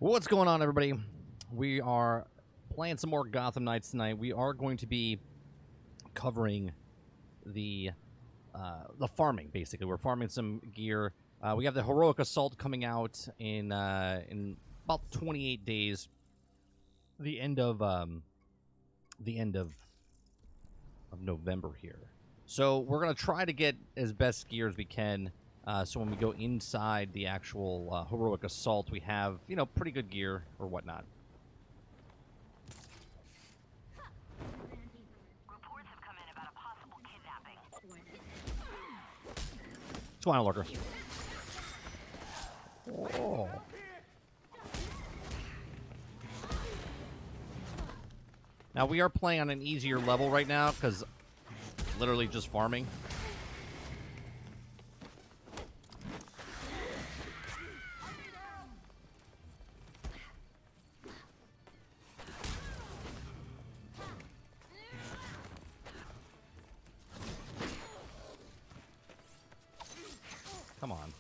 What's going on, everybody? We are playing some more Gotham Knights tonight. We are going to be covering the farming, basically. We're farming some gear. We have the Heroic Assault coming out in about 28 days. The end of November here. So we're gonna try to get as best gear as we can. So when we go inside the actual Heroic Assault, we have, you know, pretty good gear or whatnot. Reports have come in about a possible kidnapping. Swine lurker. Oh. Now we are playing on an easier level right now because literally just farming. Come on.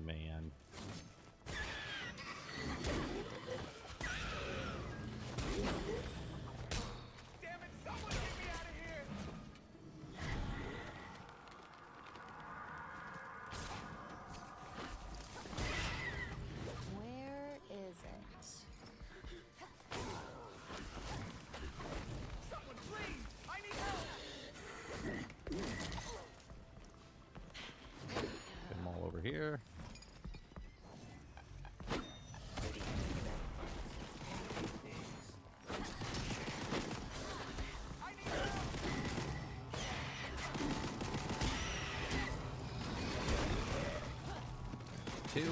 Man. Damn it, someone get me out of here! Where is it? Someone please! I need help! Get them all over here. I need help! Two.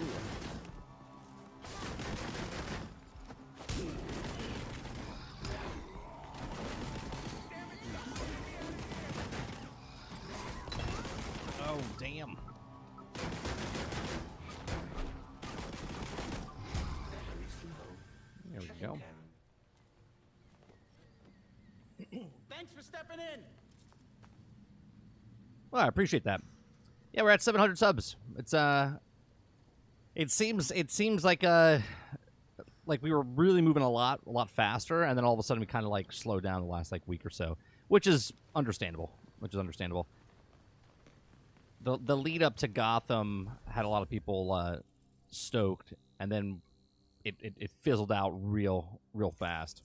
Oh, damn. There we go. Thanks for stepping in! Well, I appreciate that. Yeah, we're at 700 subs. It's it seems like we were really moving a lot faster, and then all of a sudden we kind of like slowed down the last like week or so, which is understandable. The lead up to Gotham had a lot of people stoked, and then it fizzled out real fast.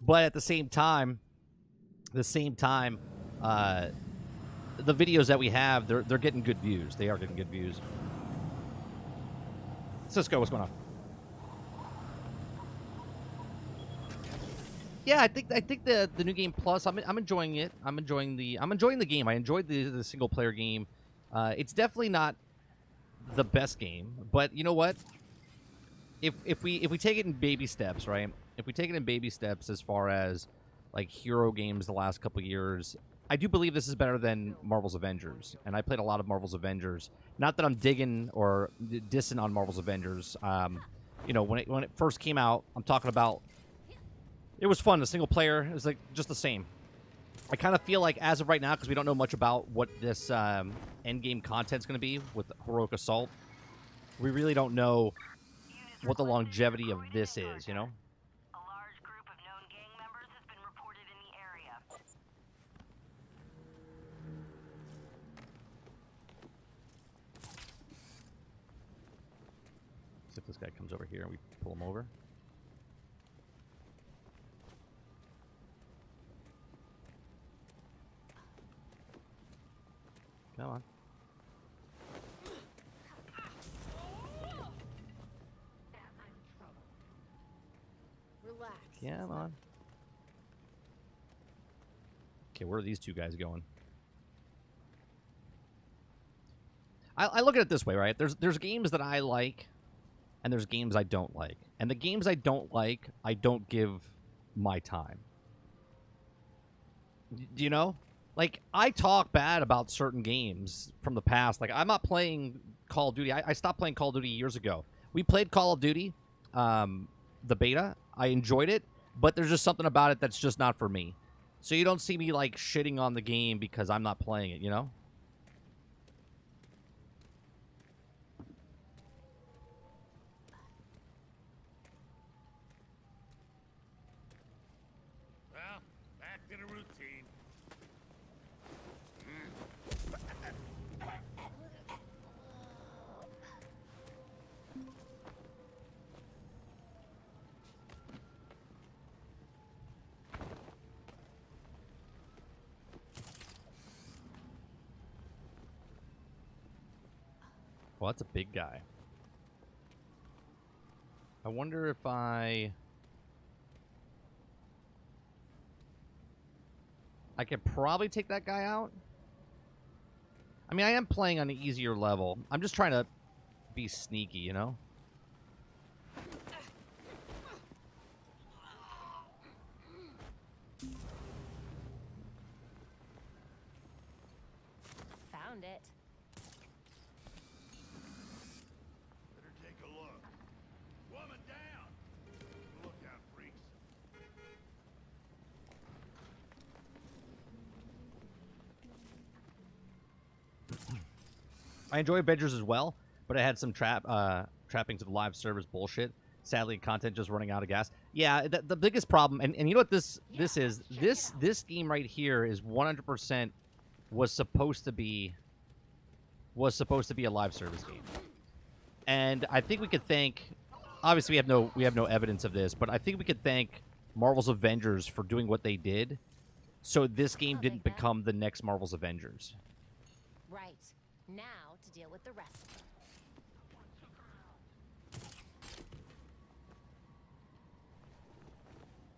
But at the same time, the videos that we have, they're getting good views. They are getting good views. Cisco, what's going on? Yeah, I think the new game plus, I'm enjoying it. I'm enjoying the game. I enjoyed the single player game. It's definitely not the best game, but you know what? If we take it in baby steps, right? If we take it in baby steps as far as like hero games the last couple years, I do believe this is better than Marvel's Avengers. And I played a lot of Marvel's Avengers. Not that I'm digging or dissing on Marvel's Avengers. You know, when it first came out, I'm talking about it was fun. The single player is like just the same. I kind of feel like as of right now, because we don't know much about what this end game content's going to be with Heroic Assault, we really don't know what the longevity of this is, you know? A large group of known gang members has been reported in the area. See if this guy comes over here and we pull him over. Come on. Relax. Come on. Okay, where are these two guys going? I look at it this way, right? There's games that I like, and there's games I don't like. And the games I don't like, I don't give my time. Do you know? Like, I talk bad about certain games from the past. Like, I'm not playing Call of Duty. I stopped playing Call of Duty years ago. We played Call of Duty, the beta. I enjoyed it, but there's just something about it that's just not for me. So you don't see me like shitting on the game because I'm not playing it, you know? Well, back to the routine. Well, that's a big guy. I wonder if I could probably take that guy out. I mean, I am playing on an easier level. I'm just trying to be sneaky, you know? Found it. Better take a look. Woman down! Look out, freaks. I enjoy Avengers as well, but it had some trapping to the live servers bullshit. Sadly, content just running out of gas. Yeah, the biggest problem, and you know what this is? This game right here is 100% was supposed to be a live service game, and I think we could thank. Obviously, we have no evidence of this, but I think we could thank Marvel's Avengers for doing what they did, so this game I'll didn't take that. become the next Marvel's Avengers. Right. Now to deal with the rest of them.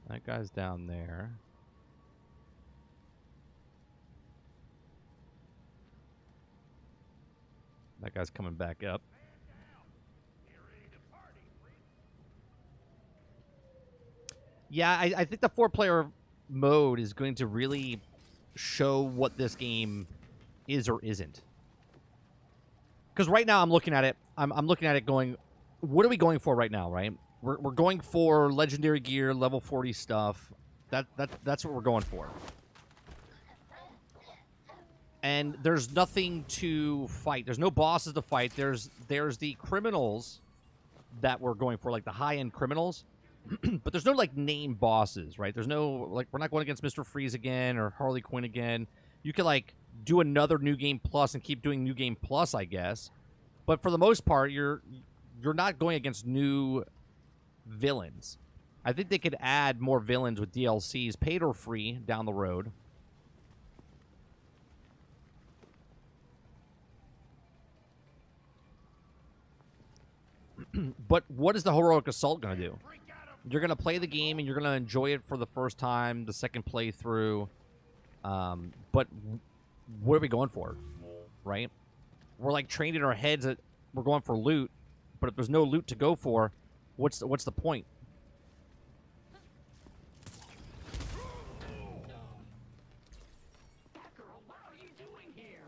That guy's down there. That guy's coming back up. Yeah, I think the 4-player mode is going to really show what this game is or isn't. Because right now I'm looking at it. I'm looking at it going, what are we going for right now, right? We're going for legendary gear, level 40 stuff. That's what we're going for. And there's nothing to fight. There's no bosses to fight. There's the criminals that we're going for, like the high-end criminals. But there's no, like, name bosses, right? There's no, like, we're not going against Mr. Freeze again or Harley Quinn again. You could, like, do another New Game Plus and keep doing New Game Plus, I guess. But for the most part, you're not going against new villains. I think they could add more villains with DLCs, paid or free, down the road. But what is the Heroic Assault going to do? You're going to play the game and you're going to enjoy it for the first time, the second playthrough. But what are we going for, right? We're like trained in our heads that we're going for loot, but if there's no loot to go for, what's the point? Batgirl, what are you doing here?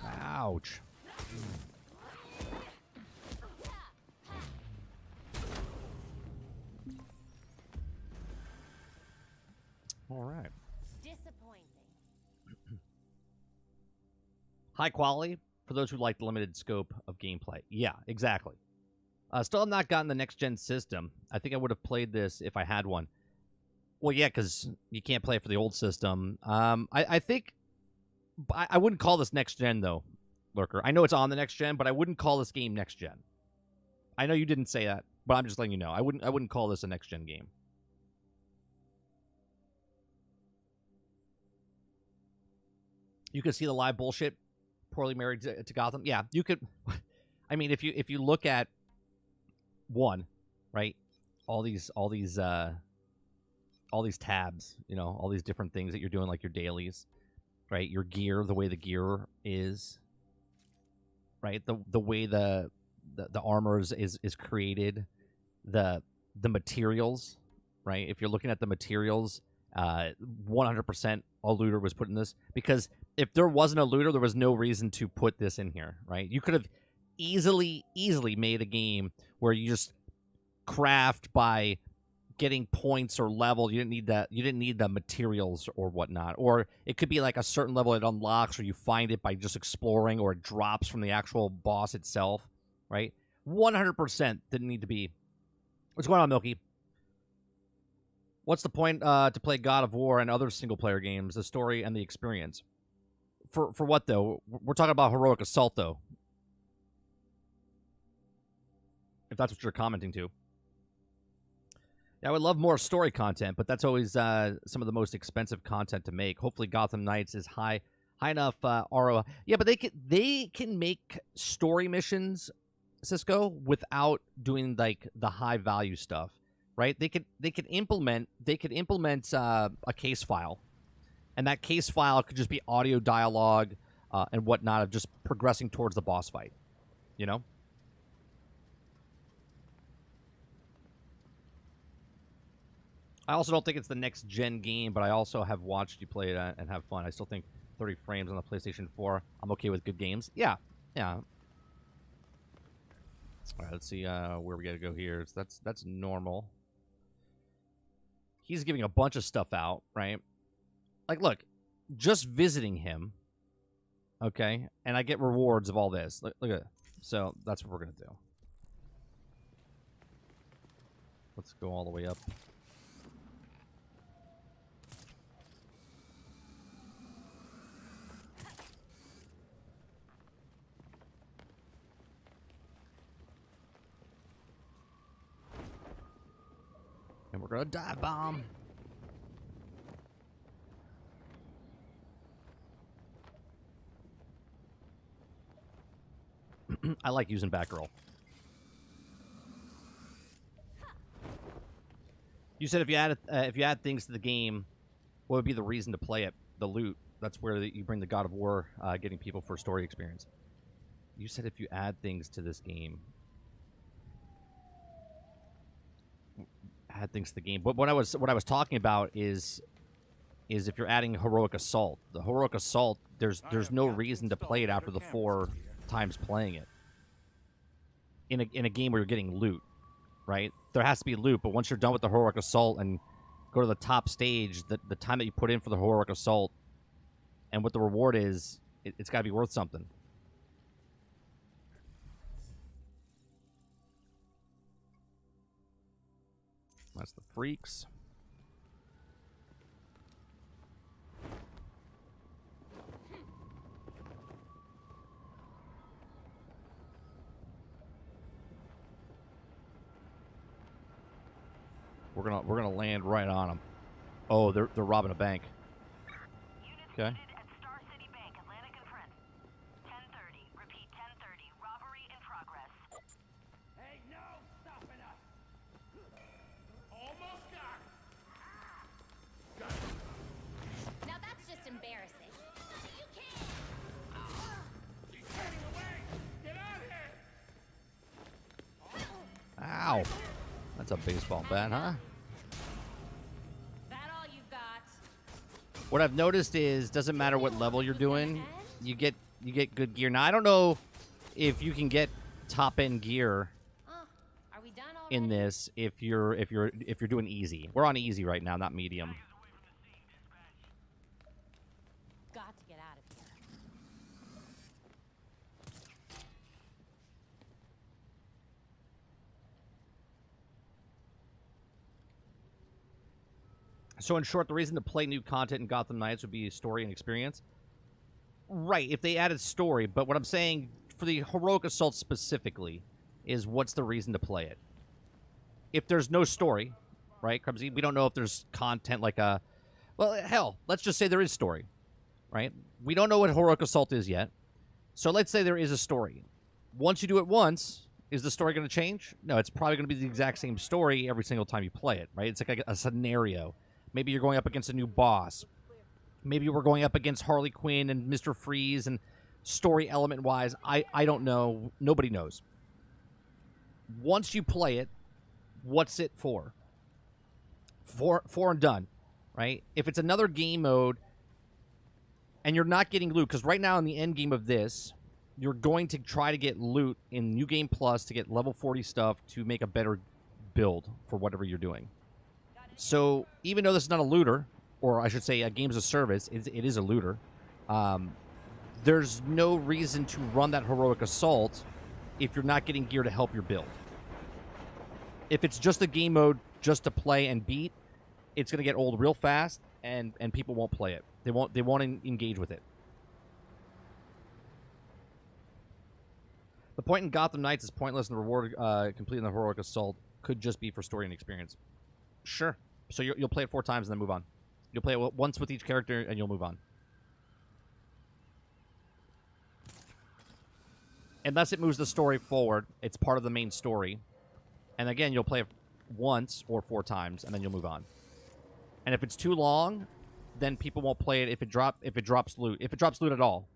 Ouch. All right. Disappointing. High quality for those who like the limited scope of gameplay. Yeah, exactly. Still have not gotten the next-gen system. I think I would have played this if I had one. Well, yeah, because you can't play it for the old system. I think... I wouldn't call this next-gen, though, Lurker. I know it's on the next-gen, but I wouldn't call this game next-gen. I know you didn't say that, but I'm just letting you know. I wouldn't call this a next-gen game. You can see the live bullshit. Poorly married to Gotham. Yeah, you could. I mean, if you look at one, right, all these tabs, you know, all these different things that you're doing, like your dailies, right, your gear, the way the gear is, right, the way the armor is created, the materials, right. If you're looking at the materials 100% a looter was put in this, because if there wasn't a looter, there was no reason to put this in here, right? You could have easily made a game where you just craft by getting points or level. You didn't need that. You didn't need the materials or whatnot. Or it could be like a certain level it unlocks, or you find it by just exploring, or it drops from the actual boss itself, right? 100% didn't need to be. What's going on, Milky? What's the point to play God of War and other single-player games? The story and the experience. For what, though? We're talking about Heroic Assault, though. If that's what you're commenting to. Yeah, I would love more story content, but that's always some of the most expensive content to make. Hopefully Gotham Knights is high enough ROI. Yeah, but they can make story missions, Cisco, without doing like the high value stuff, right? They could implement a case file, and that case file could just be audio dialogue and whatnot of just progressing towards the boss fight, you know? I also don't think it's the next gen game, but I also have watched you play it and have fun. I still think 30 frames on the PlayStation 4. I'm okay with good games. Yeah. All right, let's see where we got to go here. So that's normal. He's giving a bunch of stuff out, right? Like, look, just visiting him, okay, and I get rewards of all this. Look at it. So that's what we're gonna do. Let's go all the way up. And we're gonna dive bomb. I like using Batgirl. You said if you add things to the game, what would be the reason to play it? The loot. That's where you bring the God of War, getting people for story experience. You said if you add things to this game. Add things to the game. But what I was talking about is if you're adding Heroic Assault. The Heroic Assault, there's no reason to play it after the 4 times playing it. In a game where you're getting loot, right? There has to be loot, but once you're done with the Heroic Assault and go to the top stage, the time that you put in for the Heroic Assault and what the reward is, it's got to be worth something. That's the freaks. We're gonna land right on them. Oh, they're robbing a bank. Okay. At Star City Bank, Atlantic and Friends. 10:30. Repeat, 10:30. Robbery in progress. Hey, no stopping us. Almost got it. Now that's just embarrassing. You can't. He's turning away. Get out of here. Ow. That's a baseball bat, huh? That all you got? What I've noticed is, doesn't matter what level you're doing, you get good gear. Now I don't know if you can get top end gear Are we done already? in this if you're doing easy. We're on easy right now, not medium. Got to get out of here. So in short, the reason to play new content in Gotham Knights would be story and experience. Right, if they added story, but what I'm saying for the Heroic Assault specifically is what's the reason to play it? If there's no story, right, Krubsy, we don't know if there's content like a... Well, hell, let's just say there is story, right? We don't know what Heroic Assault is yet. So let's say there is a story. Once you do it once, is the story going to change? No, it's probably going to be the exact same story every single time you play it, right? It's like a scenario. Maybe you're going up against a new boss. Maybe we're going up against Harley Quinn and Mr. Freeze, and story element-wise, I don't know. Nobody knows. Once you play it, what's it for? For and done. right? If it's another game mode and you're not getting loot, because right now in the end game of this, you're going to try to get loot in New Game Plus to get level 40 stuff to make a better build for whatever you're doing. So even though this is not a looter, or I should say a games of service, it is a looter, there's no reason to run that heroic assault if you're not getting gear to help your build. If it's just a game mode just to play and beat, it's going to get old real fast, and people won't play it. They won't engage with it. The point in Gotham Knights is pointless, and the reward completing the heroic assault could just be for story and experience. Sure. So you'll play it 4 times and then move on. You'll play it once with each character, and you'll move on. Unless it moves the story forward, it's part of the main story. And again, you'll play it once or 4 times, and then you'll move on. And if it's too long, then people won't play it if it drops loot. If it drops loot at all.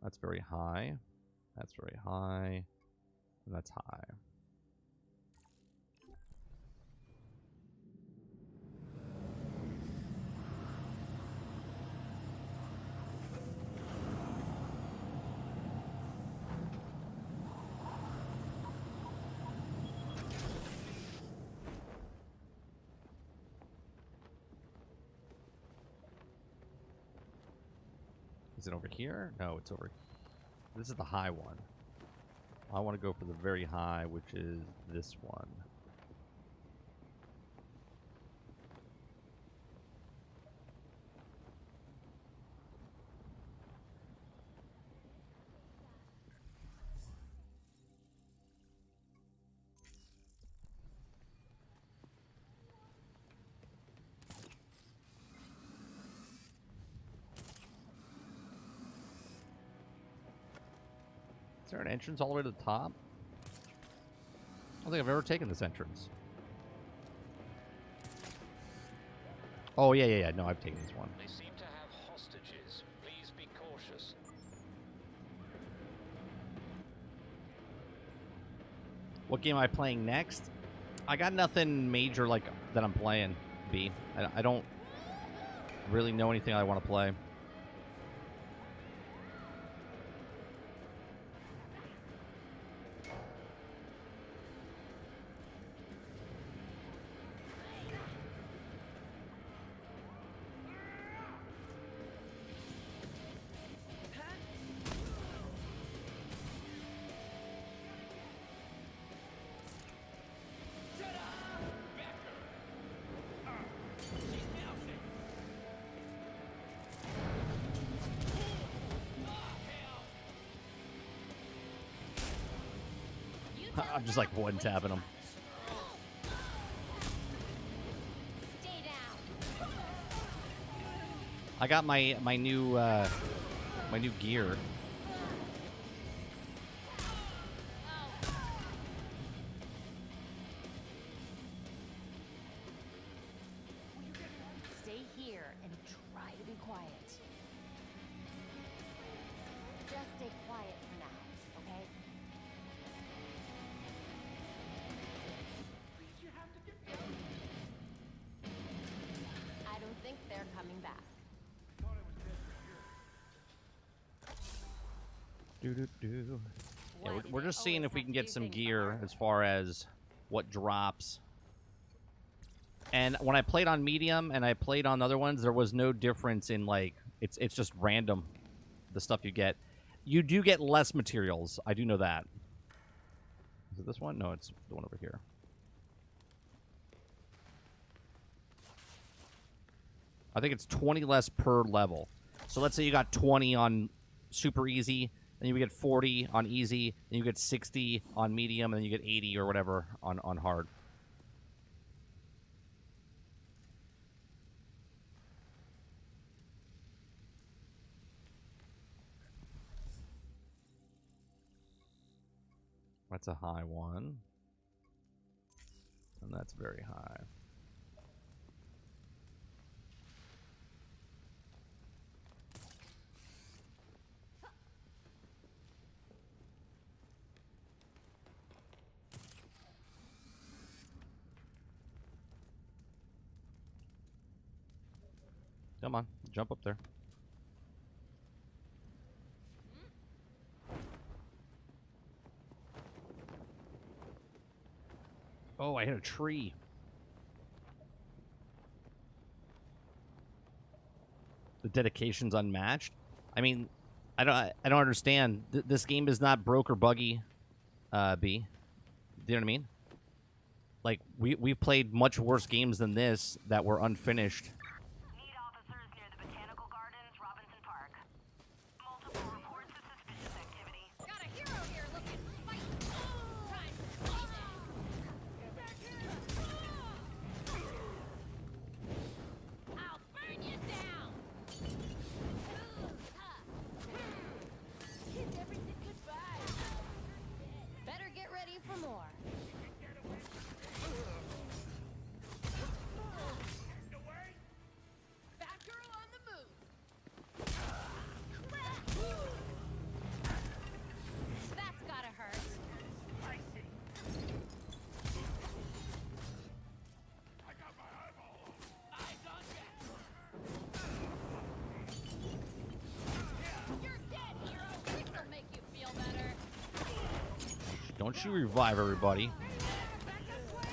That's very high. That's very high. And that's high. Is it over here? No, it's over. This is the high one. I want to go for the very high, which is this one. Is there an entrance all the way to the top? I don't think I've ever taken this entrance. Oh, yeah. No, I've taken this one. They seem to have hostages. Please be cautious. What game am I playing next? I got nothing major like that I'm playing, B. I don't really know anything I want to play. I'm just like one-tapping them. Stay down. I got my new gear. Stay here and try to be quiet. Just stay quiet for now, okay? I don't think they're coming back. Yeah, we're just seeing if we can get some gear as far as what drops. And when I played on medium and I played on other ones, there was no difference in, like, it's just random, the stuff you get. You do get less materials. I do know that. Is it this one? No, it's the one over here. I think it's 20 less per level. So let's say you got 20 on super easy, then you get 40 on easy, then you get 60 on medium, and then you get 80 or whatever on hard. That's a high one. And that's very high. Come on, jump up there. Oh, I hit a tree. The dedication's unmatched. I mean, I don't understand. This game is not broke or buggy. B. Do you know what I mean? Like we've played much worse games than this that were unfinished. Need officers near the Botanical Gardens, Robinson Park. Multiple reports of suspicious activity. Got a hero here looking to fight. Time for payday. Get back here! I'll burn you down. Kiss everything goodbye. Better get ready for more. Batgirl on the move. That's gotta hurt. I see. I got my eyeball on it. Eyes on deck. You're dead, hero. This'll make you feel better. Don't you revive everybody? Back this way.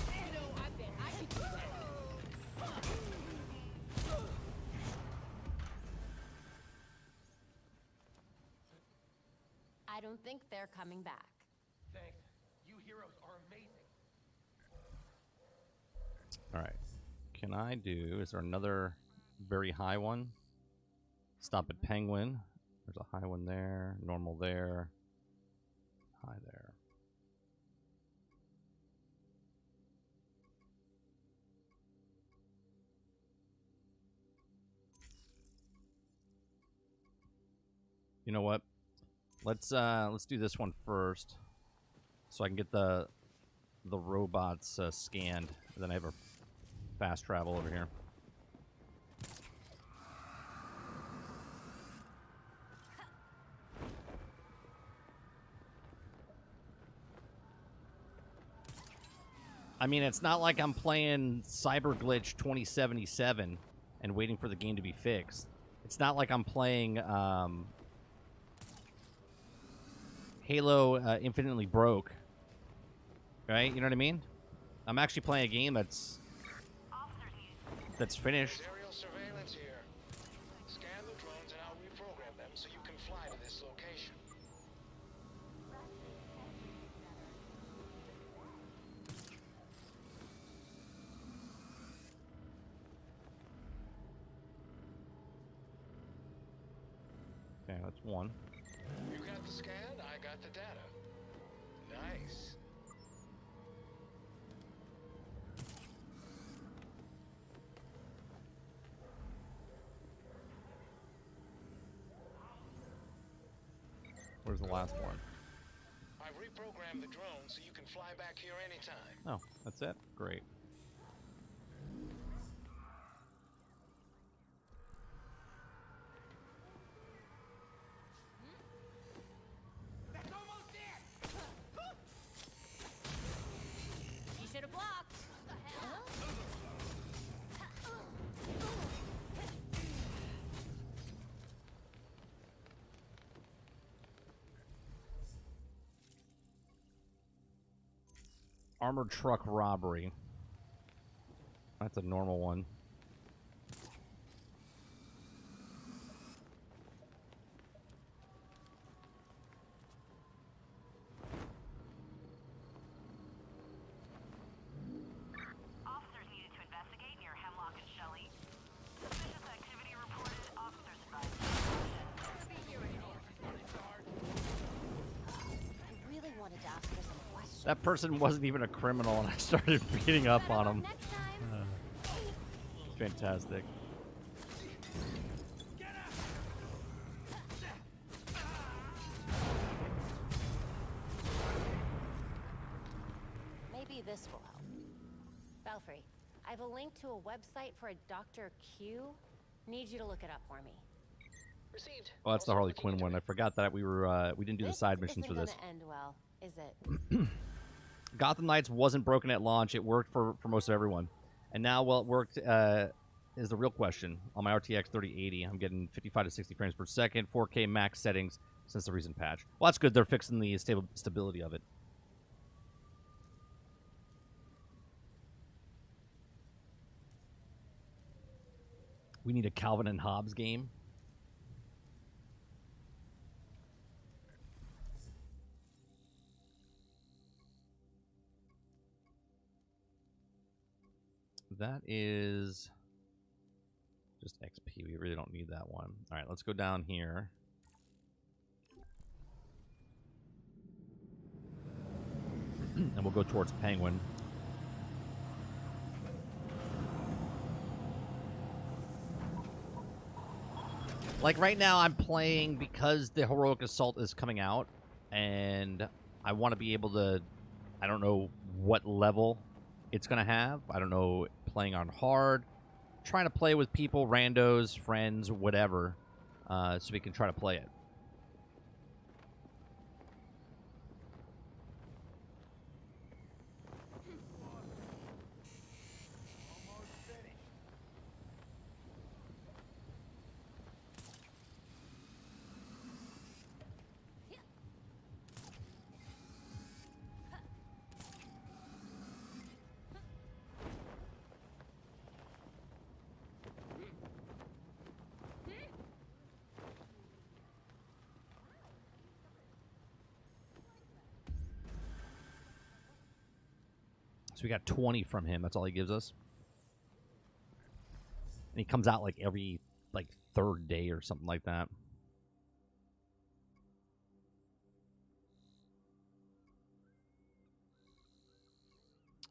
You know, I bet I could do that. I don't think they're coming back. Thanks. You heroes are amazing. All right. Can I do? Is there another very high one? Stop at Penguin. There's a high one there. Normal there. High there. You know what? Let's do this one first, so I can get the robots scanned. And then I have a fast travel over here. I mean, it's not like I'm playing Cyber Glitch 2077 and waiting for the game to be fixed. It's not like I'm playing Halo Infinitely Broke. Right? You know what I mean? I'm actually playing a game that's finished. There's aerial surveillance here. Scan the drones and I'll reprogram them so you can fly to this location. Okay, that's one. You got the scan, I got the data. Nice. Where's the last one? I've reprogrammed the drone so you can fly back here anytime. Oh, that's it? Great. That's almost it! You should have blocked. What the hell? Armored truck robbery. That's a normal one. Officers needed to investigate near Hemlock and Shelley. Suspicious activity reported. Officers advised. I really wanted to ask her some questions. That person wasn't even a criminal, and I started beating up on him. Next time. Fantastic. Maybe this will help. Belfry, I have a link to a website for a Dr. Q. Need you to look it up for me. Received. Oh, that's the Also Harley looking Quinn into one. it. I forgot that we didn't do the side missions for this. Isn't gonna end well, is it? Gotham Knights wasn't broken at launch. It worked for most of everyone. And now, well, it worked is the real question. On my RTX 3080, I'm getting 55 to 60 frames per second, 4K max settings since the recent patch. Well, that's good. They're fixing the stability of it. We need a Calvin and Hobbes game. That is just XP. We really don't need that one. All right, let's go down here. And we'll go towards Penguin. Like right now, I'm playing because the Heroic Assault is coming out, and I want to be able to, I don't know what level it's going to have. I don't know, playing on hard, trying to play with people, randos, friends, whatever, so we can try to play it. So we got 20 from him. That's all he gives us. And he comes out like every third day or something like that.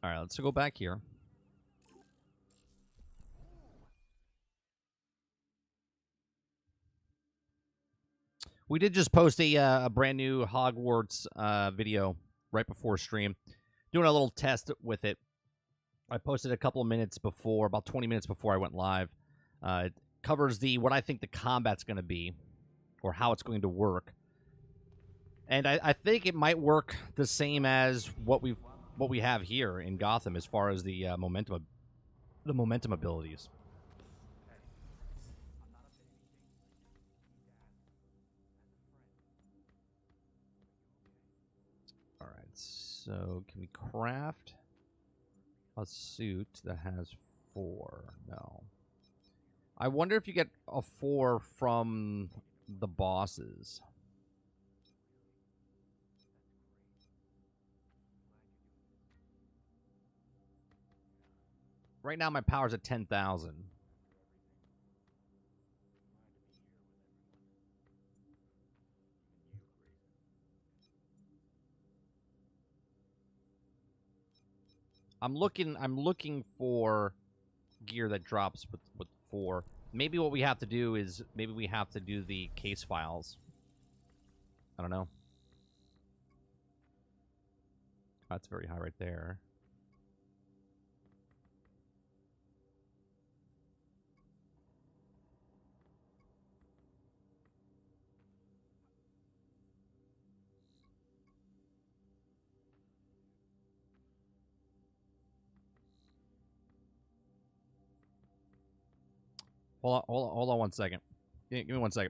All right, let's go back here. We did just post a brand new Hogwarts video right before stream. Doing a little test with it. I posted a couple of minutes before, about 20 minutes before I went live. It covers what I think the combat's going to be, or how it's going to work. And I think it might work the same as what we have here in Gotham as far as the momentum abilities. All right. So, can we craft a suit that has 4? No. I wonder if you get a 4 from the bosses. Right now, my power's at 10,000. I'm looking for gear that drops with 4. Maybe what we have to do is we have to do the case files. I don't know. That's very high right there. Hold on 1 second. Give me 1 second.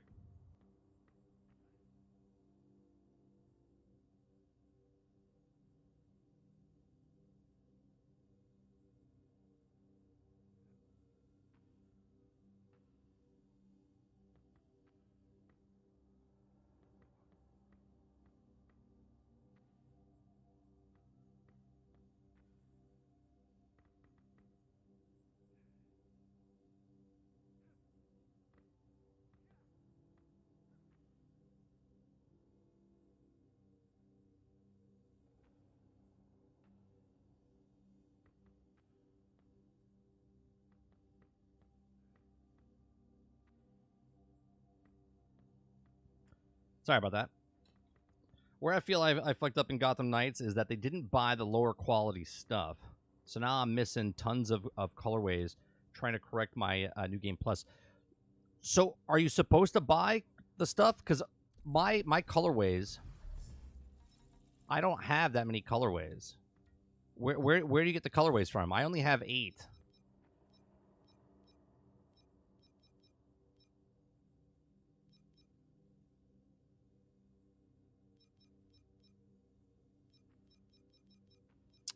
Sorry about that. Where I feel I fucked up in Gotham Knights is that they didn't buy the lower quality stuff. So now I'm missing tons of colorways trying to correct my New Game Plus. So are you supposed to buy the stuff? Because my colorways, I don't have that many colorways. Where do you get the colorways from? I only have 8.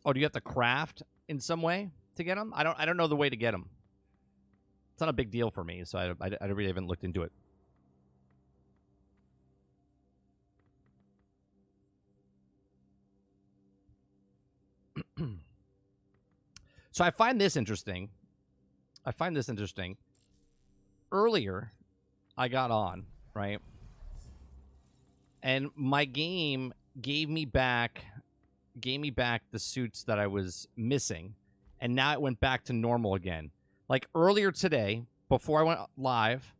Oh, do you have to craft in some way to get them? I don't know the way to get them. It's not a big deal for me, so I really haven't looked into it. So I find this interesting. Earlier, I got on, right? And my game gave me back the suits that I was missing, and now it went back to normal again. Like earlier today, before I went live,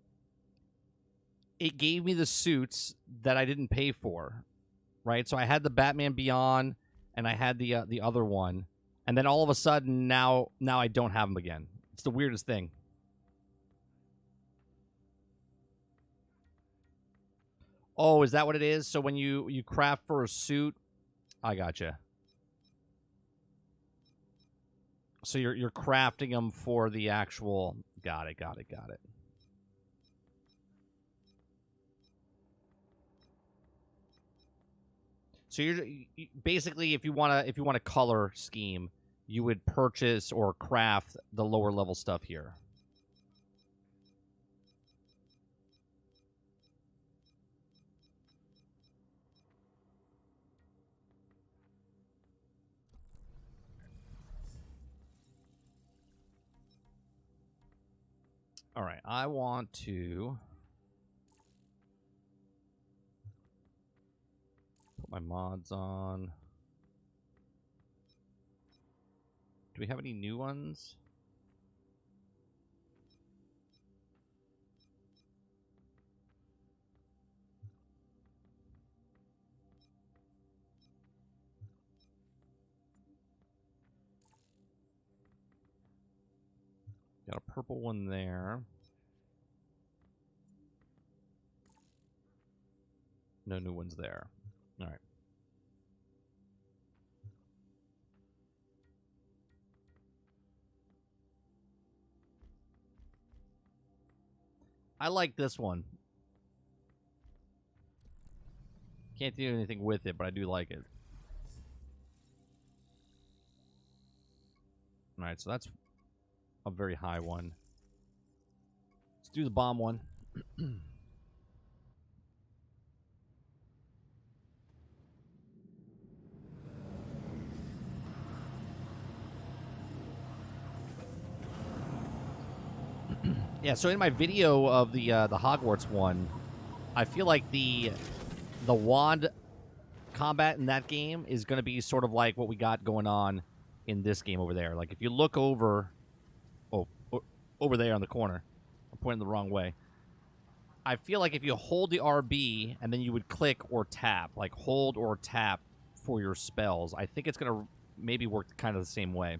it gave me the suits that I didn't pay for, right? So I had the Batman Beyond, and I had the other one, and then all of a sudden now I don't have them again. It's the weirdest thing. Oh, is that what it is? So when you craft for a suit, I gotcha. So you're crafting them for the actual. Got it. So you basically, if you want a color scheme, you would purchase or craft the lower level stuff here. All right, I want to put my mods on. Do we have any new ones? Got a purple one there. No new ones there. All right. I like this one. Can't do anything with it, but I do like it. All right, so that's a very high one. Let's do the bomb one. Yeah, so in my video of the Hogwarts one, I feel like the wand combat in that game is going to be sort of like what we got going on in this game over there. Like if you look over, over there on the corner, I'm pointing the wrong way. I feel like if you hold the RB and then you would click or tap, like hold or tap for your spells, I think it's going to maybe work kind of the same way.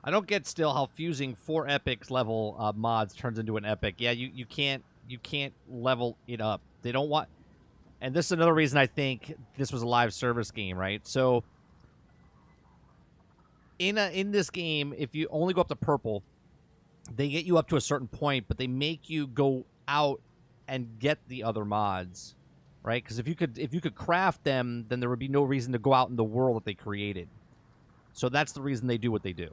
I don't get still how fusing 4 epics level mods turns into an epic. Yeah, you can't level it up. They don't want, and this is another reason I think this was a live service game, right? So in this game, if you only go up to purple, they get you up to a certain point, but they make you go out and get the other mods, right? Because if you could craft them, then there would be no reason to go out in the world that they created. So that's the reason they do what they do.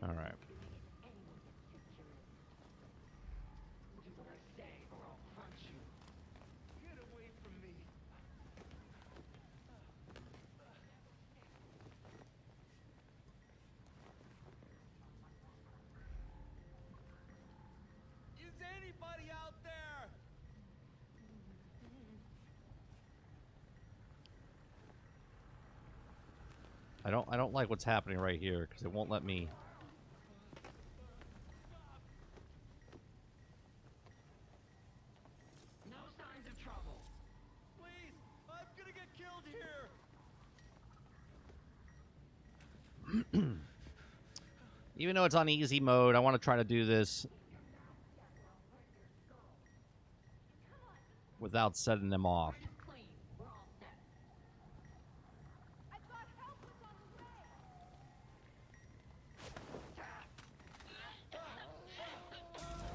All right. Get away from me. Is anybody out there? I don't like what's happening right here because it won't let me. No signs of trouble. Please, I'm gonna get killed here. Even though it's on easy mode, I want to try to do this without setting them off. Clean. We're all set. I've got help that's on the way.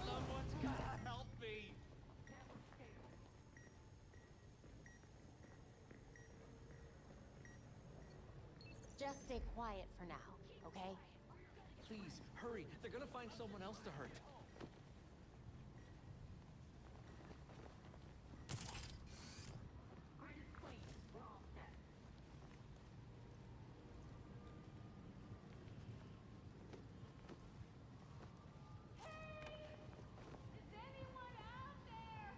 Someone's gotta help me. Just stay quiet for now, okay? Please, hurry. They're gonna find someone else to hurt. Is anyone out there?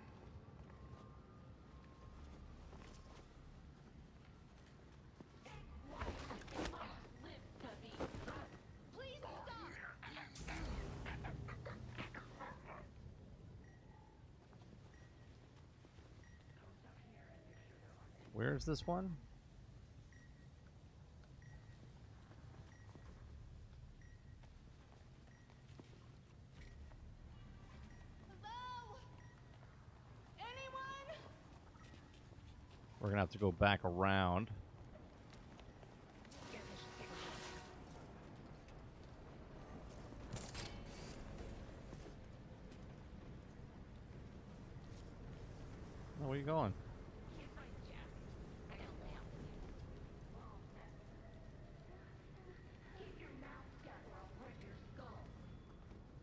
Please stop! Where's this one? Hello? Anyone? We're gonna have to go back around. Oh, where are you going?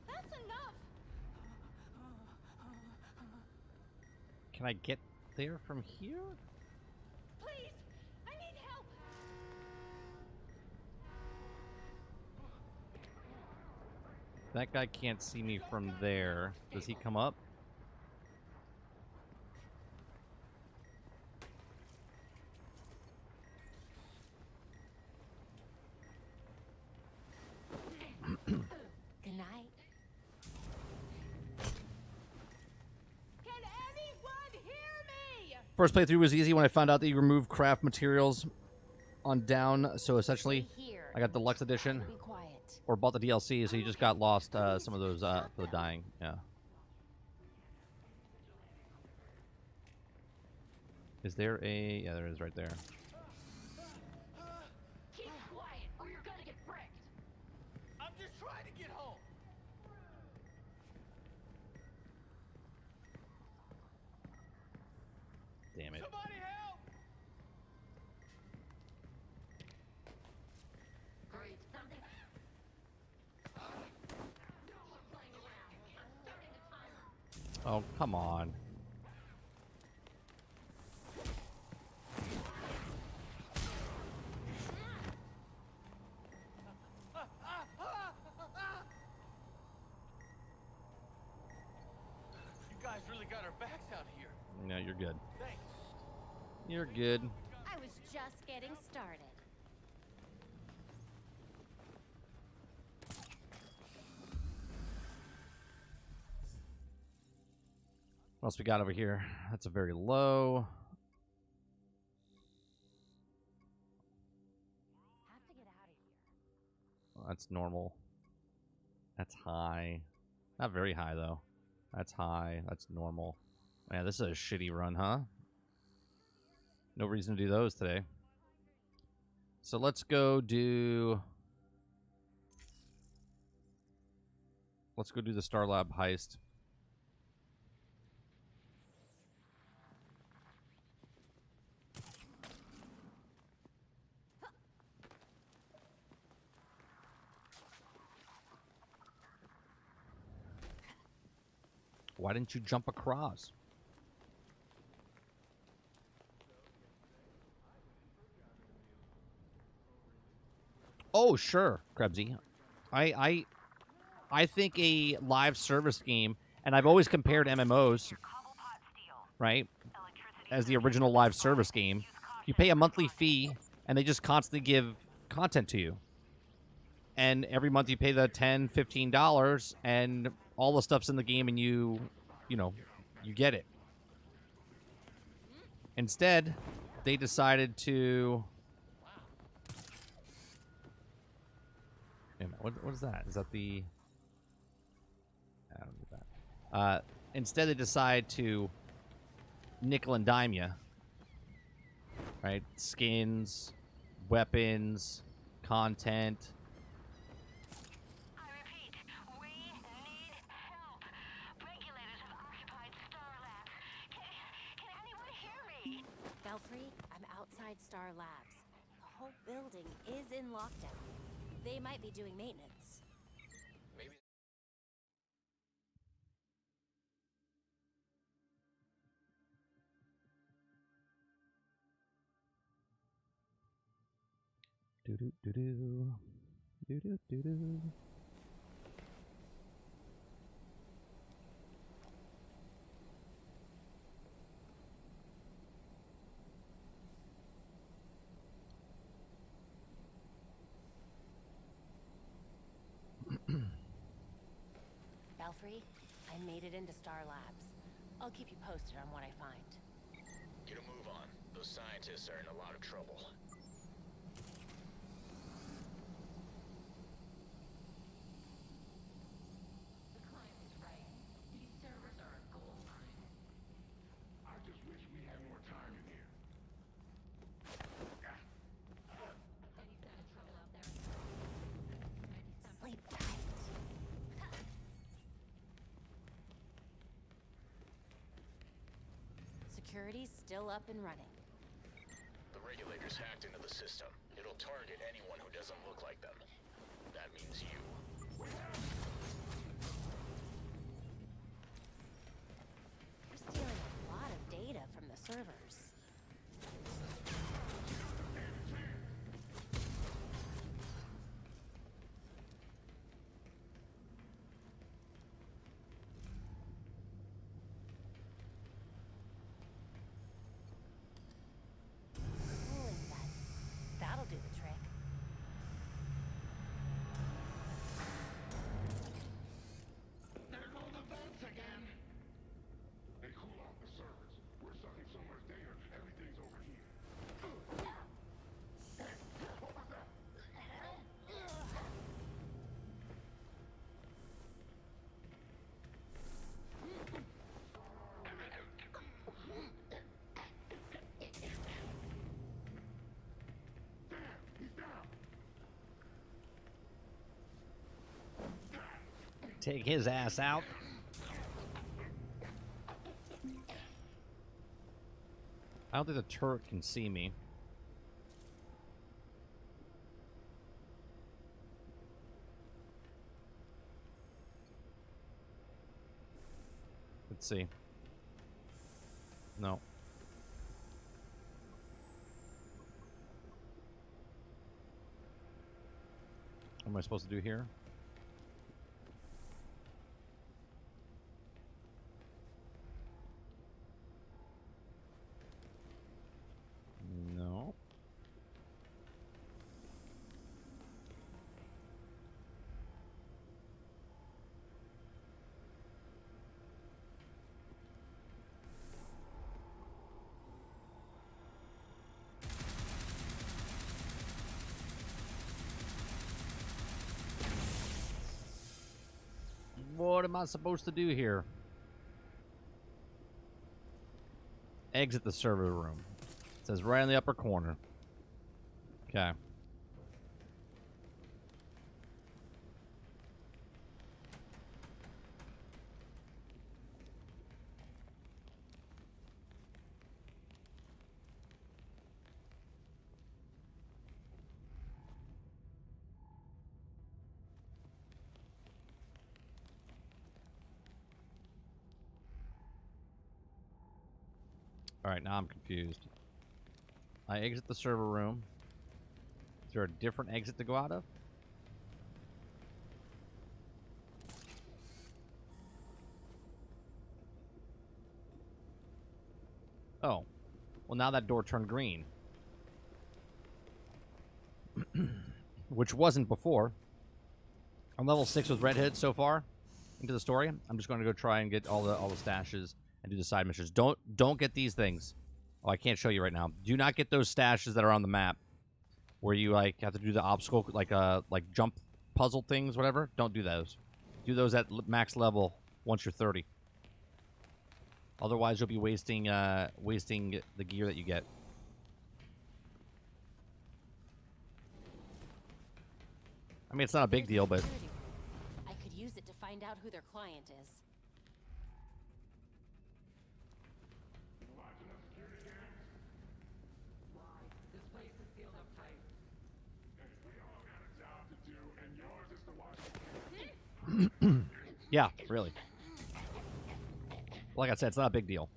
That's enough! Can I get there from here? Please! I need help! That guy can't see me from there. Does he come up? Good night. Can anyone hear me? First playthrough was easy when I found out that you remove craft materials on down. So essentially, Stay here. I got the Deluxe Edition Be quiet. or bought the DLC, so you just got lost some of those for the dying. Yeah. Is there a... Yeah, there is right there. Keep quiet, or you're gonna get wrecked. I'm just trying to get home. Damn it. Somebody help! Great, something. No more playing around. I'm starting the timer. Oh, come on. You guys really got our backs out here. No, you're good. Thanks. You're good. I was just getting started. What else we got over here? That's a very low. Have to get out of here. That's normal. That's high. Not very high, though. That's high. That's normal. Man, this is a shitty run, huh? No reason to do those today. So let's go do... Let's go do the Star Lab heist. Why didn't you jump across? Oh, sure, Krebsy. I think a live service game, and I've always compared MMOs, right, as the original live service game. You pay a monthly fee, and they just constantly give content to you. And every month you pay the $10, $15, and all the stuff's in the game, and you know, you get it. Instead, they decided to... Wait a minute, what is that? Is that the... I don't do that. Instead, they decide to nickel and dime you. Right? Skins, weapons, content. I repeat, we need help. Regulators have occupied Star Labs. Can anyone hear me? Belfry, I'm outside Star Labs. The whole building is in lockdown. They might be doing maintenance. Maybe. Do-do-do-do. Do-do-do-do. Belfry, I made it into Star Labs. I'll keep you posted on what I find. Get a move on. Those scientists are in a lot of trouble. The client is right. These servers are a gold mine. I just wish we had more time in here. Any sign of trouble out there? Sleep tight. Security's still up and running. The regulators hacked into the system. It'll target anyone who doesn't look like them. That means you. We're stealing a lot of data from the servers. Cooling vents. That'll do the trick. There go the vents again. They cool off the servers. We're sucking so much data, everything's over here. Hey, what was that? Damn, he's down. Take his ass out. I don't think the turret can see me. Let's see. No. What am I supposed to do here? No. What am I supposed to do here? Exit the server room. It says right in the upper corner. Okay. Alright, now I'm confused. I exit the server room. Is there a different exit to go out of? Oh. Well, now that door turned green. which wasn't before. I'm level 6 with Red Hood so far into the story. I'm just going to go try and get all the stashes and do the side missions. Don't get these things. Oh, I can't show you right now. Do not get those stashes that are on the map where you like have to do the obstacle like jump puzzle things, whatever. Don't do those. Do those at max level once you're 30. Otherwise, you'll be wasting the gear that you get. I mean, it's not a big deal, but I could use it to find out who their client is. Watching the security cams? Why? This place is sealed up tight. Hey, we all got a job to do, and yours is to watch the cams. yeah, really. Like I said, it's not a big deal.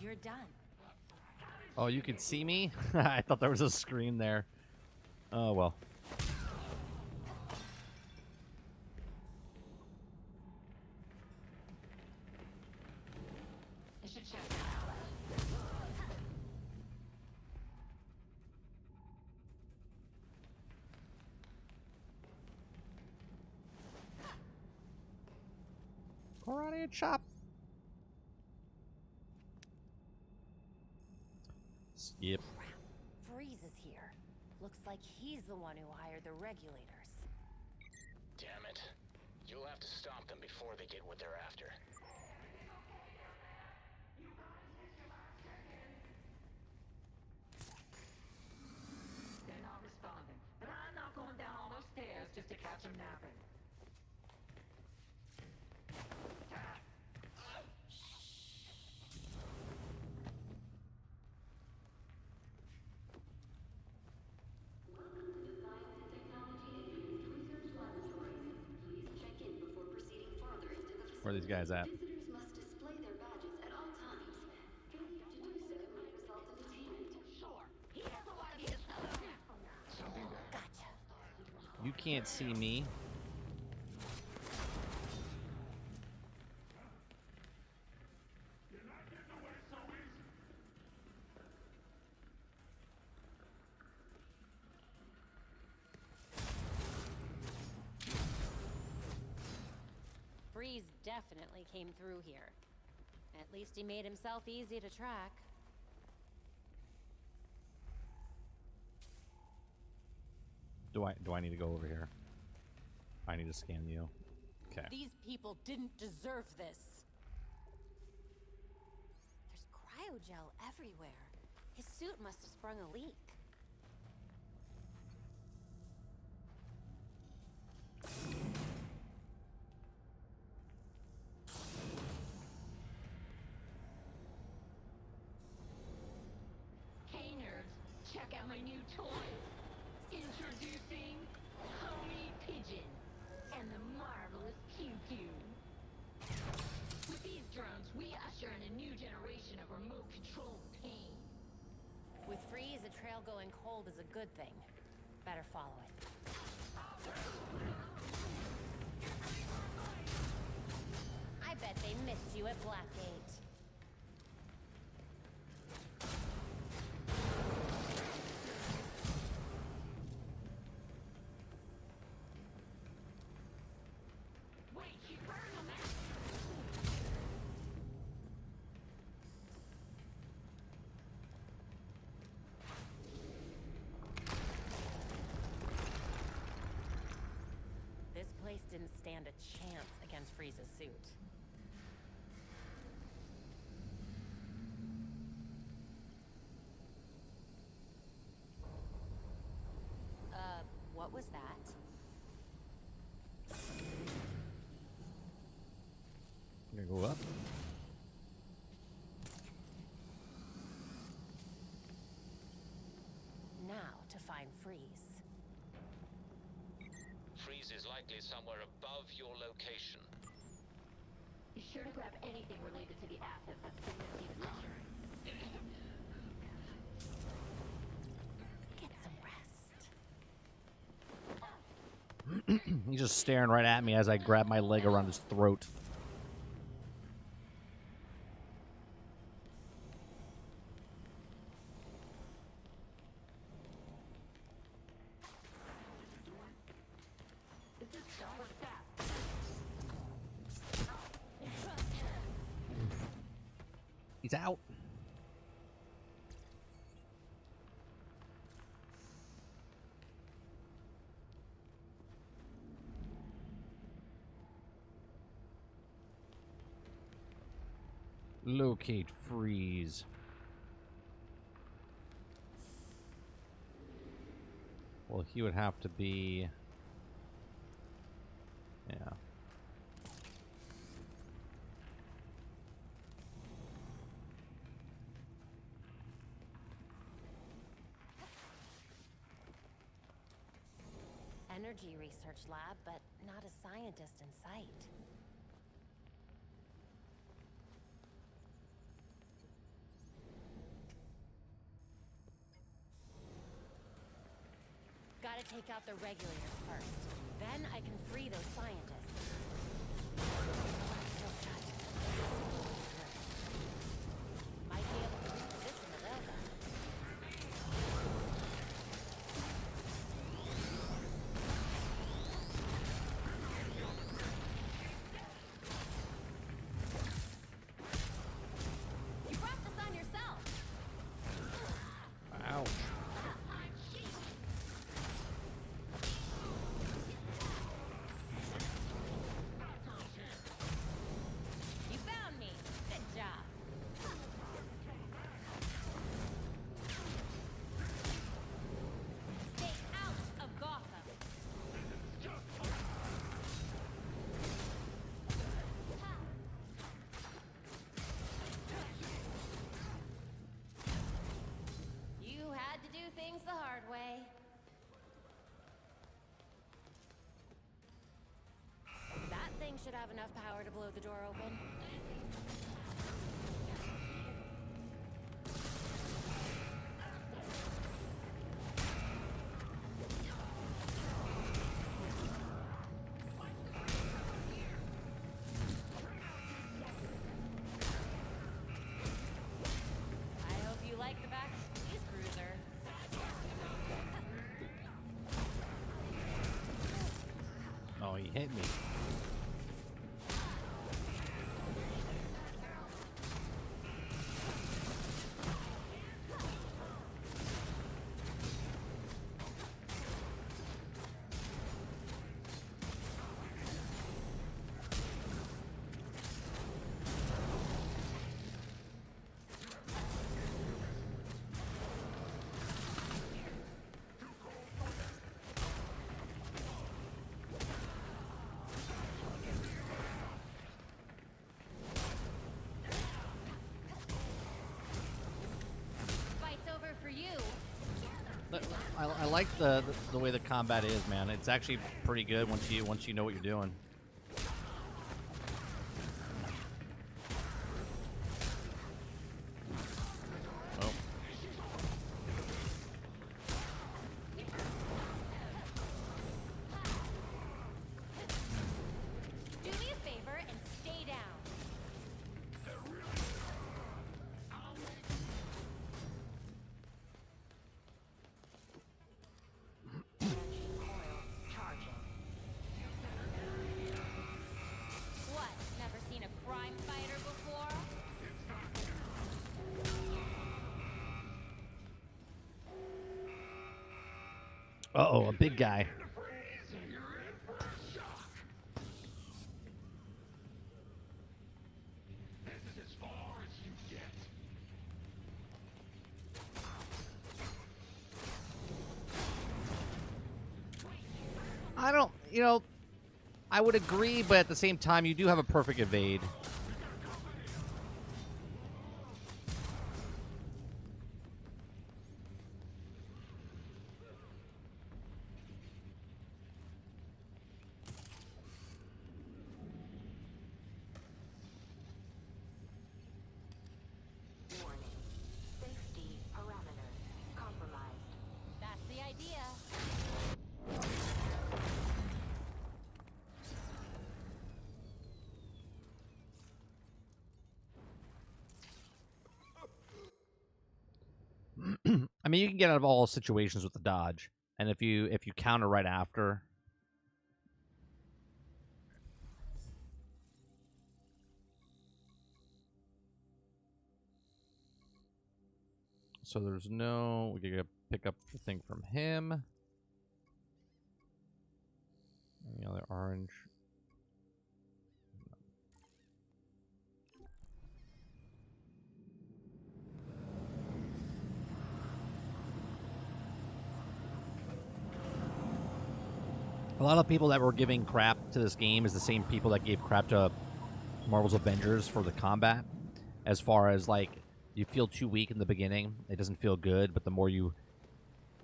You're done. Oh, you can see me? I thought there was a screen there. Oh, well. I should check that out. Karate chop. Yep. Freeze is here. Looks like he's the one who hired the regulators. Damn it. You'll have to stop them before they get what they're after. They're not responding. But I'm not going down all those stairs just to catch them napping. Where are these guys at? Visitors must display their badges at all times. Failure to do so might result in detainment. Sure. He doesn't want to be discovered. Gotcha. You can't see me. You're not getting away so easy. Freeze definitely came through here. At least he made himself easy to track. Do I need to go over here? I need to scan you. Okay. These people didn't deserve this. There's cryogel everywhere. His suit must have sprung a leak. Hey nerds, check out my new toy. Introducing Homie Pigeon and the marvelous QQ. With these drones, we usher in a new generation of remote-controlled pain. With Freeze, a trail going cold is a good thing. Better follow it. I bet they missed you at Blackgate. Wait, she's wearing a mask. This place didn't stand a chance against Freeze's suit. What was that? I'm gonna go up. Now to find Freeze. Freeze freeze is likely somewhere above your location. Be sure to grab anything related to the assets that Sigma sees closer. Get some rest. He's just staring right at me as I grab my leg around his throat. This is Starwood Fast. He's out. Locate freeze. Well, he would have to be... Yeah. Energy research lab, but not a scientist in sight. Gotta take out the regulators first. Then I can free those scientists. Still shut. Might be able to reposition the railgun. You brought this on yourself. Ouch. You found me. Good job. Stay out of Gotham. You had to do things the hard way. That thing should have enough power to blow the door open. I hope you like the back of Steve's cruiser. Oh, he hit me. Fight's over for you. But I like the way the combat is, man. It's actually pretty good once you know what you're doing. Oh. Do me a favor and stay down. What? Never seen a crime fighter before? Uh-oh, a big guy. This is as far as you get. I don't, I would agree, but at the same time, you do have a perfect evade. I mean, you can get out of all situations with the dodge, and if you counter right after. So there's no. We can pick up the thing from him. Any other orange? A lot of people that were giving crap to this game is the same people that gave crap to Marvel's Avengers for the combat. As far as, like, you feel too weak in the beginning, it doesn't feel good, but the more you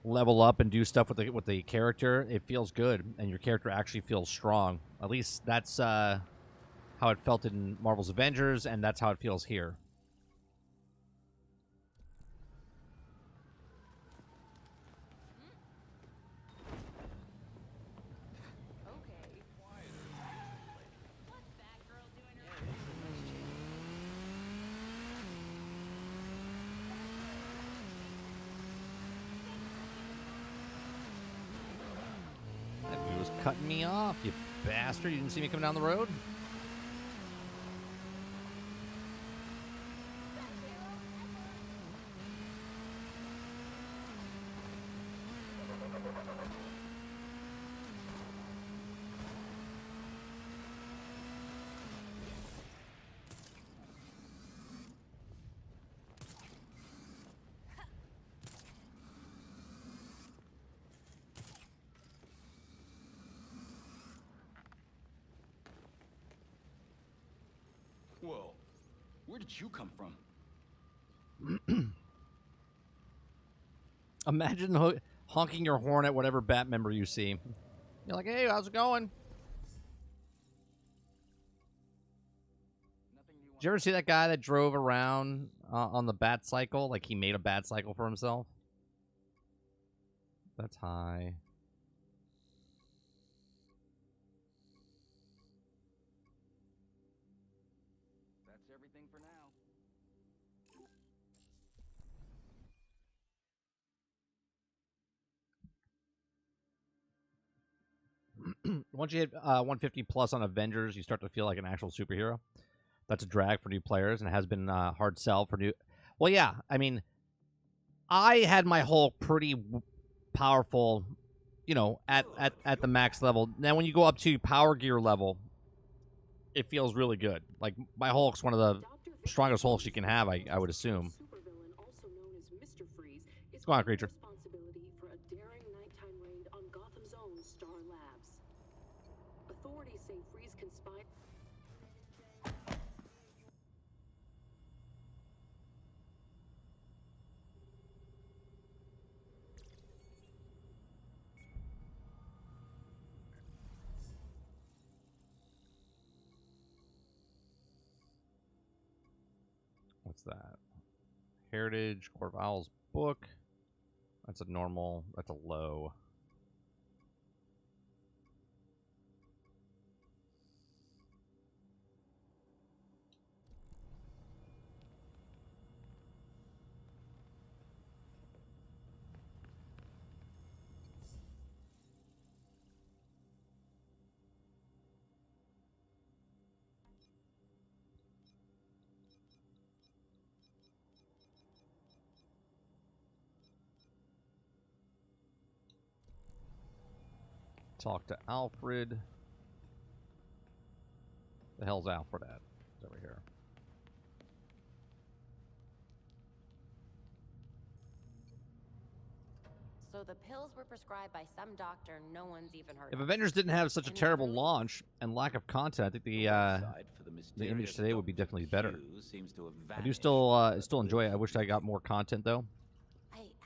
level up and do stuff with the character, it feels good, and your character actually feels strong. At least that's how it felt in Marvel's Avengers, and that's how it feels here. Okay. What's Batgirl doing around? That dude was cutting me off, you bastard. You didn't see me coming down the road? Whoa, where did you come from? Imagine honking your horn at whatever Bat member you see. You're like, hey, how's it going? Did you ever see that guy that drove around on the Bat cycle? Like, he made a Bat cycle for himself? That's high. That's everything for now. Once you hit 150 plus on Avengers, you start to feel like an actual superhero. That's a drag for new players, and it has been a hard sell for new. Well, yeah, I mean, I had my Hulk pretty powerful, you know, at the max level. Now, when you go up to Power Gear level, it feels really good. Like, my Hulk's one of the strongest Hulks you can have, I would assume. Supervillain, also known as Mr. Freeze, is Go on, given creature. responsibility for a daring nighttime raid on Gotham's own Star Labs. Authorities say Freeze conspired. What's that? Heritage, Court of Owls book. That's a normal. That's a low. Talk to Alfred. The hell's Alfred at? He's over here. So the pills were prescribed by some doctor no one's even heard If of. Avengers didn't have such a terrible launch and lack of content, I think the image today would be definitely better. I do still enjoy it. I wish I got more content though,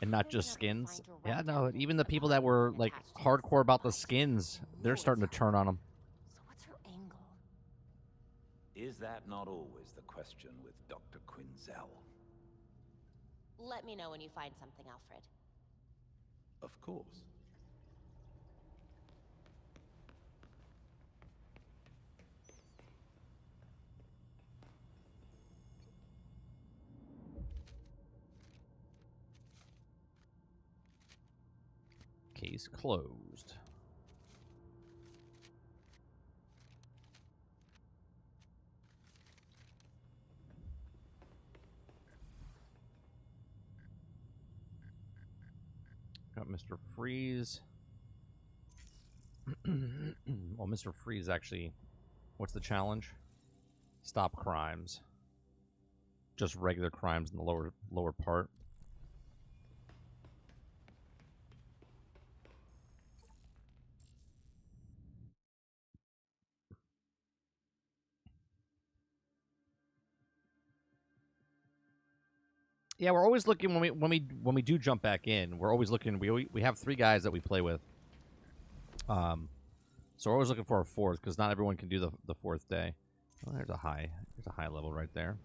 and not just skins. Yeah, no, even the people that were like hardcore about the skins, they're starting to turn on them. So what's her angle? Is that not always the question with Dr. Quinzel? Let me know when you find something, Alfred. Of course. Case closed. Got Mr. Freeze. Well, Mr. Freeze actually, what's the challenge? Stop crimes. Just regular crimes in the lower part. Yeah, we're always looking when we do jump back in. We're always looking. We have 3 guys that we play with. So we're always looking for a 4th because not everyone can do the 4th day. Oh, there's a high level right there.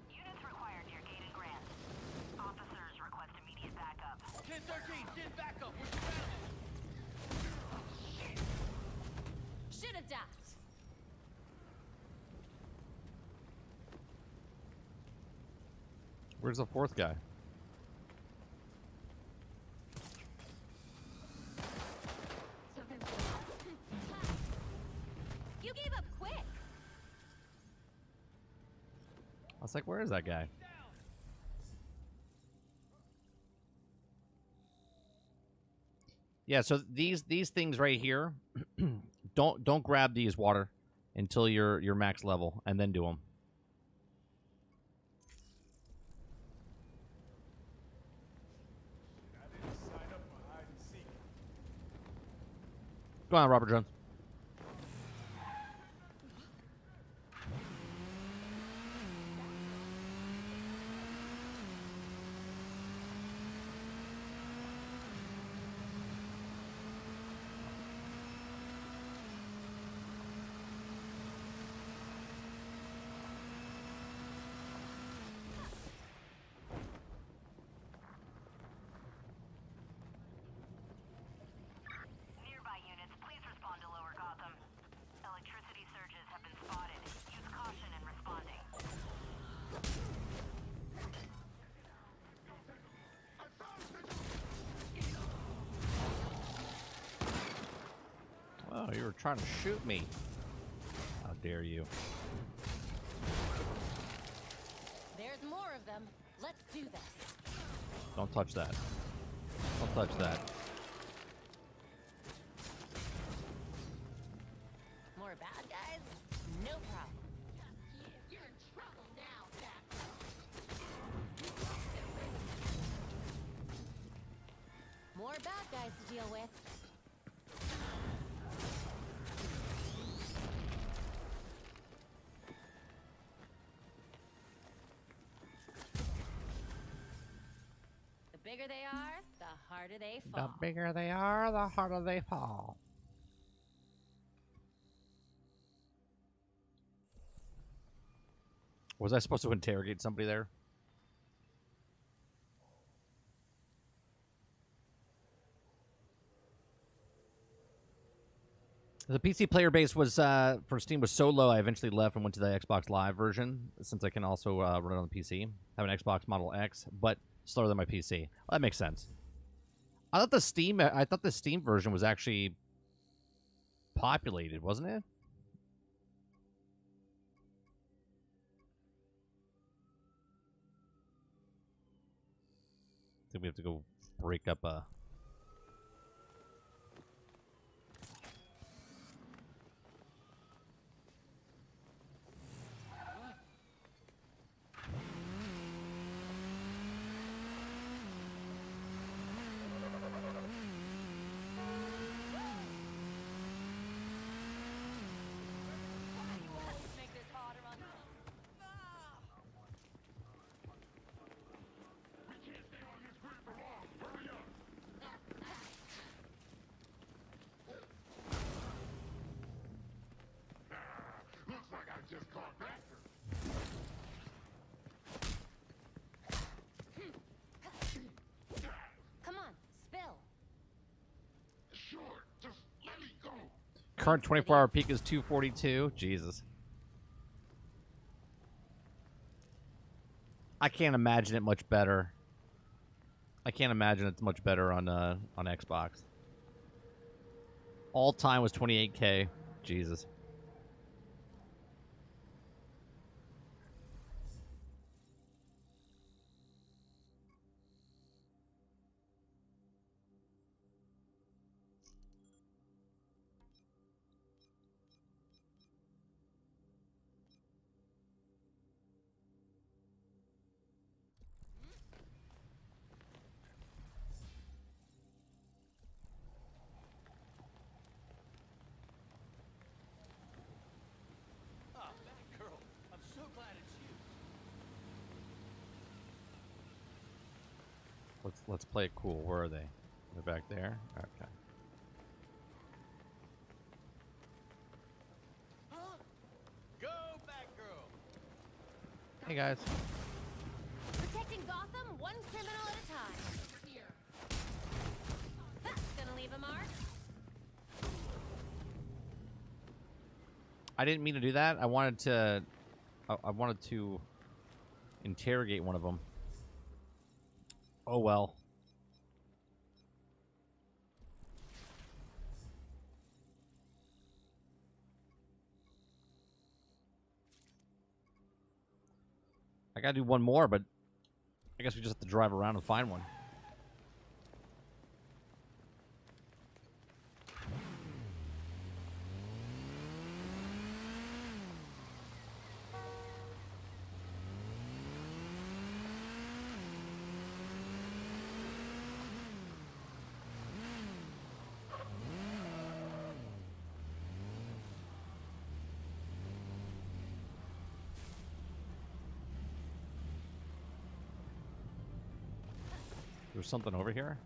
Units required near Gate and Grant. Officers request immediate backup. 1013, send backup. We're surrounded. Should have ducked. Where's the 4th guy? You gave up quick. I was like, where is that guy? Yeah, so these things right here, don't grab these water until you're max level, and then do them. Go on, Robert Jones. Nearby units, please respond to Lower Gotham. Electricity surges have been spotted. Use caution in responding. Oh, you were trying to shoot me. How dare you? There's more of them. Let's do this. Don't touch that. Don't touch that. More bad guys? No problem. You're in trouble now, Batgirl. More bad guys to deal with. The bigger they are, the harder they The fall. bigger they are, the harder they fall. Was I supposed to interrogate somebody there? The PC player base was for Steam was so low, I eventually left and went to the Xbox Live version, since I can also run it on the PC. I have an Xbox Model X, but slower than my PC. Well, that makes sense. I thought the Steam version was actually populated, wasn't it? I think we have to go break up a... Make this harder on We can't stay on this grid for long. Hurry up. Looks like I just caught Baxter. Come on, spill. Sure, just let me go. Current 24-hour peak is 242. Jesus. I can't imagine it much better. I can't imagine it's much better on Xbox. All time was 28K. Jesus. Ah, Batgirl. I'm so glad it's you. Let's play it cool. Where are they? They're back there. Okay. Huh? Go, Batgirl. Hey guys. Protecting Gotham one criminal at a time. Here. That's gonna leave a mark. I didn't mean to do that. I wanted to interrogate one of them. Oh well. I gotta do one more, but I guess we just have to drive around and find one. There's something over here.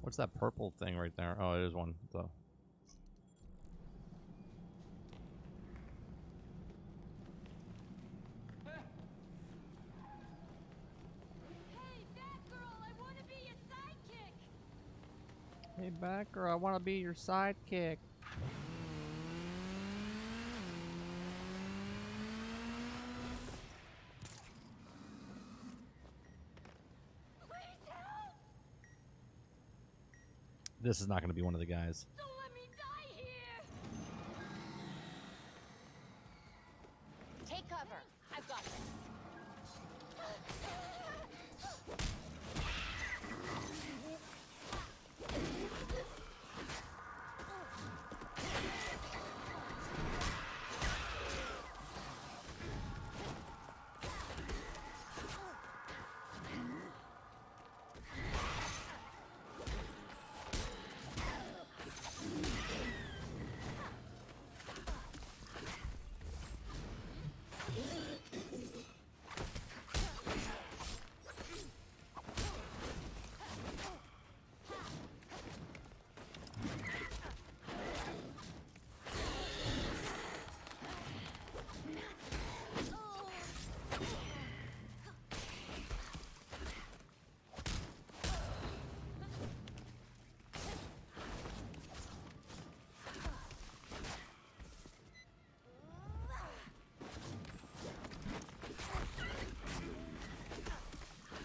What's that purple thing right there? Oh, it is one. So. Hey, Batgirl, I want to be your sidekick. Hey, Batgirl, I want to be your sidekick. Please help! This is not going to be one of the guys. Don't let me die here! Take cover. I've got this.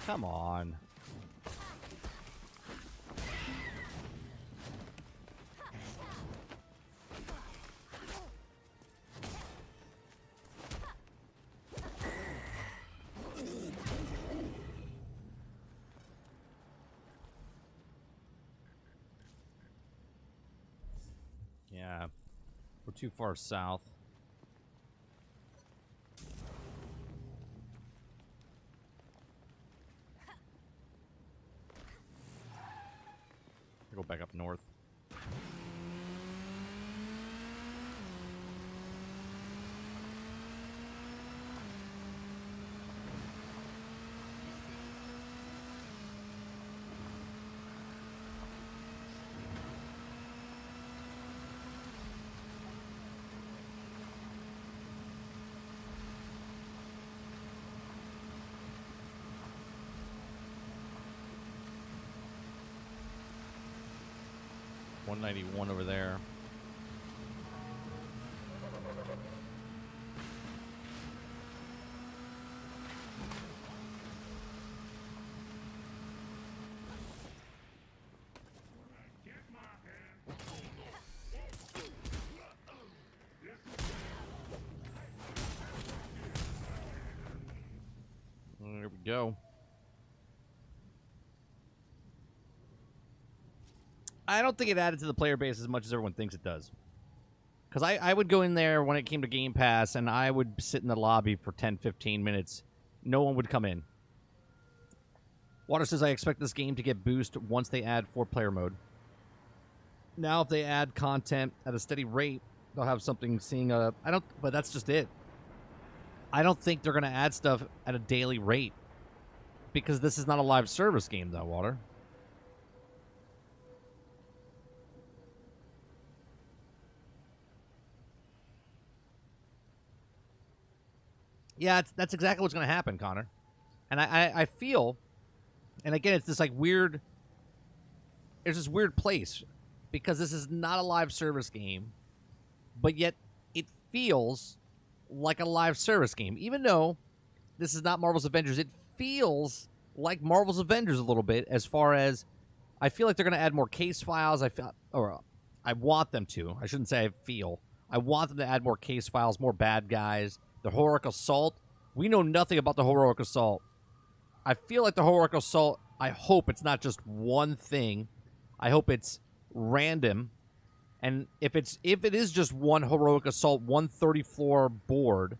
Come on. Yeah, we're too far south. Go back up north. 191 over there. There we go. I don't think it added to the player base as much as everyone thinks it does. Because I would go in there when it came to Game Pass, and I would sit in the lobby for 10, 15 minutes. No one would come in. Water says, I expect this game to get boosted once they add 4-player mode. Now, if they add content at a steady rate, they'll have something seeing a... but that's just it. I don't think they're going to add stuff at a daily rate. Because this is not a live service game, though, Water. Yeah, that's exactly what's going to happen, Connor. And I feel, and again, it's this like weird, there's this weird place because this is not a live service game, but yet it feels like a live service game. Even though this is not Marvel's Avengers, it feels like Marvel's Avengers a little bit as far as I feel like they're going to add more case files. I want them to. I shouldn't say I feel. I want them to add more case files, more bad guys. The Heroic Assault. We know nothing about the Heroic Assault. I feel like the Heroic Assault, I hope it's not just one thing. I hope it's random. And if it is just one Heroic Assault, 130-floor board,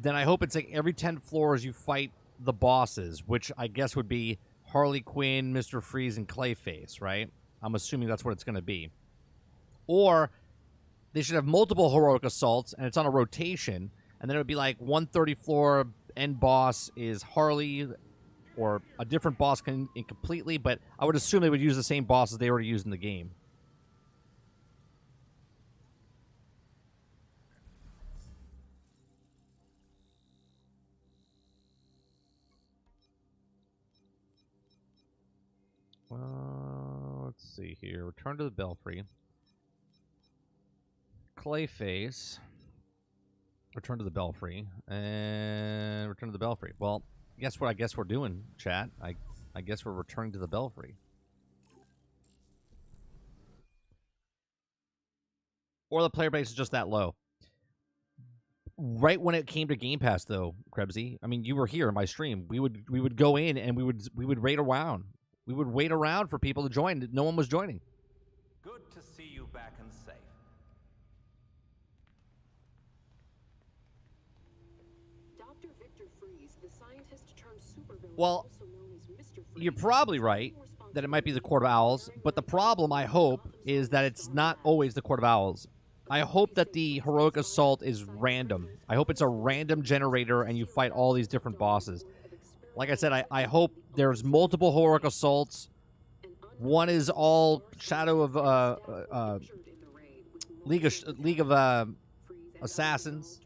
then I hope it's like every 10 floors you fight the bosses, which I guess would be Harley Quinn, Mr. Freeze, and Clayface, right? I'm assuming that's what it's going to be. Or they should have multiple Heroic Assaults, and it's on a rotation. And then it would be like 130-floor end boss is Harley or a different boss completely, but I would assume they would use the same bosses they already used in the game. Let's see here. Return to the Belfry. Clayface. Return to the Belfry. And return to the Belfry. Well, guess what I guess we're doing, chat? I guess we're returning to the Belfry. Or the player base is just that low. Right when it came to Game Pass, though, Krebsy, I mean, you were here in my stream. We would go in and we would raid around. We would wait around for people to join. No one was joining. Good to see you back and safe. Dr. Victor Freeze, the scientist turned supervillain, Well, also known as Mr. Freeze, you're probably right that it might be the Court of Owls, but the problem, I hope, is that it's not always the Court of Owls. I hope that the Heroic Assault is random. I hope it's a random generator and you fight all these different bosses. Like I said, I hope there's multiple Heroic Assaults. One is all Shadow of League of Assassins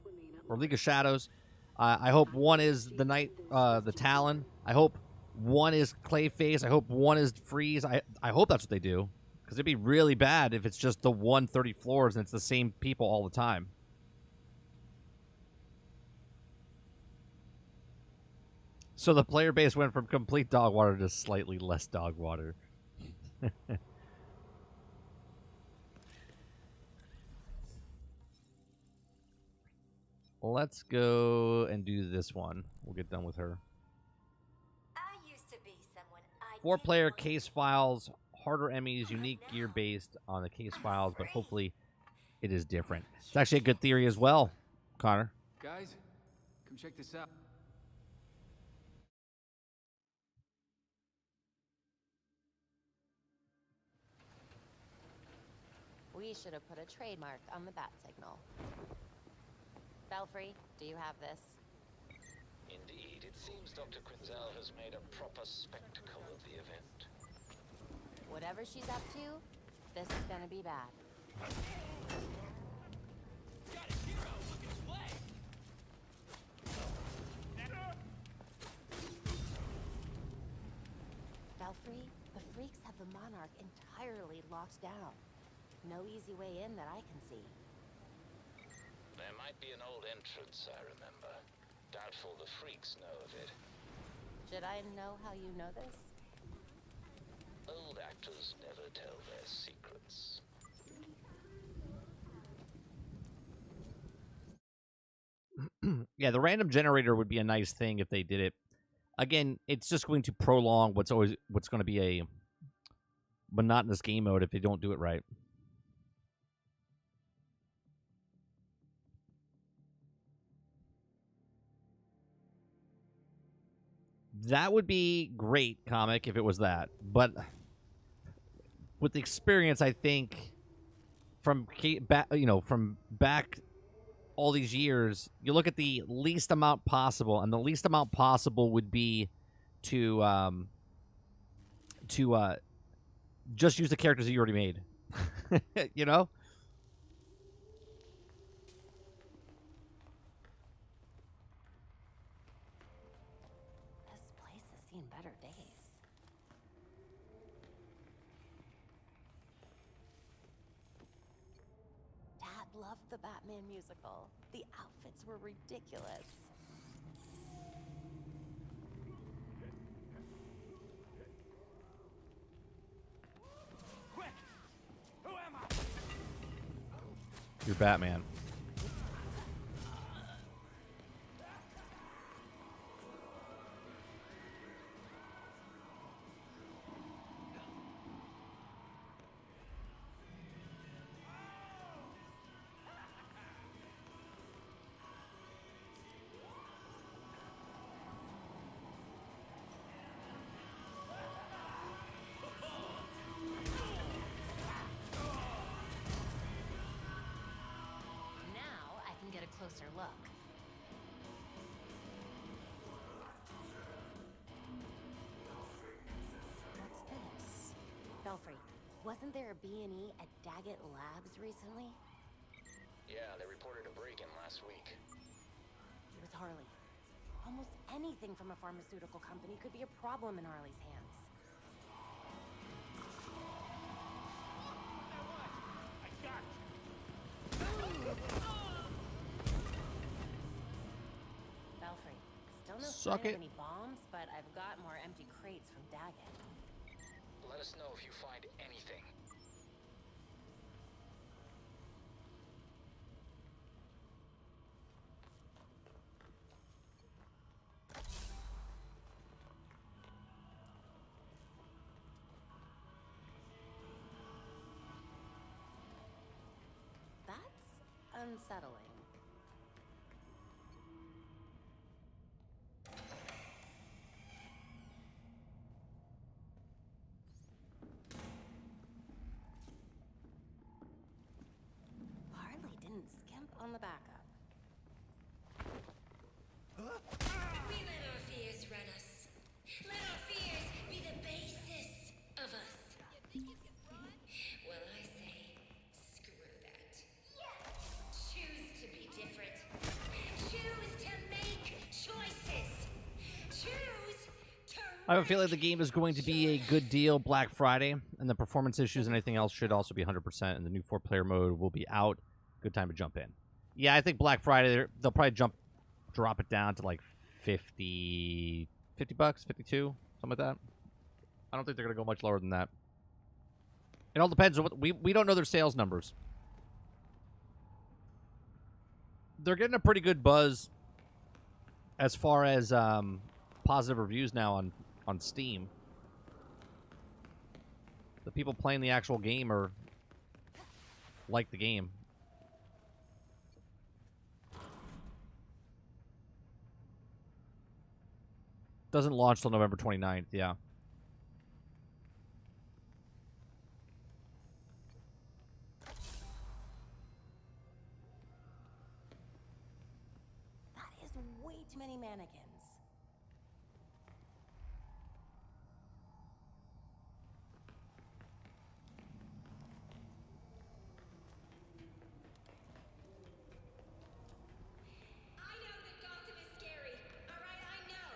or League of Shadows. I hope one is the Talon. I hope one is Clayface. I hope one is Freeze. I hope that's what they do, because it'd be really bad if it's just the 130 floors and it's the same people all the time. So the player base went from complete dog water to slightly less dog water. Let's go and do this one. We'll get done with her. I used to be someone I 4-player case files, harder Emmys, unique gear based on the case files, but hopefully it is different. It's actually a good theory as well, Connor. Guys, come check this out. We should have put a trademark on the bat signal. Belfry, do you have this? Indeed, it seems Dr. Quinzel has made a proper spectacle of the event. Whatever she's up to, this is gonna be bad. Got a hero looking to play. Belfry, the freaks have the Monarch entirely locked down. No easy way in that I can see. There might be an old entrance, I remember. Doubtful the freaks know of it. Should I know how you know this? Old actors never tell their secrets. Yeah, the random generator would be a nice thing if they did it. Again, it's just going to prolong what's going to be a monotonous game mode if they don't do it right. That would be great, Comic, if it was that. But with the experience, I think from back all these years, you look at the least amount possible, and the least amount possible would be to just use the characters that you already made. You know? This place has seen better days. Dad loved the Batman musical. The outfits were ridiculous. Quick! Who am I? You're Batman. Now I can get a closer look. What's this? Belfry, wasn't there a B&E at Daggett Labs recently? Yeah, they reported a break-in last week. It was Harley. Almost anything from a pharmaceutical company could be a problem in Harley's hands. I got you. Belfry, still no Suck sign it. of any bombs, but I've got more empty crates from Daggett. Let us know if you find anything. That's unsettling. Harley didn't skimp on the backup. We let our fears run us. Let our fears be the basis of us. Well, I say, screw that. Choose to be different. Choose to make choices. Choose to. I have a feeling the game is going to be a good deal Black Friday, and the performance issues and anything else should also be 100%, and the new 4-player mode will be out. Good time to jump in. Yeah, I think Black Friday, they'll probably drop it down to like 50 bucks, 52, something like that. I don't think they're going to go much lower than that. It all depends on what... We don't know their sales numbers. They're getting a pretty good buzz as far as positive reviews now on Steam. The people playing the actual game are like the game. Doesn't launch till November 29th, yeah. That is way too many mannequins. I know that Gotham is scary. All right, I know.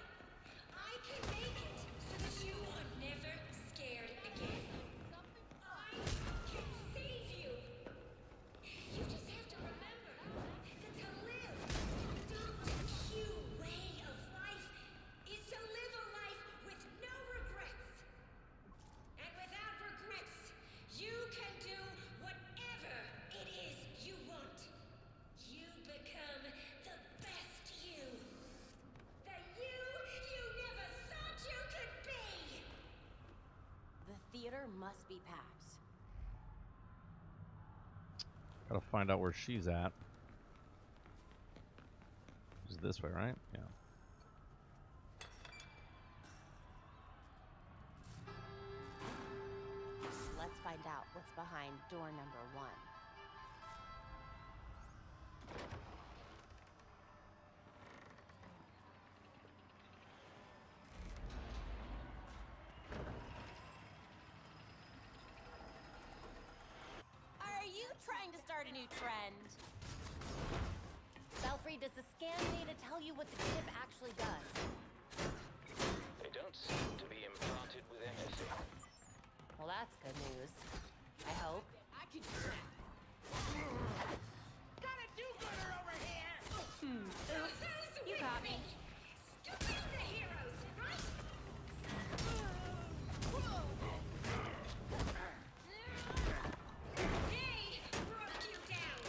I can make it so that you are never scared again. I can save you must be packed. Gotta find out where she's at. She's this way, right? Yeah. Let's find out what's behind door number 1. Are you trying to start a new trend? Belfry, does the scan data tell you what the chip actually does? They don't seem to be implanted with anything. Well, that's good news. I hope. I can do that. Got a do-gooder over here. You got me. Stupid the heroes, right? They broke you down.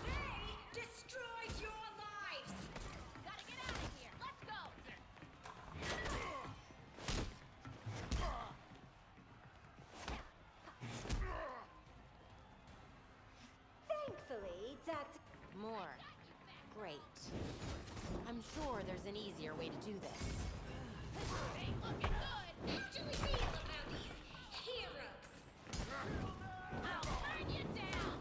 They destroyed your lives. Gotta get out of here. Let's go. Thankfully, Dr. More. Great. I'm sure there's an easier way to do this. Hey, looking good. How do we feel about these heroes? I'll turn you down.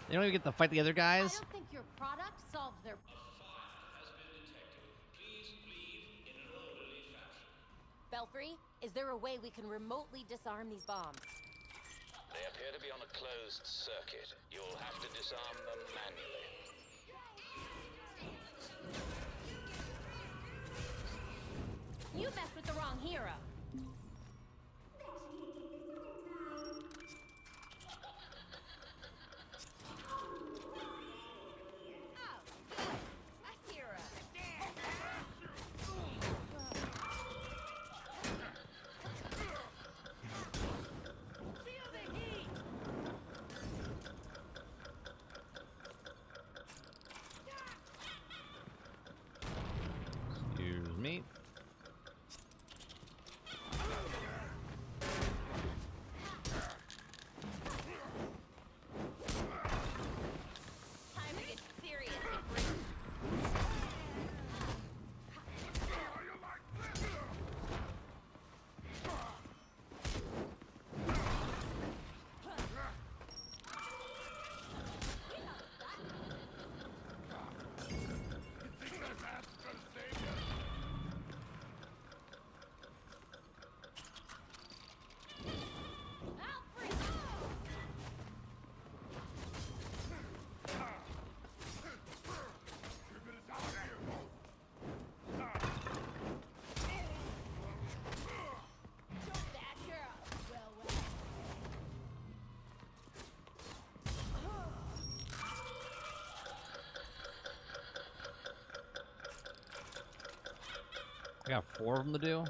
They don't even get to fight the other I guys. don't think your product solves their. Belfry, is there a way we can remotely disarm these bombs? They appear to be on a closed circuit. You'll have to disarm them manually. You messed with the wrong hero. Oh, good. A hero. Feel the heat. Excuse me. Time to get serious and bring. Alfred! Batgirl. Well, well. I got 4 of them to do.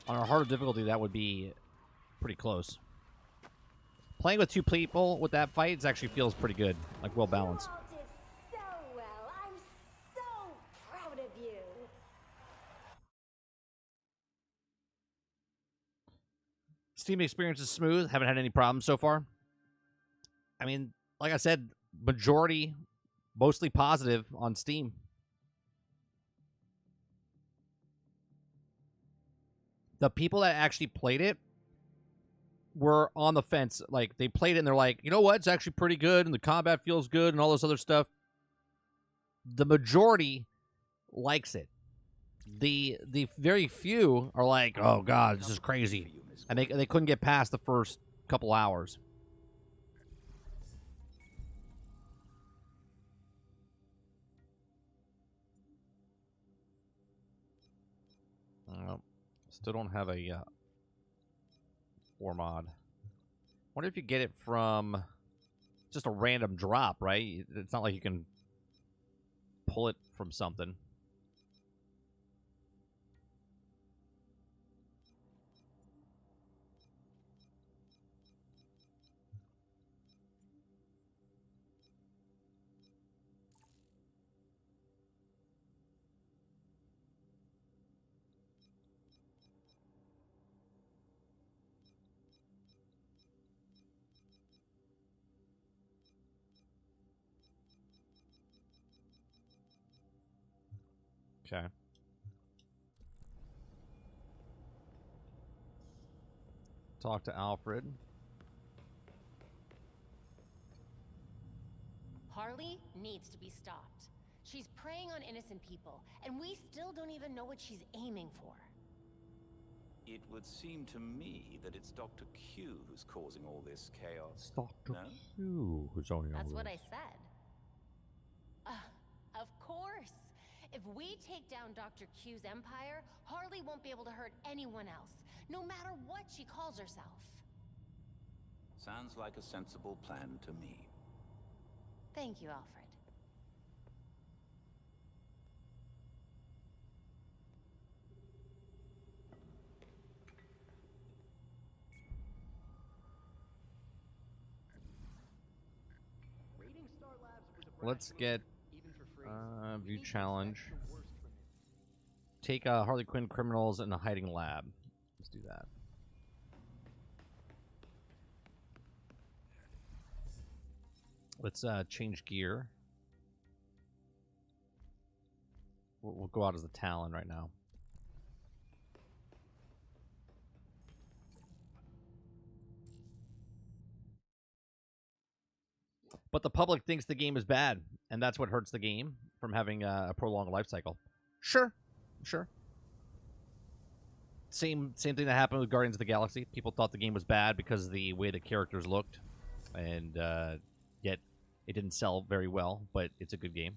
On a harder difficulty, that would be pretty close. Playing with 2 people with that fight actually feels pretty good, like well balanced. You all did so well. I'm so proud of you. Steam experience is smooth. Haven't had any problems so far. I mean, like I said, majority, mostly positive on Steam. The people that actually played it were on the fence. Like, they played it and they're like, you know what? It's actually pretty good and the combat feels good and all this other stuff. The majority likes it. The very few are like, oh god, this is crazy. And they couldn't get past the first couple hours. Still don't have a 4 mod. Wonder if you get it from just a random drop, right? It's not like you can pull it from something. Okay. Talk to Alfred. Harley needs to be stopped. She's preying on innocent people, and we still don't even know what she's aiming for. It would seem to me that it's Dr. Q who's causing all this chaos. It's Dr. No? Q who's owning all That's what this. I said. Of course. If we take down Dr. Q's empire, Harley won't be able to hurt anyone else, no matter what she calls herself. Sounds like a sensible plan to me. Thank you, Alfred. Let's get view challenge. Take Harley Quinn criminals in a hiding lab. Let's do that. Let's change gear. We'll go out as the Talon right now. But the public thinks the game is bad, and that's what hurts the game from having a prolonged life cycle. Sure. Same thing that happened with Guardians of the Galaxy. People thought the game was bad because of the way the characters looked, and yet it didn't sell very well, but it's a good game.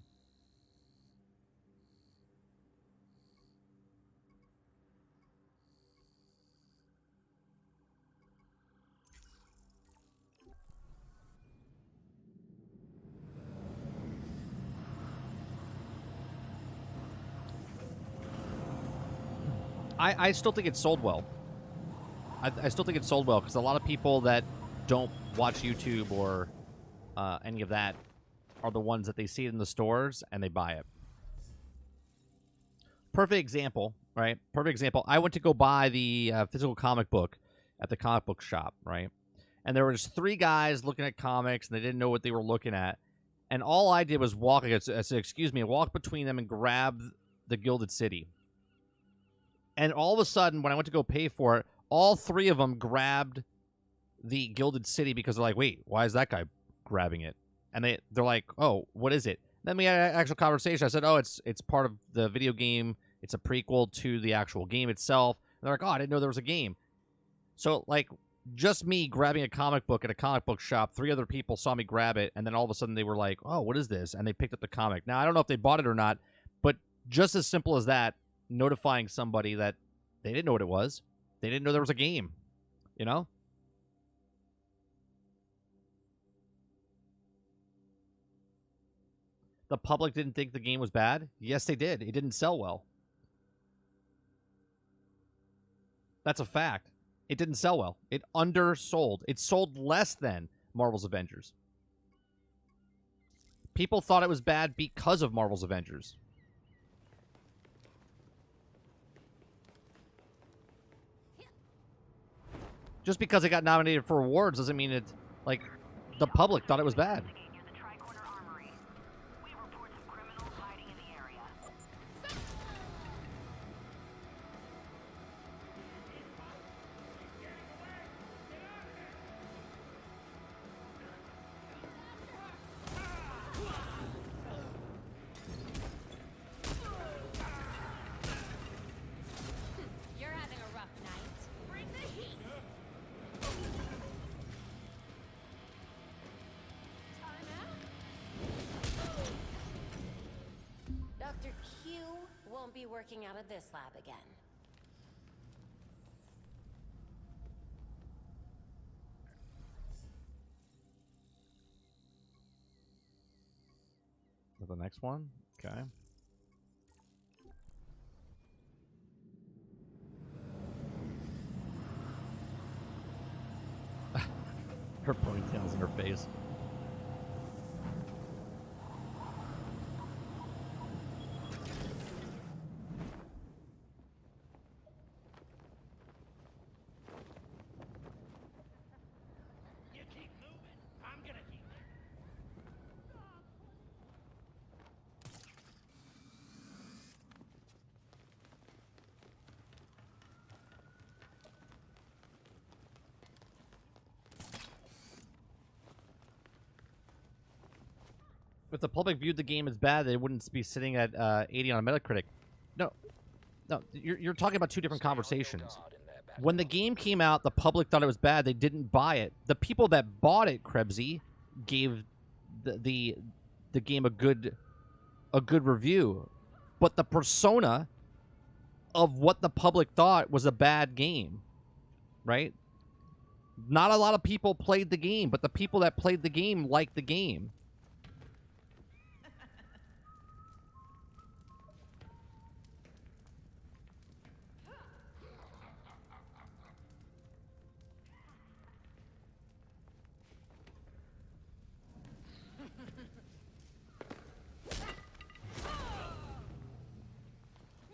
I still think it sold well. I still think it sold well because a lot of people that don't watch YouTube or any of that are the ones that they see it in the stores and they buy it. Perfect example, right? Perfect example. I went to go buy the physical comic book at the comic book shop, right? And there were just 3 guys looking at comics and they didn't know what they were looking at. And all I did was walk, I said, excuse me, walk between them and grab the Gilded City. And all of a sudden, when I went to go pay for it, all 3 of them grabbed the Gilded City because they're like, wait, why is that guy grabbing it? And they're like, oh, what is it? Then we had an actual conversation. I said, oh, it's part of the video game. It's a prequel to the actual game itself. And they're like, oh, I didn't know there was a game. So, like, just me grabbing a comic book at a comic book shop, 3 other people saw me grab it, and then all of a sudden they were like, oh, what is this? And they picked up the comic. Now, I don't know if they bought it or not, but just as simple as that, notifying somebody that they didn't know what it was. They didn't know there was a game, you know? The public didn't think the game was bad? Yes, they did. It didn't sell well. That's a fact. It didn't sell well. It undersold. It sold less than Marvel's Avengers. People thought it was bad because of Marvel's Avengers. Just because it got nominated for awards doesn't mean it, like, the public thought it was bad. You're having a rough night. Bring the heat. Time out. Dr. Q won't be working out of this lab again. The next one? Okay. Her ponytail's in her face. You keep moving. I'm gonna keep If the public viewed the game as bad, they wouldn't be sitting at 80 on a Metacritic. No, you're talking about two different conversations. When the game came out, the public thought it was bad. They didn't buy it. The people that bought it, Krebsy, gave the game a good review. But the persona of what the public thought was a bad game, right? Not a lot of people played the game, but the people that played the game liked the game.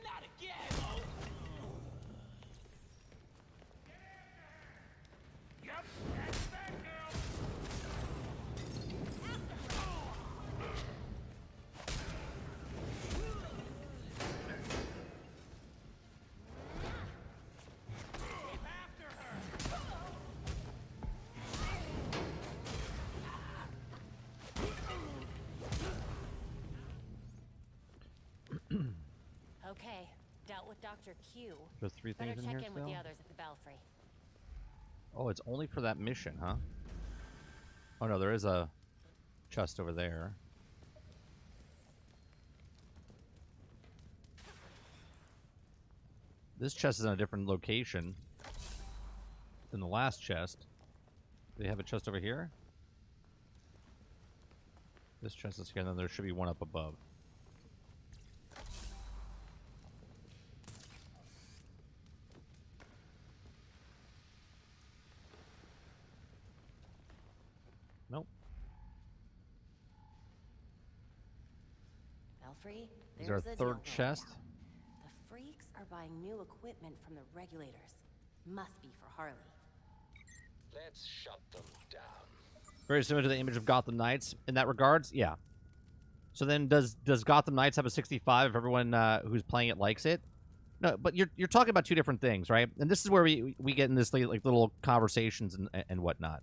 Not again! Yep, that's Batgirl! Keep after her! Okay, dealt with Dr. Q. There's three Better things in check here in with the still? others at the Belfry. Oh, it's only for that mission, huh? Oh no, there is a chest over there. This chest is in a different location than the last chest. Do they have a chest over here? This chest is here, and then there should be one up above. Nope. Belfry, Is there a there's third deal going chest? down. The freaks are buying new equipment from the regulators. Must be for Harley. Let's shut them down. Very similar to the image of Gotham Knights in that regards. Yeah. So then, does Gotham Knights have a 65 if everyone who's playing it likes it? No, but you're talking about two different things, right? And this is where we get in this like little conversations and whatnot.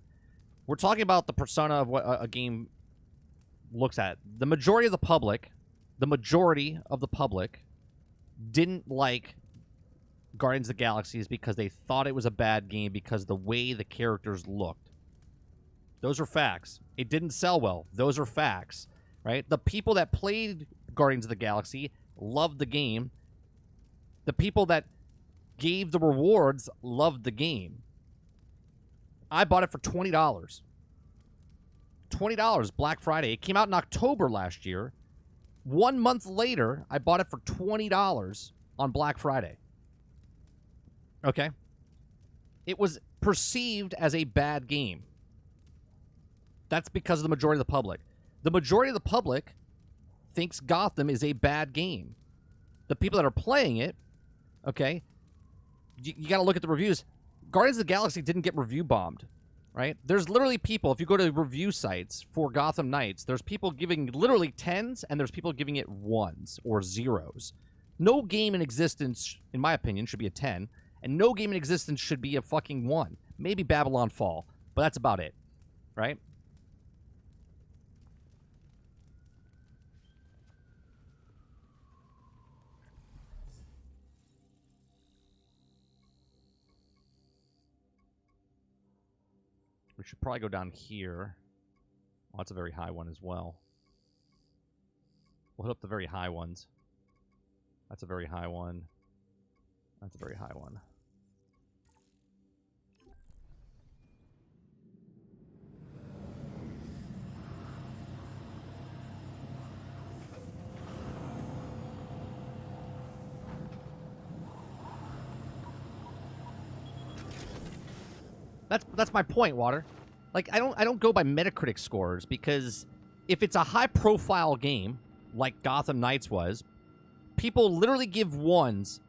We're talking about the persona of what a game looks at. The majority of the public didn't like Guardians of the Galaxy because they thought it was a bad game because of the way the characters looked. Those are facts. It didn't sell well. Those are facts, right? The people that played Guardians of the Galaxy loved the game. The people that gave the rewards loved the game. I bought it for $20. $20 Black Friday. It came out in October last year. 1 month later, I bought it for $20 on Black Friday. Okay? It was perceived as a bad game. That's because of the majority of the public. The majority of the public thinks Gotham is a bad game. The people that are playing it, okay, you got to look at the reviews. Guardians of the Galaxy didn't get review bombed, right? There's literally people, if you go to review sites for Gotham Knights, there's people giving literally 10s and there's people giving it 1s or 0s. No game in existence, in my opinion, should be a 10, and no game in existence should be a fucking 1. Maybe Babylon Fall, but that's about it, right? We should probably go down here. Well, that's a very high one as well. We'll hit up the very high ones. That's a very high one. That's a very high one. That's my point, Water. Like I don't go by Metacritic scores because if it's a high profile game like Gotham Knights was, people literally give 1s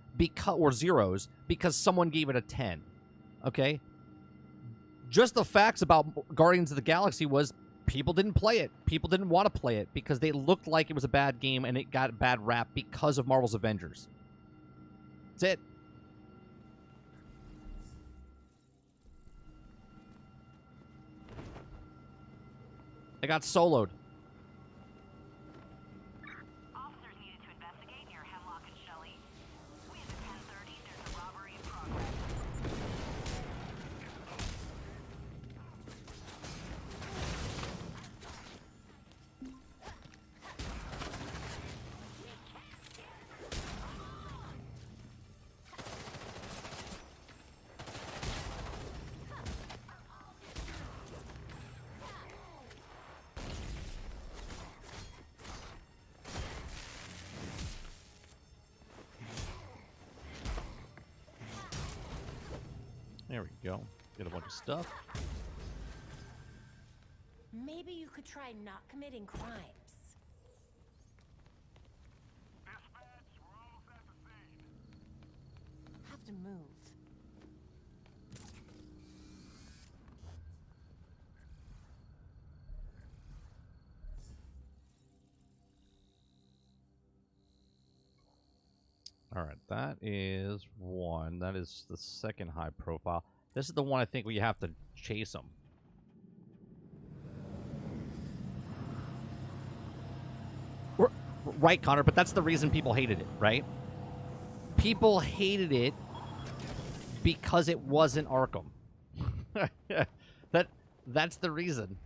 or 0s because someone gave it a 10. Okay? Just the facts about Guardians of the Galaxy was people didn't play it. People didn't want to play it because they looked like it was a bad game and it got a bad rap because of Marvel's Avengers. That's it. I got soloed. There we go. Get a bunch of stuff. Maybe you could try not committing crimes. Dispatch, we're almost at the scene. Have to move. All right, that is one. That is the second high profile. This is the one I think where you have to chase them. Right, Connor, but that's the reason people hated it, right? People hated it because it wasn't Arkham. That's the reason.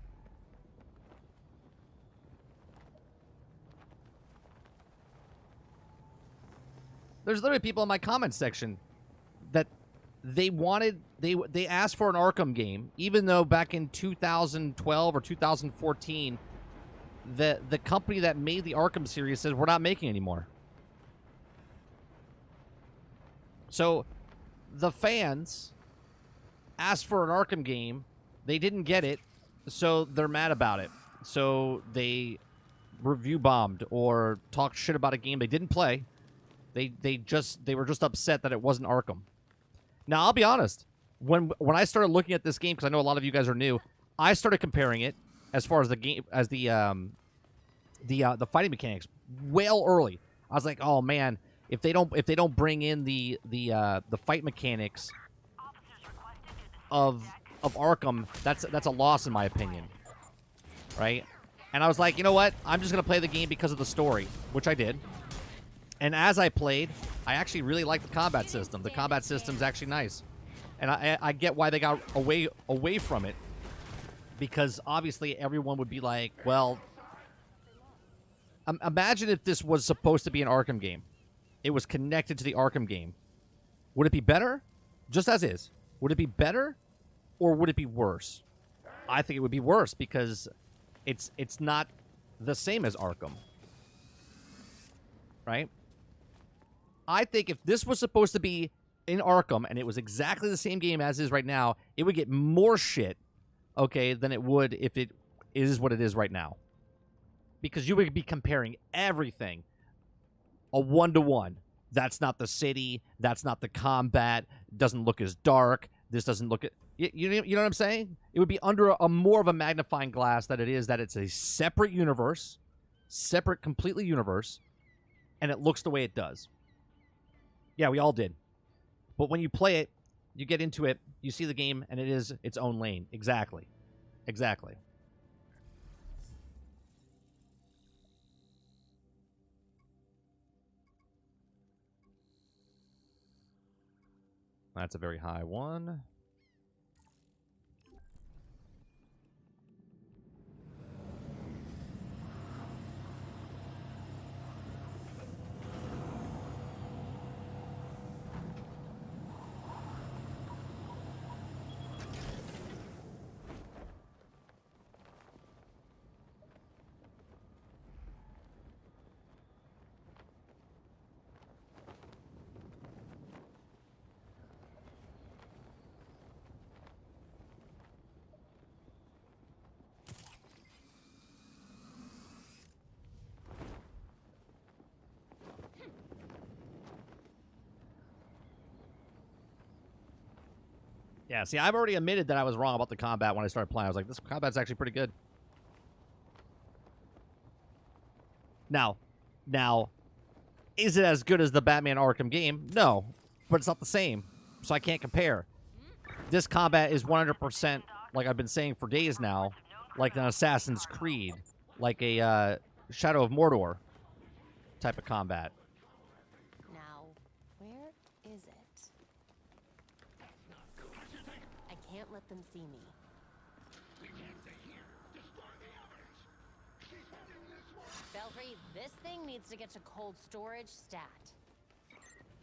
There's literally people in my comment section that they asked for an Arkham game, even though back in 2012 or 2014, the company that made the Arkham series says we're not making anymore. So the fans asked for an Arkham game, they didn't get it, so they're mad about it. So they review bombed or talked shit about a game they didn't play. They were just upset that it wasn't Arkham. Now, I'll be honest. When I started looking at this game, because I know a lot of you guys are new, I started comparing it as far as the game as the fighting mechanics well early. I was like, oh man, if they don't bring in the fight mechanics of Arkham, that's a loss in my opinion, right? And I was like, you know what? I'm just gonna play the game because of the story, which I did. And as I played, I actually really liked the combat system. The combat system's actually nice. And I get why they got away from it. Because obviously everyone would be like, well, imagine if this was supposed to be an Arkham game. It was connected to the Arkham game. Would it be better? Just as is. Would it be better? Or would it be worse? I think it would be worse because it's not the same as Arkham. Right? I think if this was supposed to be in Arkham and it was exactly the same game as is right now, it would get more shit, okay, than it would if it is what it is right now. Because you would be comparing everything a one-to-one. That's not the city. That's not the combat. Doesn't look as dark. This doesn't look at... You know what I'm saying? It would be under a more of a magnifying glass that it is that it's a separate universe, separate completely universe, and it looks the way it does. Yeah, we all did. But when you play it, you get into it, you see the game, and it is its own lane. Exactly. Exactly. That's a very high one. Yeah, see, I've already admitted that I was wrong about the combat when I started playing. I was like, this combat's actually pretty good. Now, is it as good as the Batman Arkham game? No, but it's not the same, so I can't compare. This combat is 100%, like I've been saying for days now, like an Assassin's Creed, like a Shadow of Mordor type of combat. Now, where is it? I can't let them see me. Belfry, this thing needs to get to cold storage stat.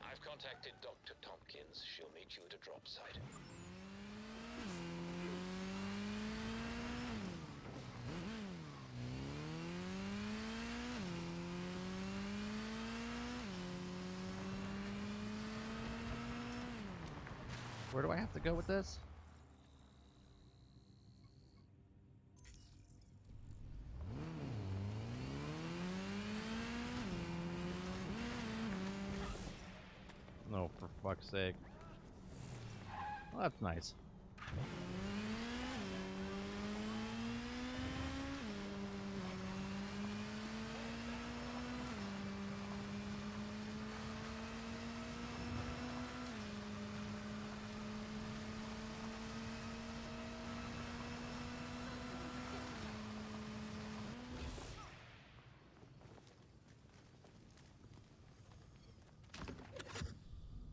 I've contacted Dr. Tompkins. She'll meet you at a drop site. Where do I have to go with this? No, for fuck's sake. Well, that's nice.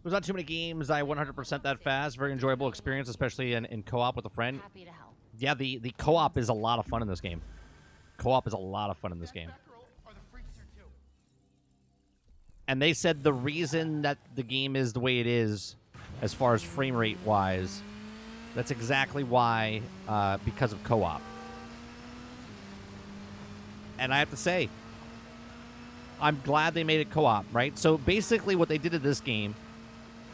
There's not too many games I 100% that fast. Very enjoyable experience, especially in co-op with a friend. Happy to help. Yeah, the co-op is a lot of fun in this game. Co-op is a lot of fun in this game. And they said the reason that the game is the way it is, as far as frame rate wise, that's exactly why, because of co-op. And I have to say, I'm glad they made it co-op, right? So basically what they did in this game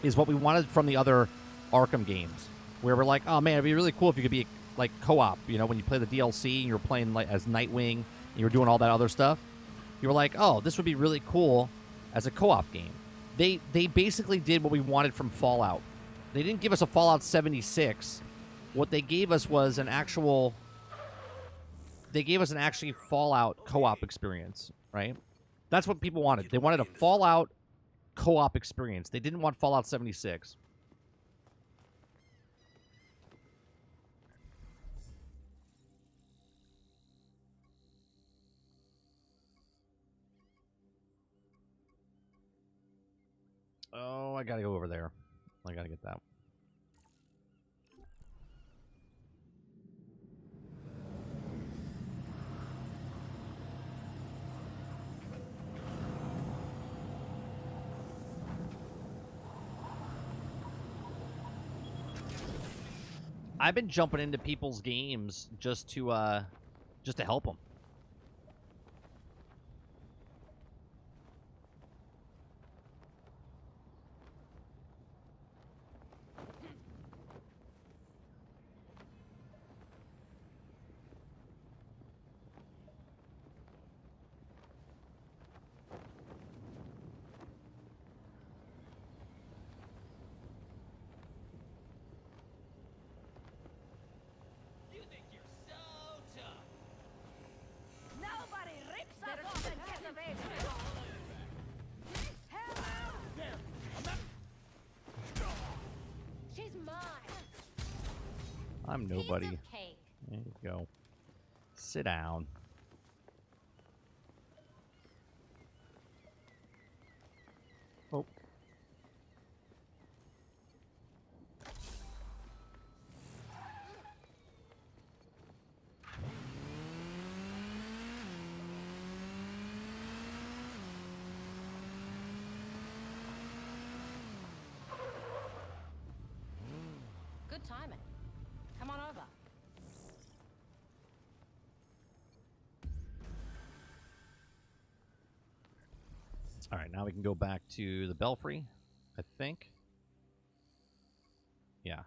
is what we wanted from the other Arkham games, where we're like, oh man, it'd be really cool if you could be like co-op, you know, when you play the DLC and you're playing like as Nightwing and you were doing all that other stuff. You were like, oh, this would be really cool as a co-op game. They basically did what we wanted from Fallout. They didn't give us a Fallout 76. What they gave us was an actual actually Fallout co-op experience, right? That's what people wanted. They wanted a Fallout co-op experience. They didn't want Fallout 76. Oh, I gotta go over there. I gotta get that. I've been jumping into people's games just to help them. You think you're so tough. Nobody rips us off and gets away from it. She's mine. I'm nobody. Piece of cake. There you go. Sit down. Oh. Good timing. Come on over. All right, now we can go back to the Belfry, I think. Yeah.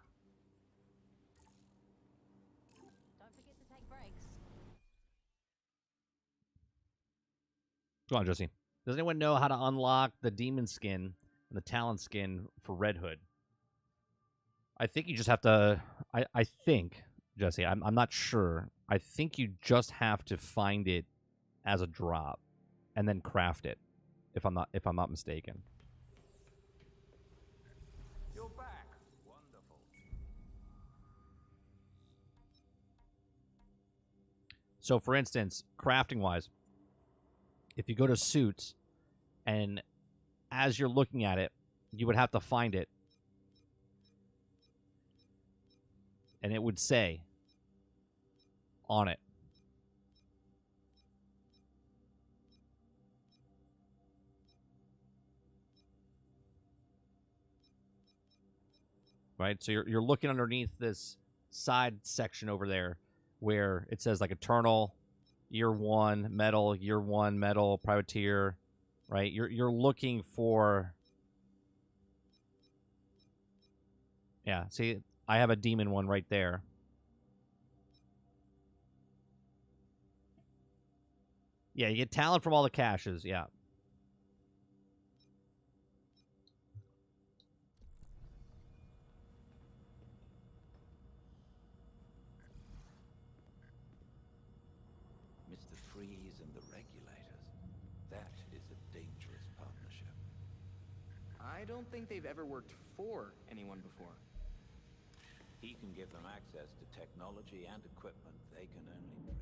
Don't forget to take breaks. Go on, Jesse. Does anyone know how to unlock the Demon skin and the Talon skin for Red Hood? I think you just have to... I think, Jesse, I'm not sure. I think you just have to find it as a drop and then craft it, if I'm not mistaken. You're back. Wonderful. So, for instance, crafting-wise, if you go to suits, and as you're looking at it, you would have to find it. And it would say on it. Right? So you're looking underneath this side section over there where it says like Eternal, Year 1, Metal, Year 1, Metal, Privateer, right? You're looking for Yeah, see, I have a demon one right there. Yeah, you get talent from all the caches, yeah. Mr. Freeze and the regulators. That is a dangerous partnership. I don't think they've ever worked for anyone before. He can give them access to technology and equipment they can only dream of.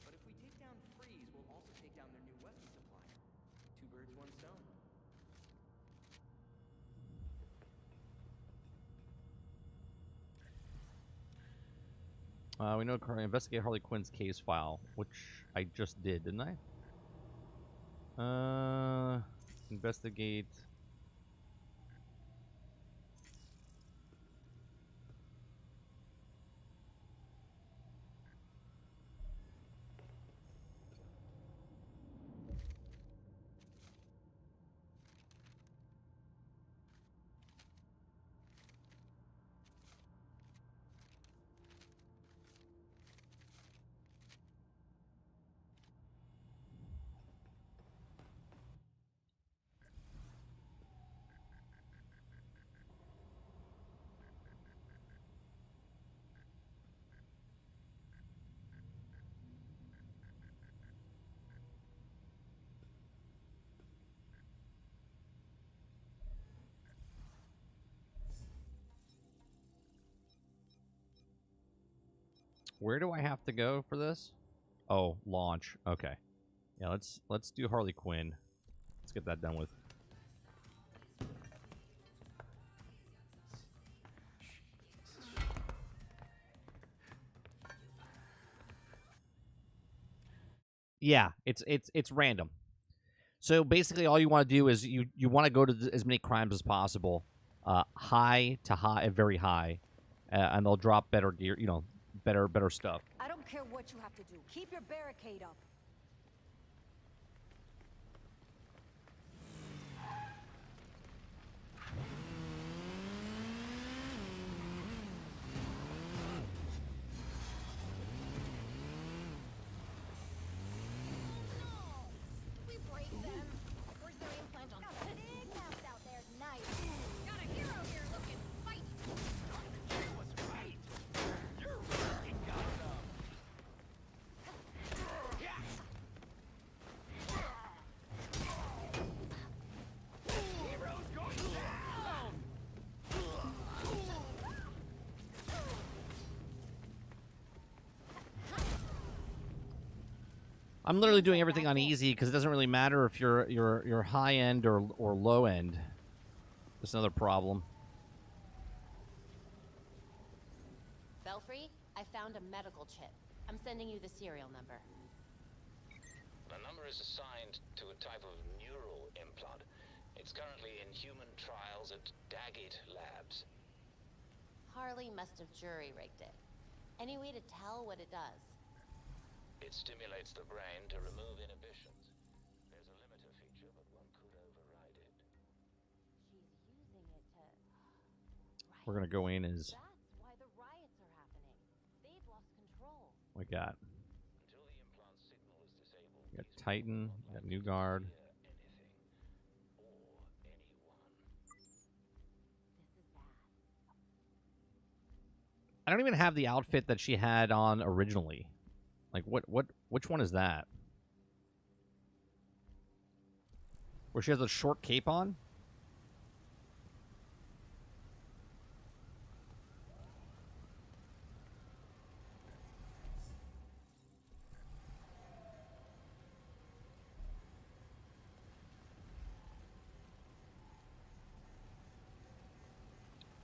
But if we take down Freeze, we'll also take down their new weapon supplier. Two birds, one stone. We know investigate Harley Quinn's case file, which I just did, didn't I? Investigate. Where do I have to go for this? Oh, launch. Okay. Yeah, let's do Harley Quinn. Let's get that done with. Yeah, it's random. So basically, all you want to do is you want to go to as many crimes as possible, high to high, very high, and they'll drop better gear. You know, better stuff. I don't care what you have to do. Keep your barricade up. We break them. Where's their implant on? Got a big mouth out there tonight. Got a hero here looking fight. I'm literally doing everything on easy because it doesn't really matter if you're high end or low end. That's another problem. Belfry, I found a medical chip. I'm sending you the serial number. The number is assigned to a type of neural implant. It's currently in human trials at Daggett Labs. Harley must have jury-rigged it. Any way to tell what it does? It stimulates the brain to remove inhibitions. There's a limiter feature, but one could override it. She's using it to... We're gonna go in as That's why the riots are happening. They've lost control. we got. Until the implant signal is disabled, We got Titan. We got New Guard. anything or anyone. This is bad. I don't even have the outfit that she had on originally. Like which one is that? Where she has a short cape on?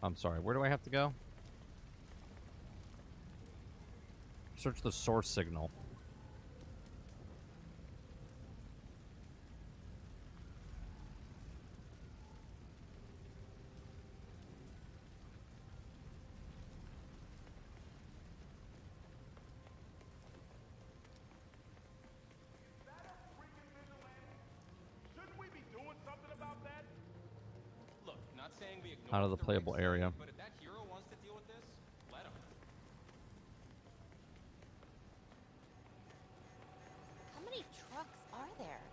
I'm sorry, where do I have to go? Search the source signal. Shouldn't we be doing something about that? Look, not not saying we ignore out of the what playable Rick's area. saying, but if that hero wants to deal with this, let him. How many trucks are there?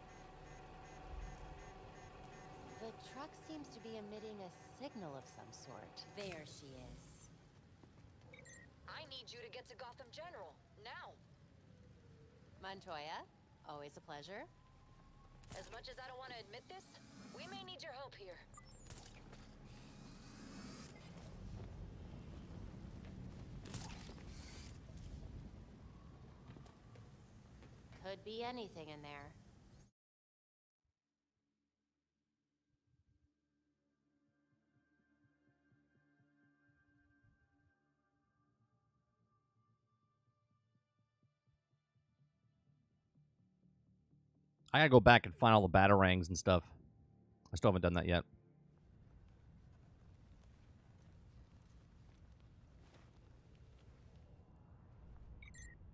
The truck seems to be emitting a signal of some sort. There she is. I need you to get to Gotham General, now. Montoya, always a pleasure. As much as I don't want to admit this, we may need your help here. Could be anything in there. I gotta go back and find all the batarangs and stuff. I still haven't done that yet.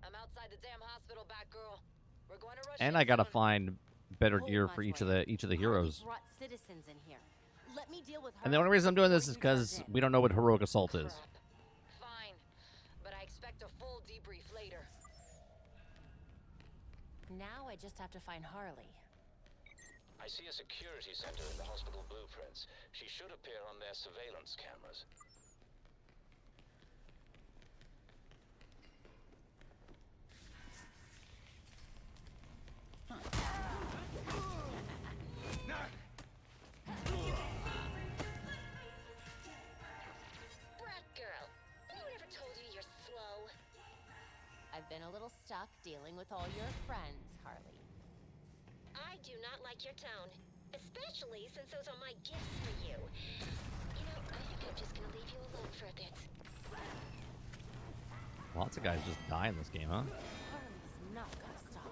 I'm outside the damn hospital, Batgirl. We're going to rush And in I gotta soon. find better Hold, gear for each of the Montoya. heroes. Harley brought citizens in here. Let me deal with her. And the only reason I'm doing this before is you charge because in. we don't know what heroic assault is. Crap. Fine, but I expect a full debrief later. Now I just have to find Harley. I see a security center in the hospital blueprints. She should appear on their surveillance cameras. Batgirl, anyone ever told you you're slow? I've been a little stuck dealing with all your friends, Harley. I do not like your tone, especially since those are my gifts for you. You know, I think I'm just gonna leave you alone for a bit. Lots of guys just die in this game, huh? Harley's not gonna stop.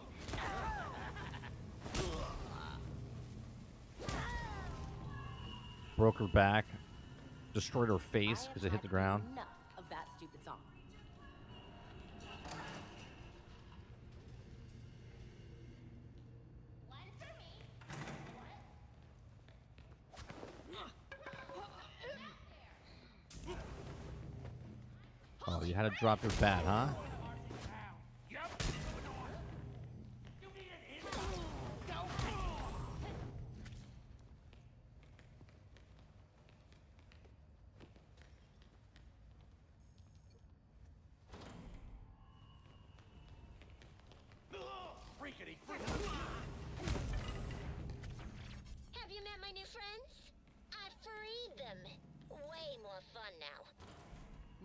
Broke her back, destroyed her face because it hit the ground. Enough of that stupid song. Oh, you had to drop your bat, huh? Freakity Have you met my new friends? I freed them. Way more fun now.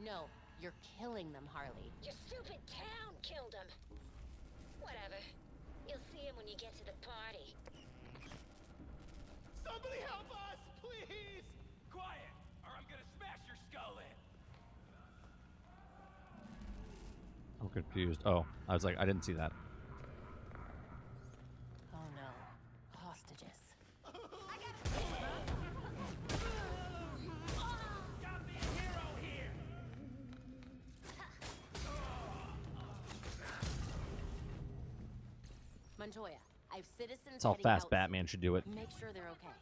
No, you're killing them, Harley. Your stupid town killed them. Whatever. You'll see him when you get to the party. Somebody help us, please! Quiet, or I'm gonna smash your skull in. I'm confused. Oh, I was like, I didn't see that. Oh no. Hostages. Got me a hero here! Montoya, I've citizens That's how heading fast out. Batman should do it. Make sure they're okay.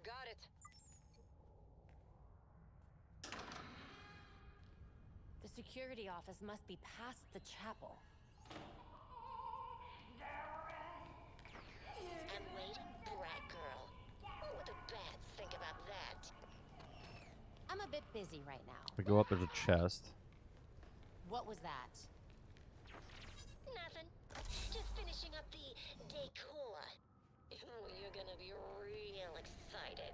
Got it. The security office must be past the chapel. I'm waiting, brat girl. What would the bats think about that? I'm a bit busy right now. We go up, there's a chest. What was that? Nothing. Just finishing up the decor. Ooh, you're gonna be real excited.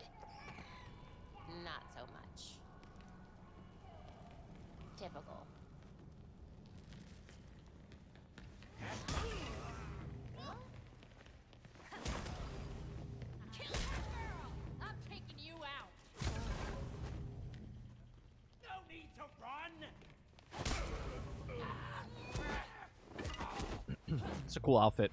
Not so much. Typical. Kill that girl! I'm taking you out! No need to run! It's a cool outfit.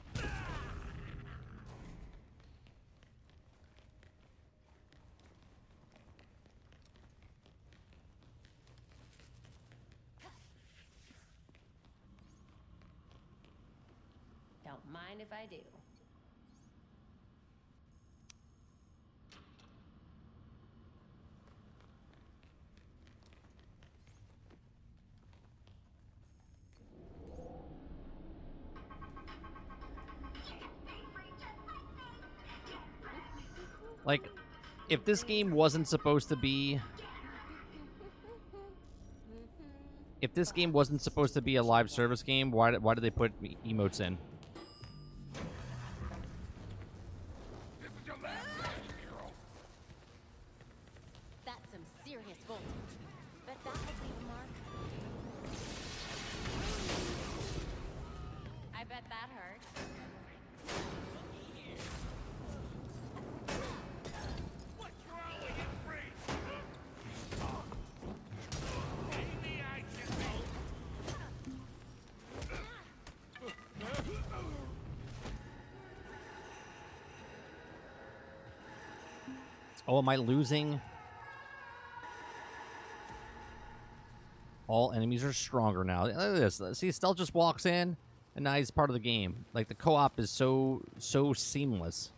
Don't mind if I do. Like, if this game wasn't supposed to be... If this game wasn't supposed to be a live service game, why did they put emotes in? This is your last chance, hero. That's some serious voltage. Bet that will leave a mark. I bet that hurt. What's wrong with you, Freeze? Maybe I should be. Oh, am I losing? All enemies are stronger now. Look at this. See, Stealth just walks in, and now he's part of the game. Like, the co-op is so seamless.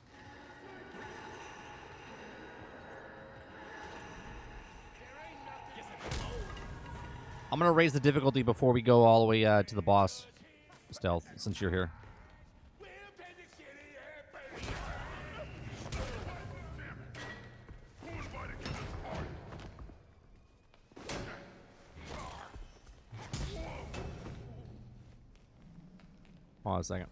I'm going to raise the difficulty before we go all the way to the boss, Stealth, since you're here. Hold on a second.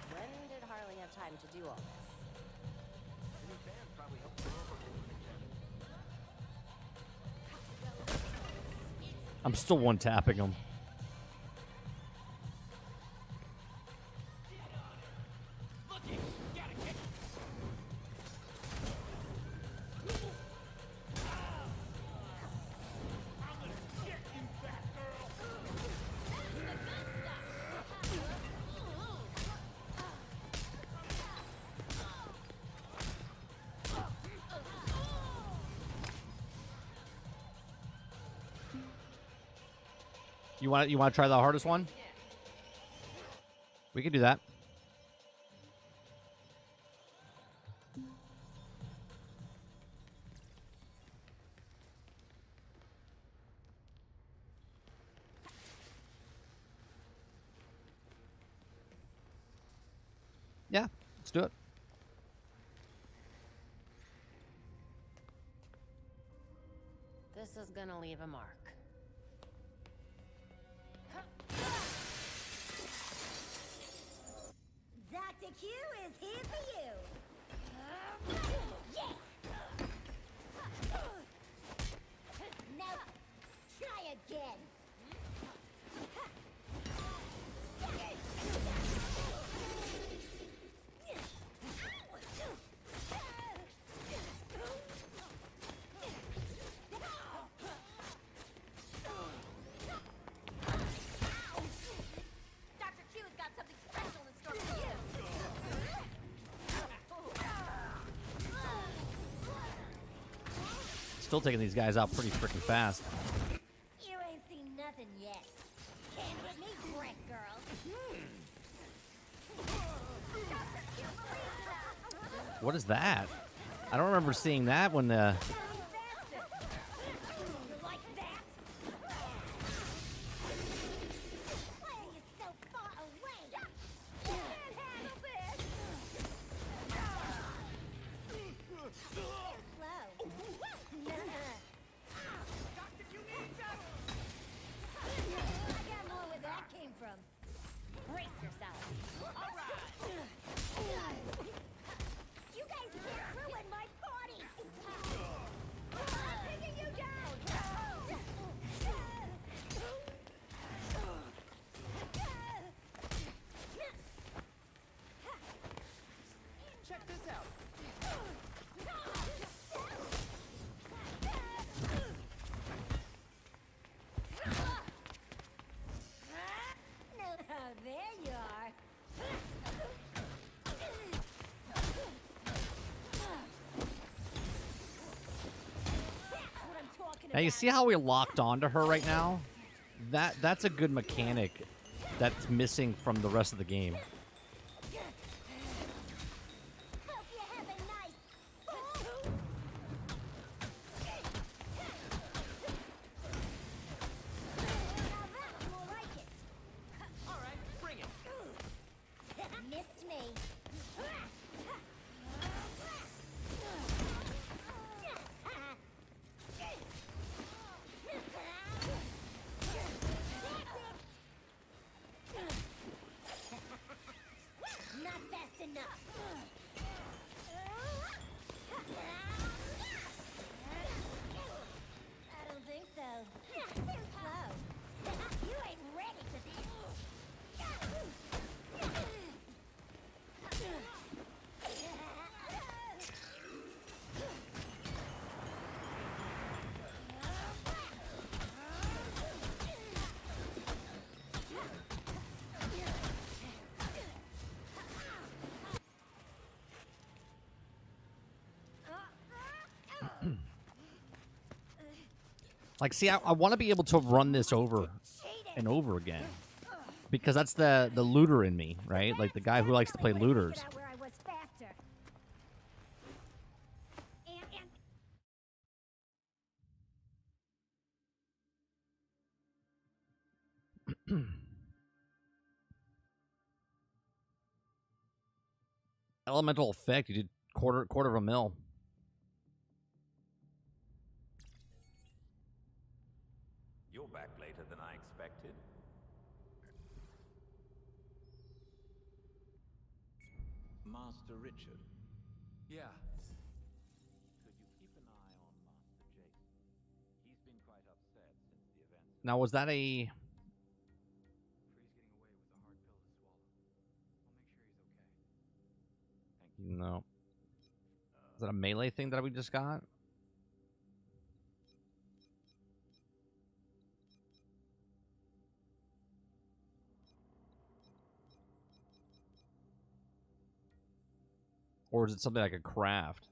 When did Harley have time to do all this? I'm still one-tapping him. You want to try the hardest one? We can do that. Yeah, let's do it. This is gonna leave a mark. Dr. Q is here for you. Yeah. Now, try again. Dr. Q's got something special in store for you. Still taking these guys out pretty freaking fast. You ain't seen nothing yet. Can't with me, brick girl. What is that? I don't remember seeing that when the... You like that? Why are you so far away? Can't handle this. Too slow. Nuh-uh. Doctor, you need that. I got more where that came from. Brace yourself. All right. You guys can't ruin my party. I'm taking you down. Check this out. There you are. That's what I'm talking Now, you about. see how we locked onto her right now? That's a good mechanic that's missing from the rest of the game. enough. I don't think so. Too slow. You ain't ready for this. Like, see, I want to be able to run this over and over again. Because that's the looter in me, right? Like, the guy who likes to play looters. Where I was faster. Elemental effect, you did quarter of a mil. You're back later than I expected. Master Richard. Yeah. Could you keep an eye on Master Jason? He's been quite upset since the events. Now, was that a... Freeze getting away with a hard pill to swallow. I'll make sure he's okay. No. Is that a melee thing that we just got? Or is it something I could craft?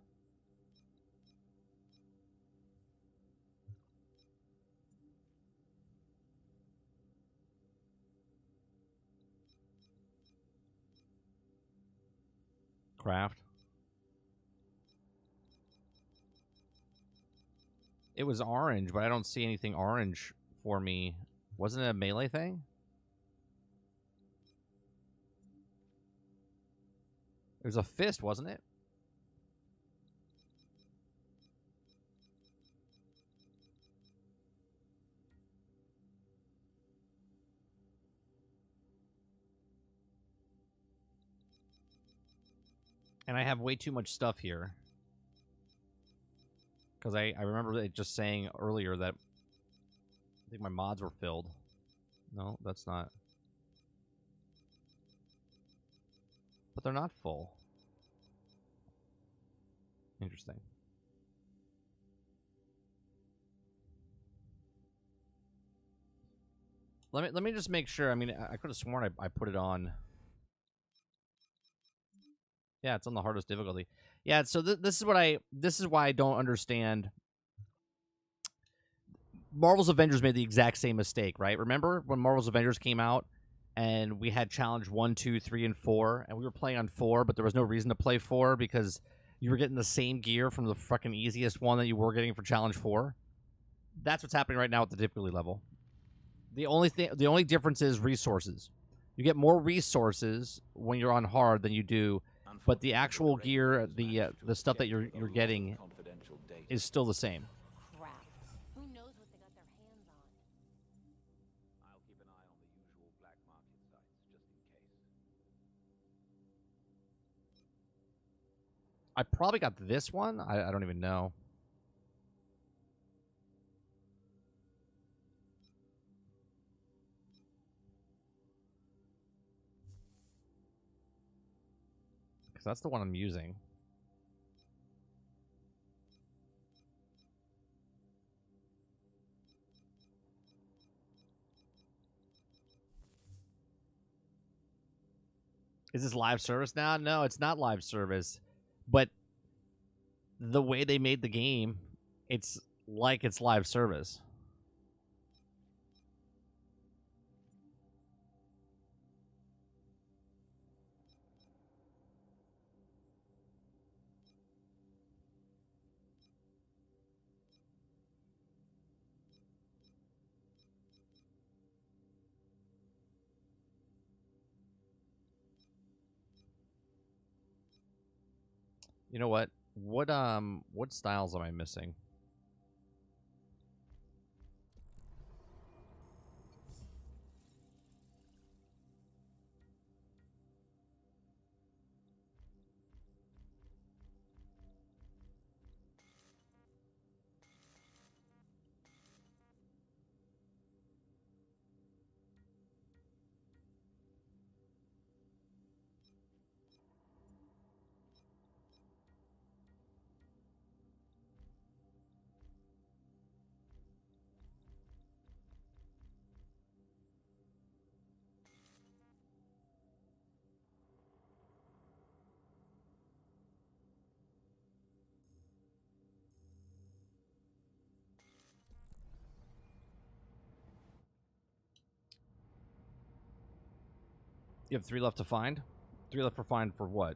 Craft. It was orange, but I don't see anything orange for me. Wasn't it a melee thing? It was a fist, wasn't it? And I have way too much stuff here. Because I remember it just saying earlier that I think my mods were filled. No, that's not. But they're not full. Interesting. Let me just make sure. I mean, I could have sworn I put it on. Yeah, it's on the hardest difficulty. Yeah, so this is why I don't understand. Marvel's Avengers made the exact same mistake, right? Remember when Marvel's Avengers came out and we had challenge 1, 2, 3, and 4, and we were playing on 4, but there was no reason to play 4 because you were getting the same gear from the fucking easiest one that you were getting for challenge 4. That's what's happening right now at the difficulty level. The only difference is resources. You get more resources when you're on hard than you do, but the actual gear, the stuff that you're getting is still the same. Crap. Who knows what they got their hands on? I'll keep an eye on the usual black market sites, just in case. I probably got this one. I don't even know. Because that's the one I'm using. Is this live service now? No, it's not live service. But the way they made the game, it's like it's live service. You know what? What styles am I missing? You have 3 left to find? 3 left for find for what?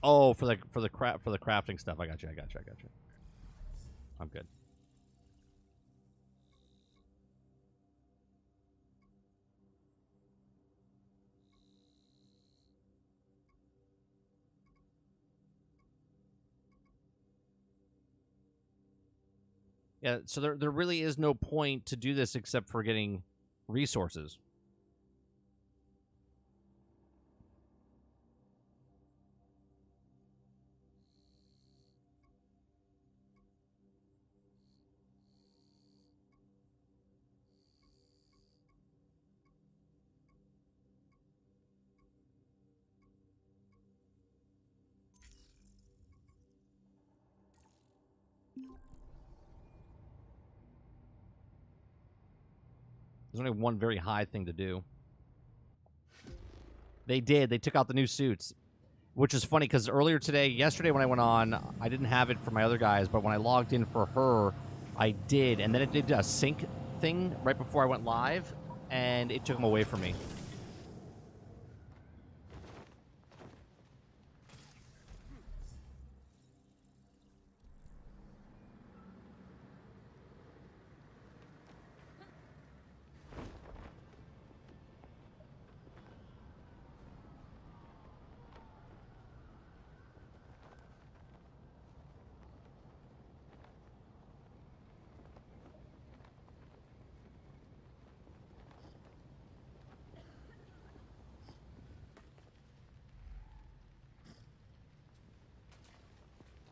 Oh, for the crafting stuff. I got you. I'm good. Yeah, so there really is no point to do this except for getting resources. There's only one very high thing to do. They did. They took out the new suits, which is funny because yesterday when I went on, I didn't have it for my other guys, but when I logged in for her, I did. And then it did a sync thing right before I went live, and it took them away from me.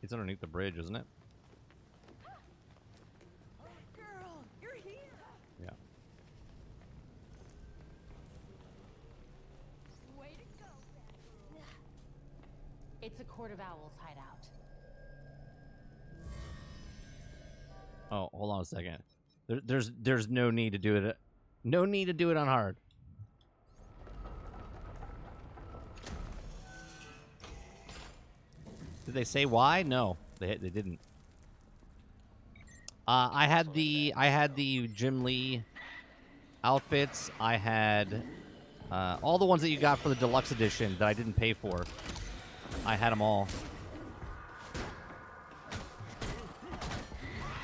It's underneath the bridge, isn't it? Girl, you're here. Yeah. Way to go, Batgirl. It's a Court of Owls hideout. Oh, hold on a second. There's no need to do it. No need to do it on hard. Did they say why? No, they didn't. I had the Jim Lee outfits. I had all the ones that you got for the deluxe edition that I didn't pay for. I had them all.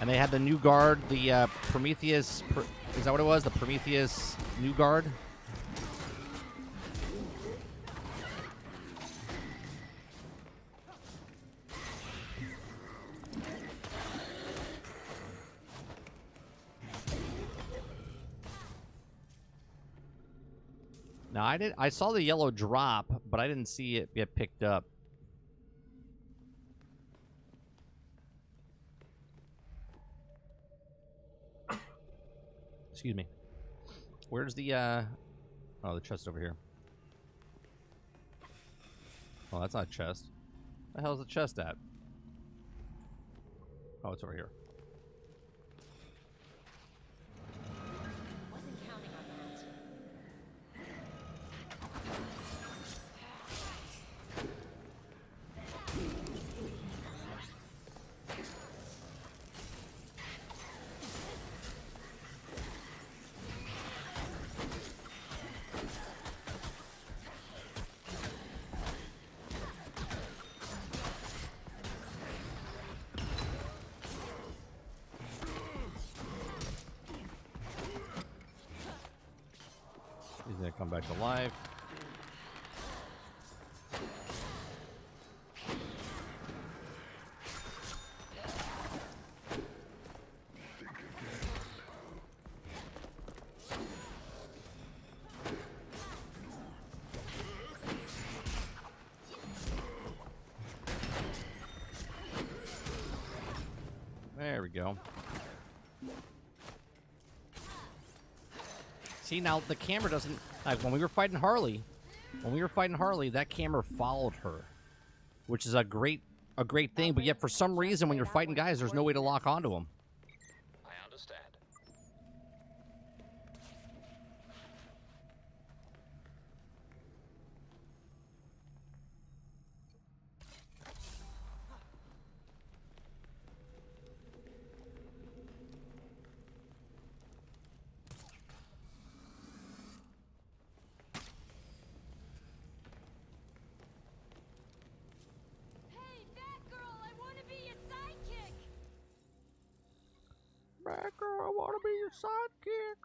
And they had the new guard, the Prometheus. Is that what it was? The Prometheus new guard. Now I saw the yellow drop, but I didn't see it get picked up. Excuse me. Where's the oh, the chest over here. Oh, that's not a chest. The hell's the chest at? Oh, it's over here. Wasn't counting on that. He's gonna come back to life. There we go. See, now the camera doesn't, like when we were fighting Harley, that camera followed her, which is a great thing. But yet, for some reason, when you're fighting guys, there's no way to lock onto them. I understand. sidekick.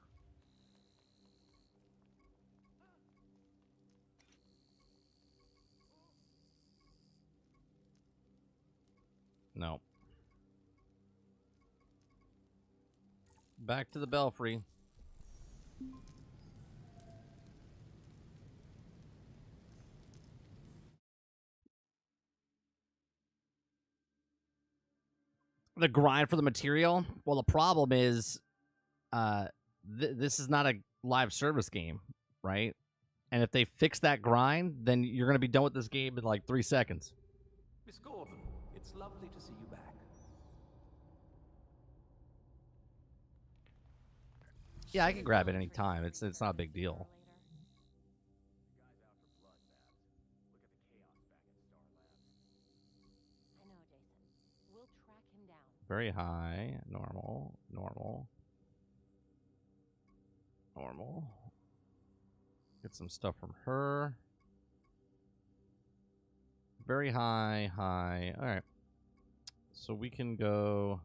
No. Back to the belfry. The grind for the material. Well, the problem is, this is not a live service game, right? And if they fix that grind, then you're going to be done with this game in like 3 seconds. Miss Gordon, it's lovely to see you back. Yeah, I can grab it any time. It's not a big deal. I know, Jason. We'll track him down. Very high, normal, normal, normal. Get some stuff from her. Very high, high. All right. So we can go.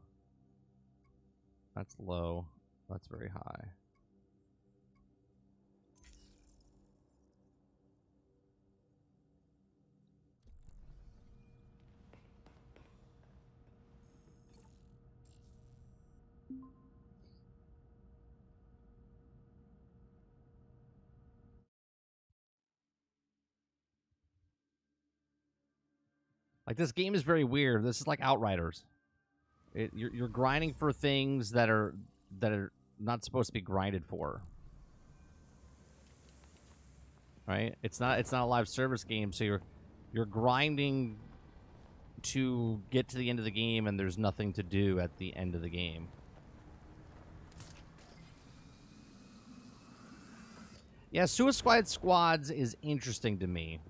That's low. That's very high. Like, this game is very weird. This is like Outriders. You're grinding for things that are not supposed to be grinded for. Right? It's not a live service game, so you're grinding to get to the end of the game, and there's nothing to do at the end of the game. Yeah, Suicide Squads is interesting to me.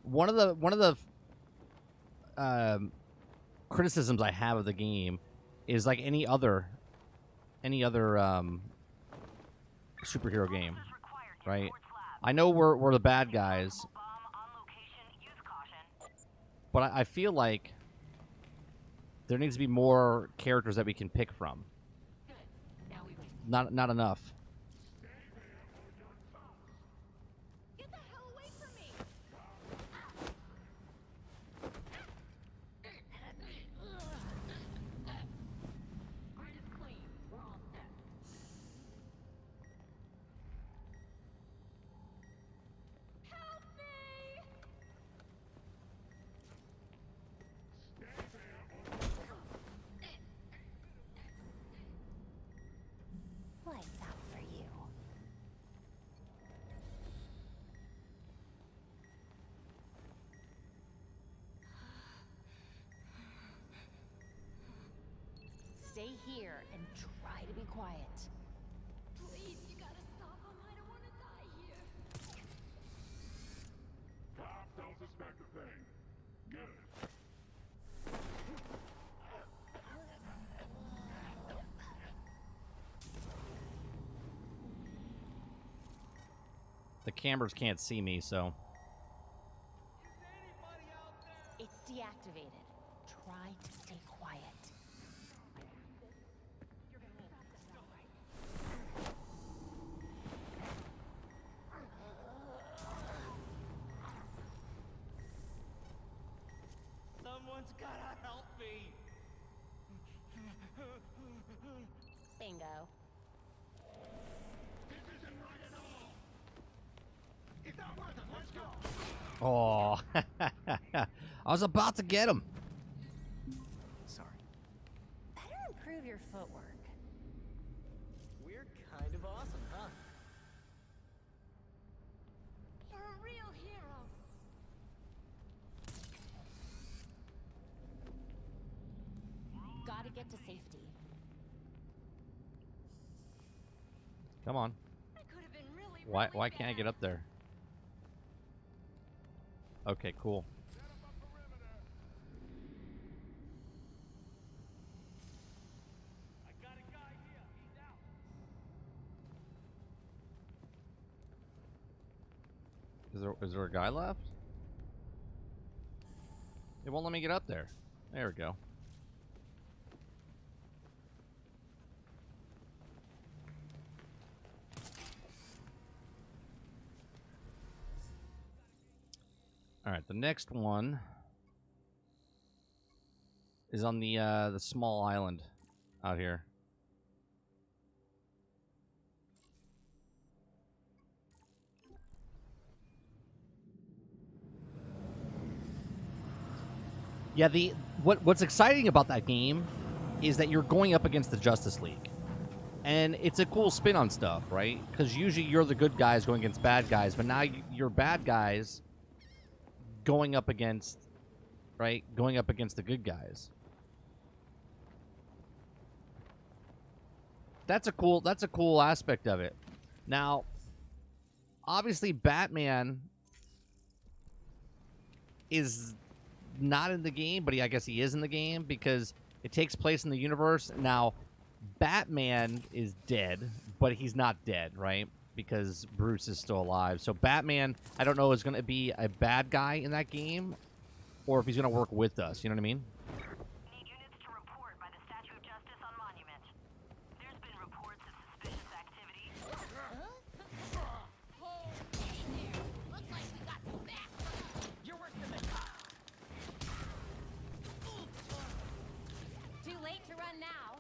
One of the criticisms I have of the game is like any other superhero game, right? I know we're the bad guys, but I feel like there needs to be more characters that we can pick from. Not enough. Get the hell away from me! Grid is clean. We're all set. Help me! Lights out for you. Stay here and try to be quiet. Please, you gotta stop him. I don't want to die here. Cops don't suspect a thing. Good. The cameras can't see me, so. It's deactivated. Try to stay quiet. Someone's gotta help me. Bingo. This isn't right at all. It's not worth it. Let's go. Oh, I was about to get him. Sorry. Better improve your footwork. We're kind of awesome, huh? You're a real hero. Gotta get to safety. Come on. I could have been really, Why can't I get up there? Okay, cool. I got a guy here. He's out. Is there a guy left? It won't let me get up there. There we go. All right, the next one is on the small island out here. Yeah, what's exciting about that game is that you're going up against the Justice League. And it's a cool spin on stuff, right? Because usually you're the good guys going against bad guys, but now you're bad guys going up against, right? Going up against the good guys. That's a cool aspect of it. Now, obviously Batman is not in the game, but I guess he is in the game because it takes place in the universe. Now, Batman is dead, but he's not dead, right? Because Bruce is still alive. So Batman, I don't know, is going to be a bad guy in that game or if he's going to work with us. You know what I mean? Need units to report by the Statue of Justice on Monument. There's been reports of suspicious activity. Looks like we got some back. You're worse than the cop. Too late to run now.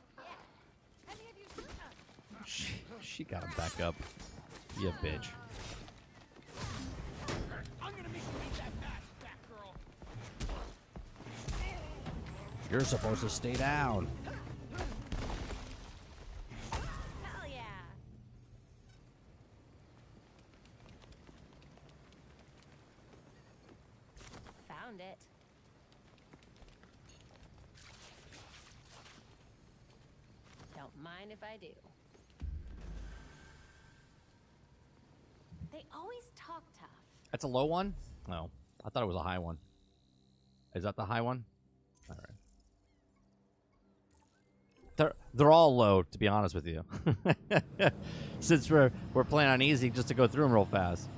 She got him back up. You bitch. I'm gonna make you need that badge, Batgirl. You're supposed to stay down. Hell yeah. Found it. Don't mind if I do. They always talk tough. That's a low one? No. I thought it was a high one. Is that the high one? All right. They're all low, to be honest with you. Since we're playing on easy, just to go through them real fast.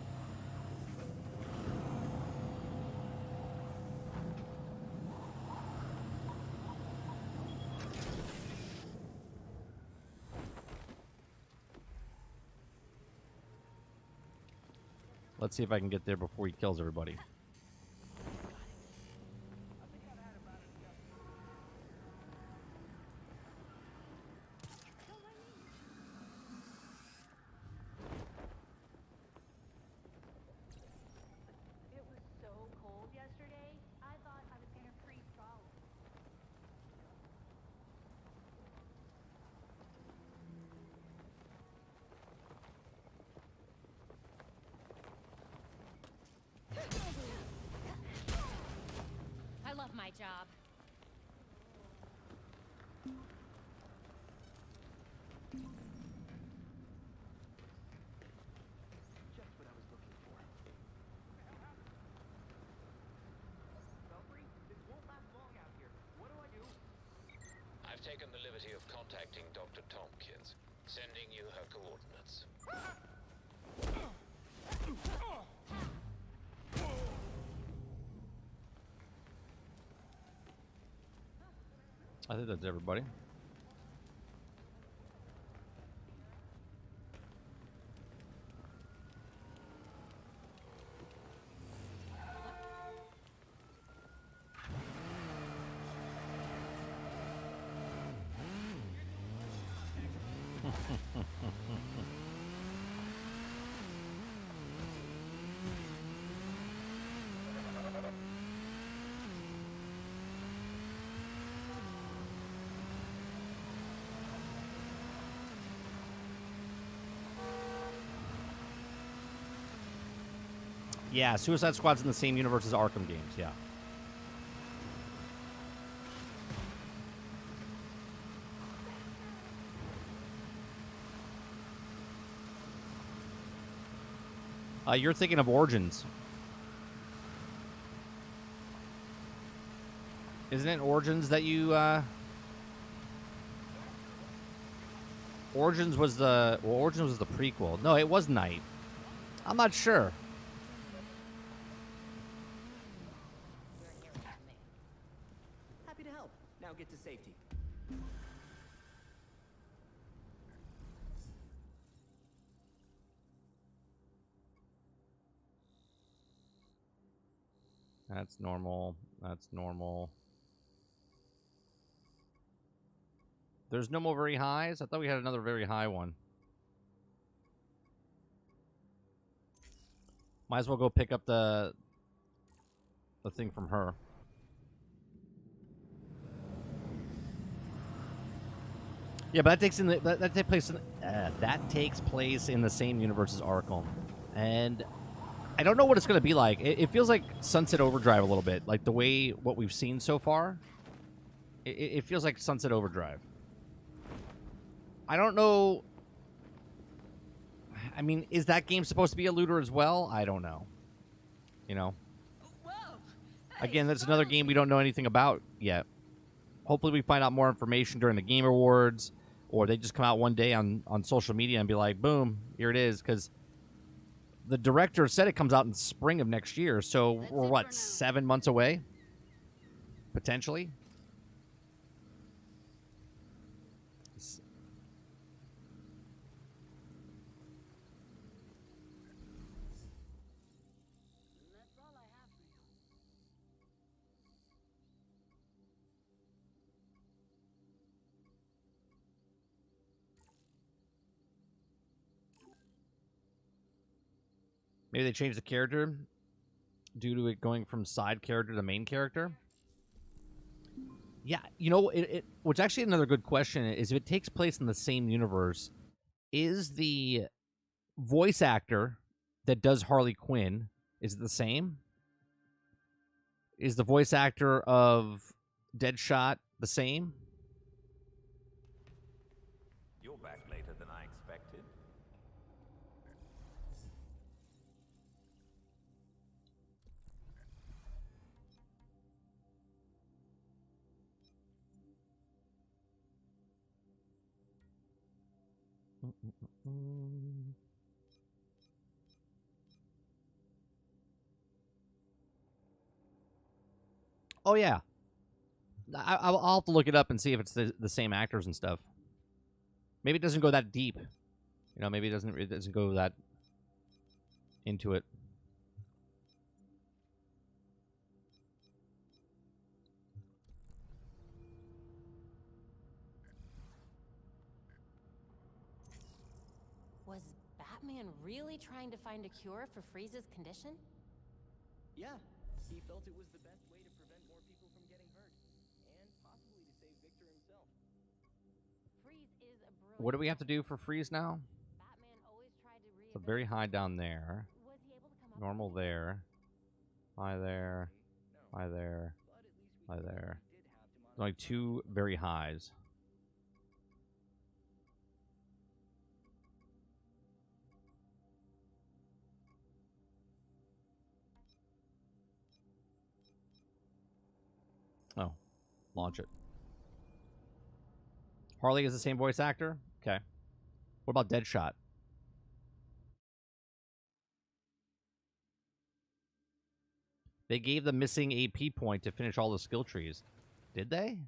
Let's see if I can get there before he kills everybody. It was so cold yesterday, I thought I was gonna freeze solid. I love my job. Just what I was looking for. Belfry, this won't last long out here. What do I do? I've taken the liberty of contacting Dr. Tompkins, sending you her coordinates. I think that's everybody. Yeah, Suicide Squad's in the same universe as Arkham games, yeah. You're thinking of Origins. Isn't it Origins that you, Origins was the prequel. No, it was Night. I'm not sure. Happy to help. Now get to safety. That's normal. That's normal. There's no more very highs? I thought we had another very high one. Might as well go pick up the thing from her. Yeah, but that takes in that takes place in the same universe as Arkham, and I don't know what it's going to be like. It feels like Sunset Overdrive a little bit, like the way what we've seen so far. It feels like Sunset Overdrive. I don't know. I mean, is that game supposed to be a looter as well? I don't know. You know. Again, that's another game we don't know anything about yet. Hopefully we find out more information during the Game Awards, or they just come out one day on social media and be like, boom, here it is. Because the director said it comes out in spring of next year, so we're, what, 7 months away? Potentially? Maybe they changed the character due to it going from side character to main character. Yeah, you know, what's actually another good question is if it takes place in the same universe, is the voice actor that does Harley Quinn, is it the same? Is the voice actor of Deadshot the same? You're back later than I expected. Oh, yeah. I'll have to look it up and see if it's the same actors and stuff. Maybe it doesn't go that deep. You know, maybe it doesn't go that into it. Was Batman really trying to find a cure for Freeze's condition? Yeah, he felt it was the best way to prevent more people from getting hurt, and possibly to save Victor himself. Freeze is a brilliant. What do we have to do for Freeze now? Batman always tried to So very high down there. Was he able to come up Normal there. High there. High there. High there. Only 2 very highs. Oh, launch it. Harley is the same voice actor? Okay. What about Deadshot? They gave the missing AP point to finish all the skill trees. Did they?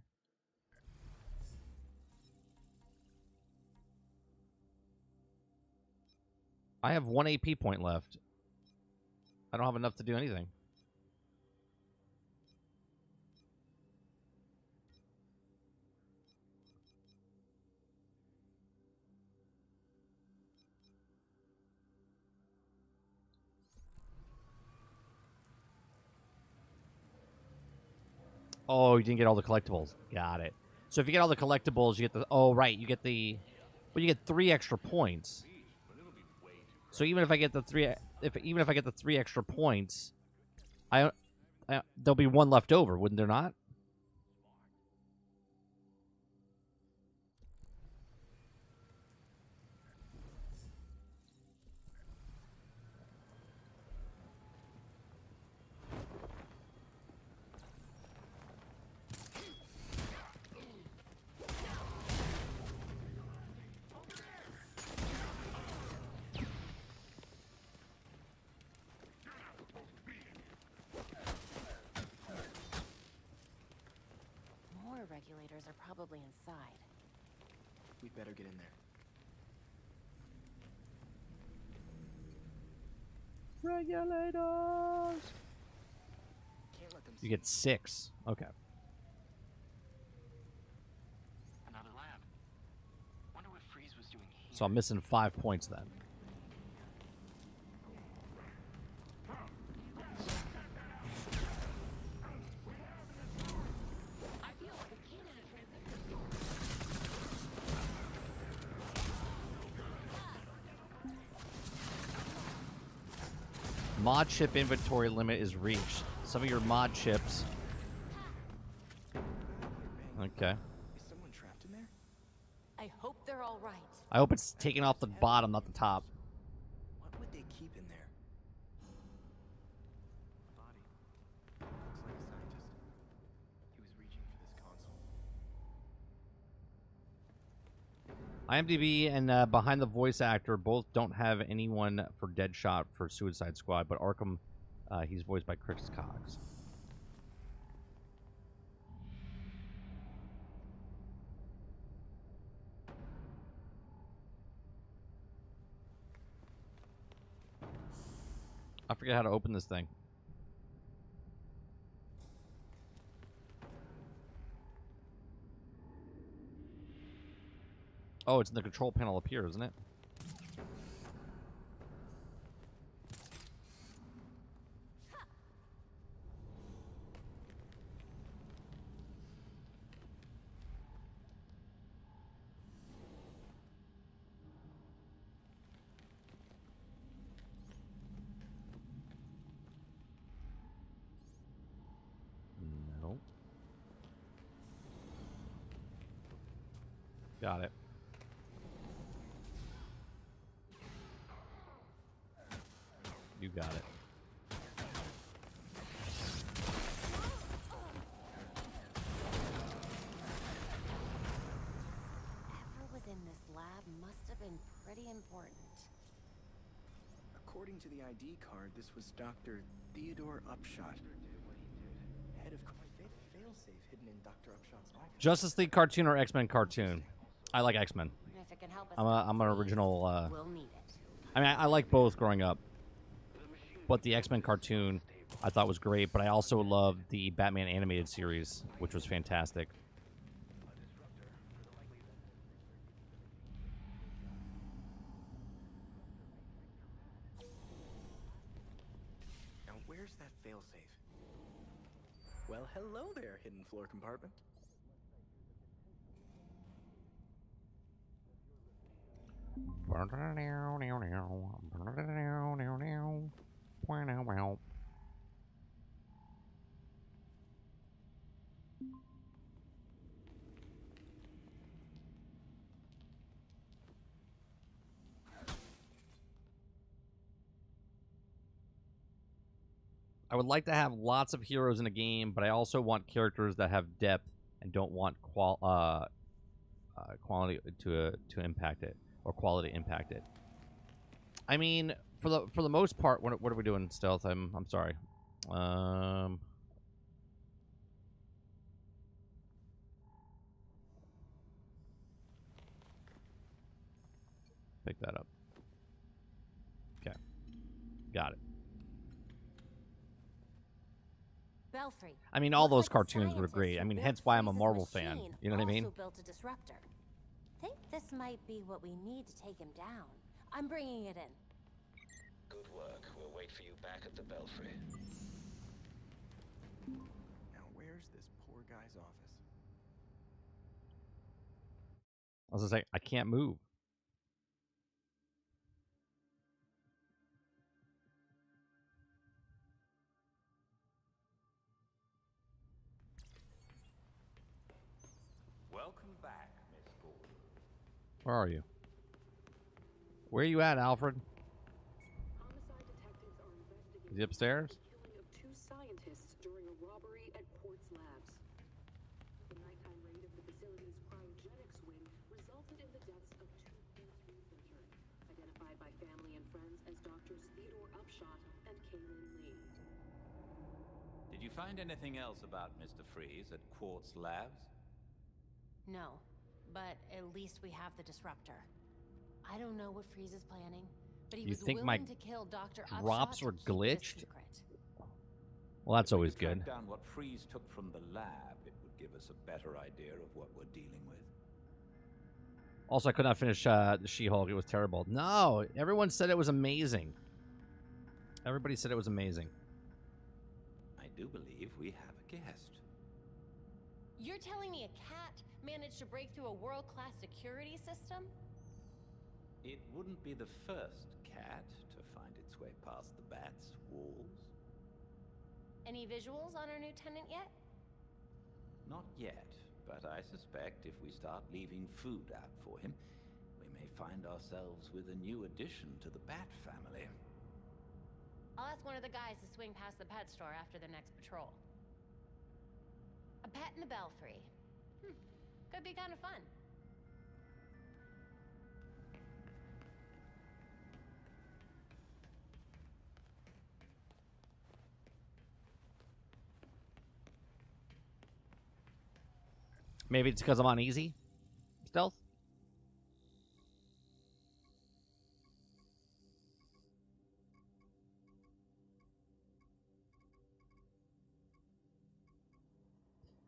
I have 1 AP point left. I don't have enough to do anything. Oh, you didn't get all the collectibles. Got it. So if you get all the collectibles, you get the... Oh, right. You get the... Well, you get 3 extra points. So even if I get the 3... Even if I get the 3 extra points, there'll be 1 left over, wouldn't there not? More regulators are probably inside. We'd better get in there. Regulators! You get 6. Okay. Another lab. Wonder what Freeze was doing here. So I'm missing 5 points then. Mod chip inventory limit is reached. Some of your mod chips. Okay. Is someone trapped in there? I hope they're all right. I hope it's taken off the bottom, not the top. What would they keep in there? A body. Looks like a scientist. He was reaching for this console. IMDb and Behind the Voice Actor both don't have anyone for Deadshot for Suicide Squad, but Arkham, he's voiced by Chris Cox. I forget how to open this thing. Oh, it's in the control panel up here, isn't it? No. Got it. You got it. Whoever was in this lab must have been pretty important. According to the ID card, this was Dr. Theodore Upshot. Head of failsafe hidden in Dr. Upshot's office. Justice League cartoon or X-Men cartoon? I like X-Men. If it can help us I'm an original. we'll need it. I mean, I like both growing up, but the X-Men cartoon I thought was great. But I also loved the Batman animated series, which was fantastic. Now, where's that failsafe? Well, hello there, hidden floor compartment. I would like to have lots of heroes in a game, but I also want characters that have depth and don't want quality to impact it, or quality impact it. I mean, for the most part, what are we doing, Stealth? I'm sorry. Pick that up. Okay, got it. Belfry. I mean, all Looks those like the cartoons were scientist great. who I mean, built hence why I'm a Freeze's Marvel fan. machine You know what I mean? also built a disruptor. Think this might be what we need to take him down. I'm bringing it in. Good work. We'll wait for you back at the Belfry. Now, where's this poor guy's office? I was gonna say I can't move. Welcome back, Miss Gordon. Where are you? Where are you at, Alfred? Homicide detectives are investigating Is he upstairs? the killing of 2 scientists during a robbery at Quartz Labs. The nighttime raid of the facility's cryogenics wing resulted in the deaths of 2 Quartz researchers, identified by family and friends as Doctors Theodore Upshot and Kaylin Lee. Did you find anything else about Mr. Freeze at Quartz Labs? No, but at least we have the disruptor. I don't know what Freeze is planning, but he You was think willing my to kill Dr. drops Upshot were to keep it a glitched? secret. Well, that's If we always could track good. down what Freeze took from the lab, it would give us a better idea of what we're dealing with. Also, I could not finish the She-Hulk. It was terrible. No, everyone said it was amazing. Everybody said it was amazing. I do believe we have a guest. You're telling me a cat managed to break through a world-class security system? It wouldn't be the first cat to find its way past the bat's walls. Any visuals on our new tenant yet? Not yet, but I suspect if we start leaving food out for him, we may find ourselves with a new addition to the Bat family. I'll ask one of the guys to swing past the pet store after the next patrol. A pet in the belfry. Could be kind of fun. Maybe it's because I'm on easy stealth.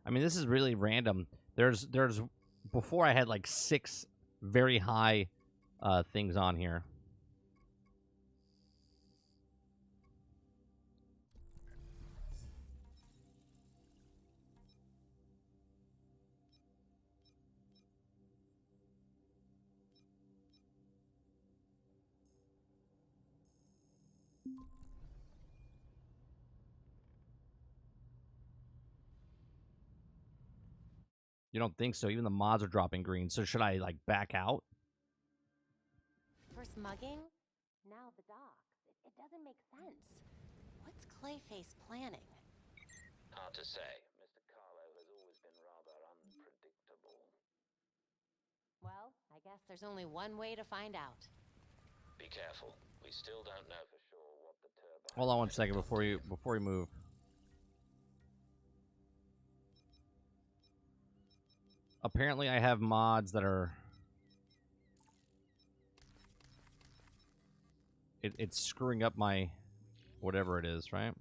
I mean, this is really random. There's before I had like 6 very high things on here. You don't think so? Even the mods are dropping green. So should I like back out? First mugging, now the docks. It doesn't make sense. What's Clayface planning? Hard to say. Mr. Carlo has always been rather unpredictable. Well, I guess there's only one way to find out. Be careful. We still don't know for sure what the turbine... Hold on one second before you move. Apparently, I have mods that are... It's screwing up my... whatever it is, right?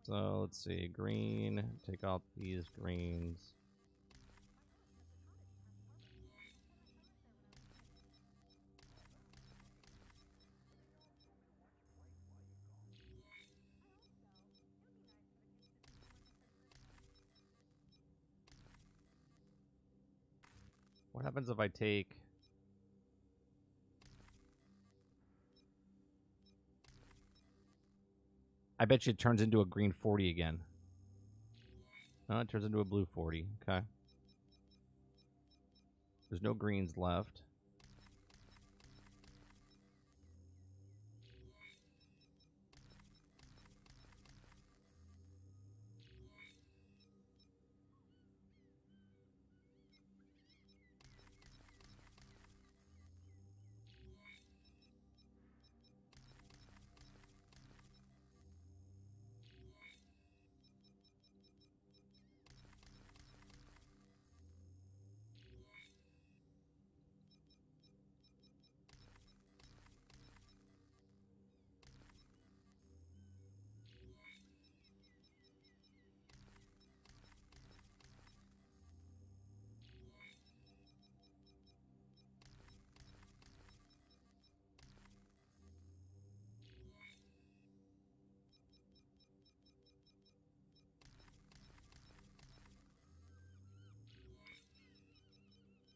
So, let's see. Green. Take out these greens. What happens if I take... I bet you it turns into a green 40 again. No, it turns into a blue 40. Okay. There's no greens left.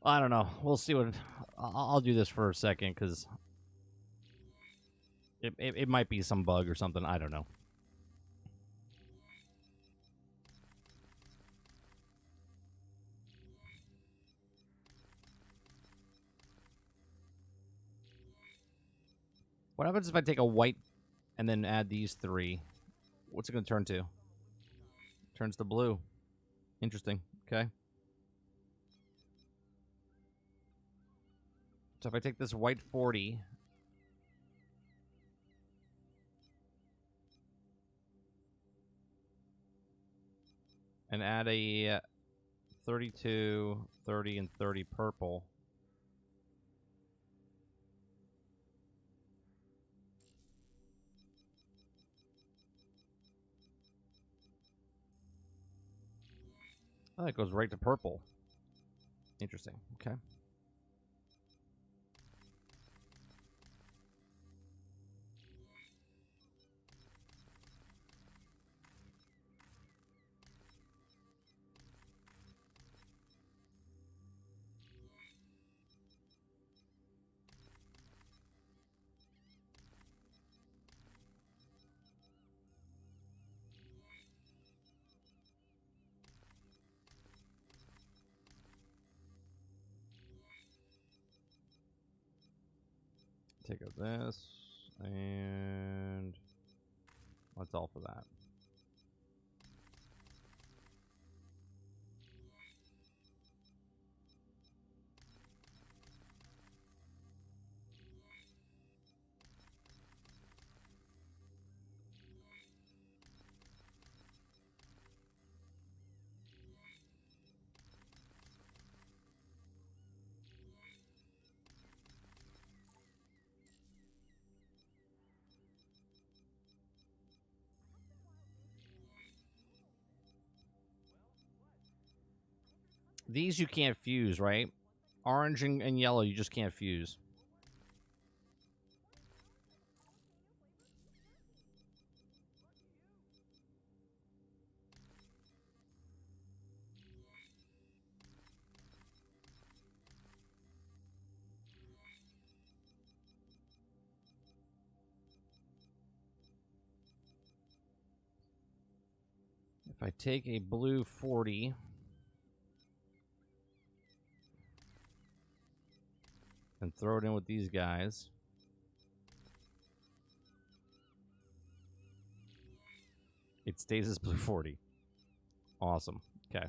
I don't know. We'll see what... I'll do this for a second, because... It might be some bug or something. I don't know. What happens if I take a white and then add these 3? What's it going to turn to? Turns to blue. Interesting. Okay. So if I take this white 40... and add a 32, 30, and 30 purple... Oh, it goes right to purple. Interesting. Okay. Take out this, and that's all for that. These you can't fuse, right? Orange and yellow you just can't fuse. If I take a blue 40... and throw it in with these guys. It stays as blue 40. Awesome. Okay.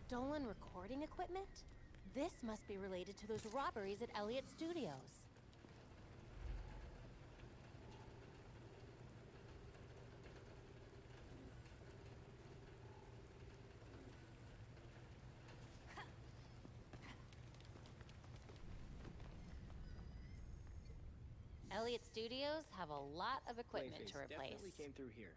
Stolen recording equipment? This must be related to those robberies at Elliott Studios. Elliott Studios have a lot of equipment to replace. Definitely came through here.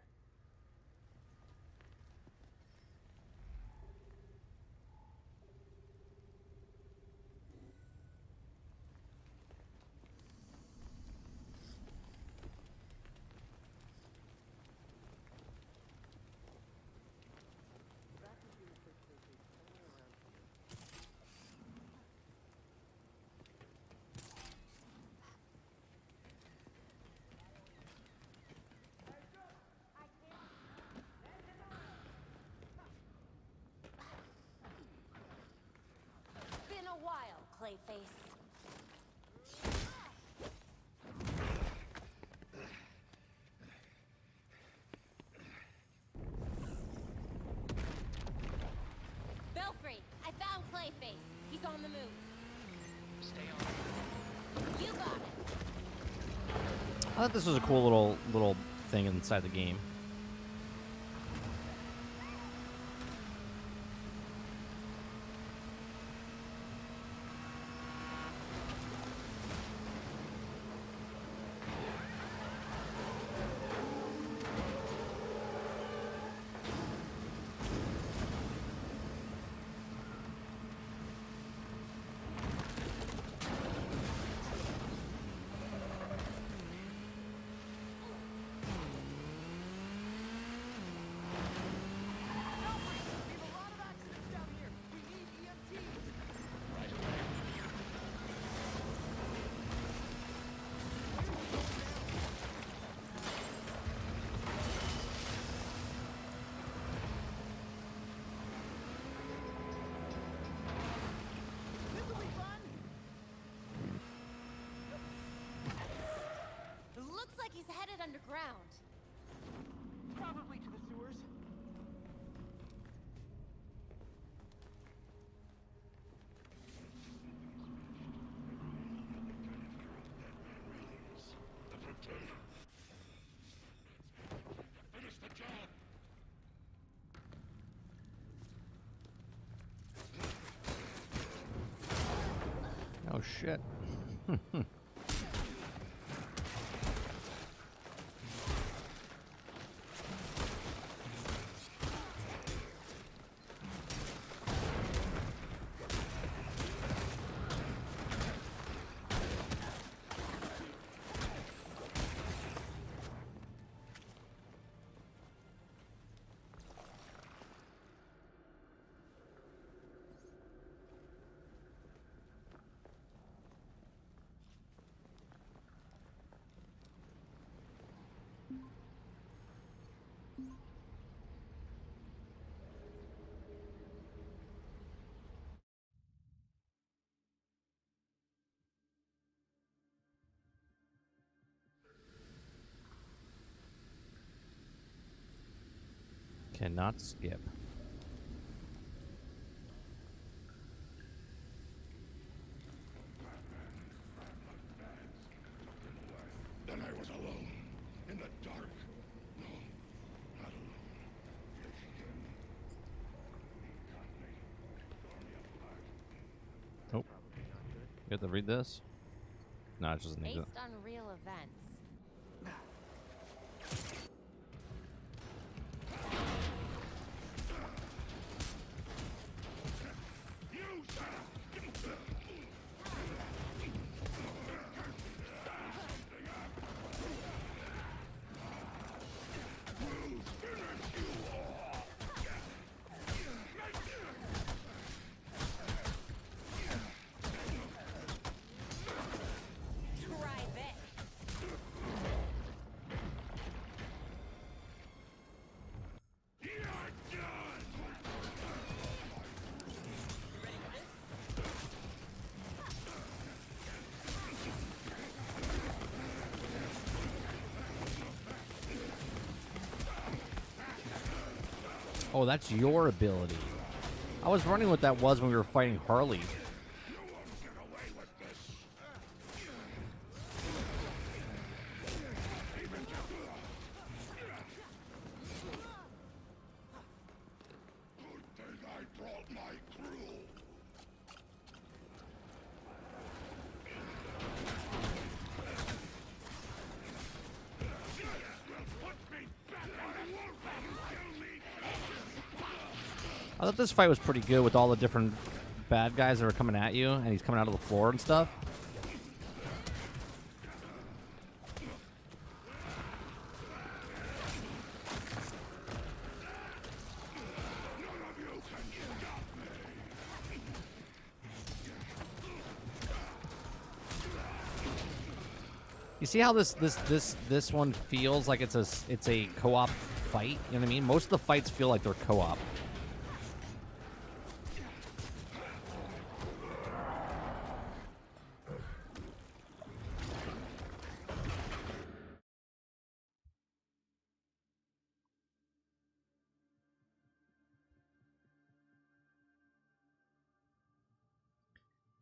Been a while, Clayface. Belfry, I found Clayface. He's on the move. Stay on. You got it. I thought this was a cool little thing inside the game. Looks like he's headed underground. Probably to the sewers. Finish the job! Oh shit. Cannot skip. Then I was alone. In the dark. No, not alone. Oh. You have to read this? No, it's just an Based example. on real events. Try this. Oh, that's your ability. I was wondering what that was when we were fighting Harley. I brought my crew. I thought this fight was pretty good with all the different bad guys that were coming at you, and he's coming out of the floor and stuff. You see how this one feels like it's a co-op fight? You know what I mean? Most of the fights feel like they're co-op.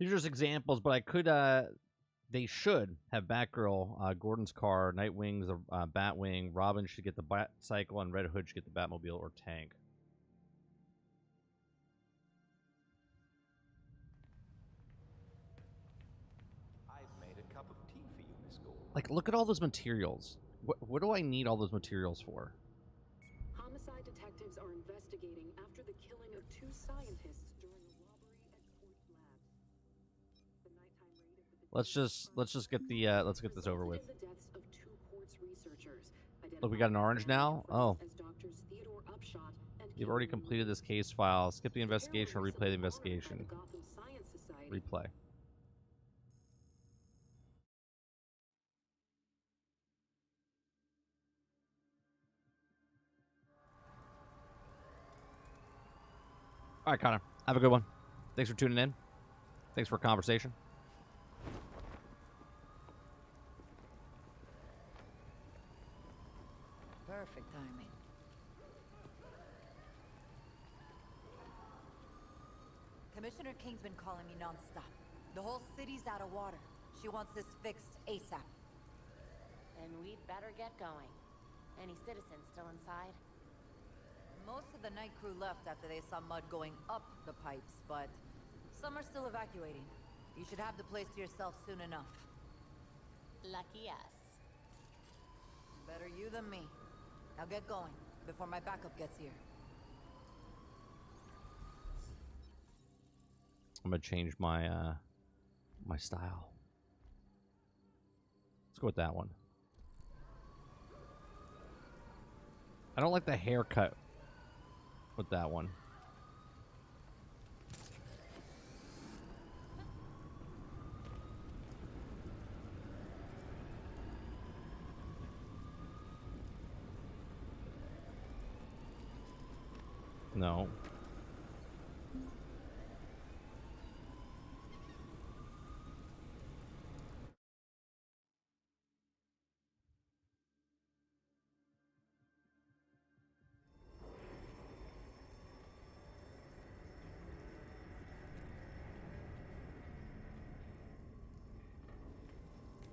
These are just examples, but I could, they should have Batgirl, Gordon's car, Nightwing's the Batwing, Robin should get the Batcycle, and Red Hood should get the Batmobile or tank. I've made a cup of tea for you, Miss Gordon. Like, look at all those materials. What do I need all those materials for? Homicide detectives are investigating after the killing of 2 scientists during a robbery at Quartz Labs. The nighttime raid of the Let's just get the let's get this over with. resulted in the deaths of 2 Quartz researchers. Look, we got an orange now. Oh, As doctors Theodore Upshot and you've already completed this case file. Skip the investigation or replay the investigation. Gotham Science Society. Replay. All right, Connor. Have a good one. Thanks for tuning in. Thanks for a conversation. Perfect timing. Commissioner King's been calling me nonstop. The whole city's out of water. She wants this fixed ASAP. Then we'd better get going. Any citizens still inside? Most of the night crew left after they saw mud going up the pipes, but some are still evacuating. You should have the place to yourself soon enough. Lucky us. Better you than me. Now get going, before my backup gets here. I'm gonna change my my style. Let's go with that one. I don't like the haircut with that one. No.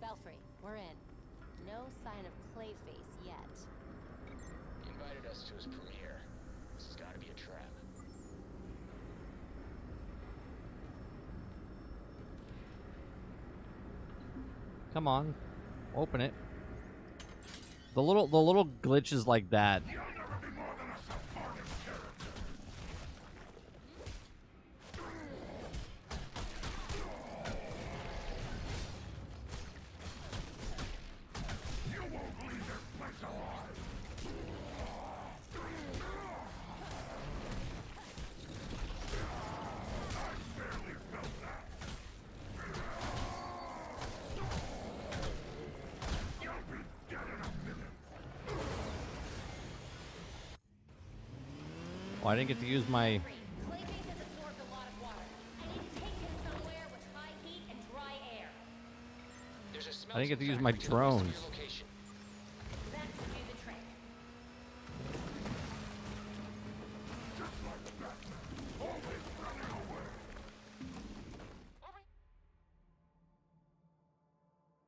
Belfry, we're in. No sign of Clayface yet. He invited us to his premiere. This has got to be a trap. Come on. Open it. The little glitches like that. You'll never be more than a supporting character. You won't leave this place alive. I barely felt that. You'll be dead in a minute. Oh, I didn't get to use my. Clayface has absorbed a lot of water. I need to take him somewhere with high heat and dry air. There's a I didn't get to use smelting my factory to the west of drones. your location. That should do the trick. Just like Batman, always running away.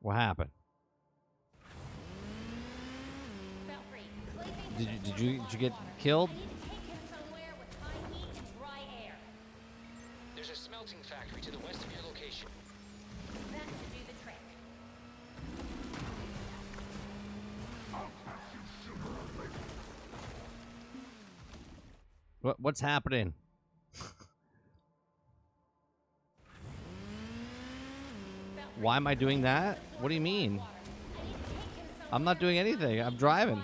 What happened? Belfry, Clayface Did you get killed? I need to take him somewhere with high heat and dry air. There's a smelting factory to the west of your location. That should do the trick. I'll catch you sooner or later. What's happening? Why am I doing that? What do you mean? I'm not doing anything. I'm driving.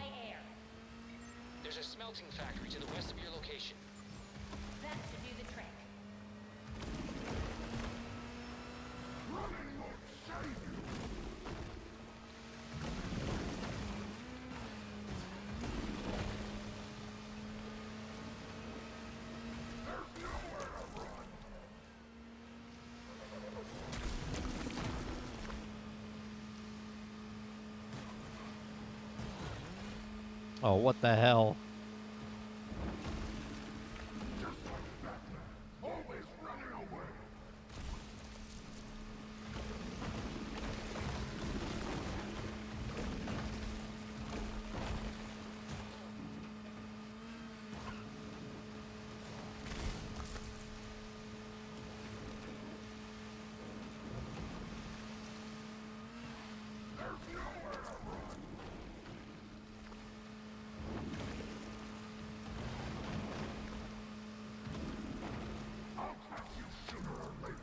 There's a smelting factory to the west of your location. That should do the trick. Running won't save you. There's nowhere to run. Oh, what the hell? Just like Batman, always running away. There's nowhere to run. I'll catch you sooner or later.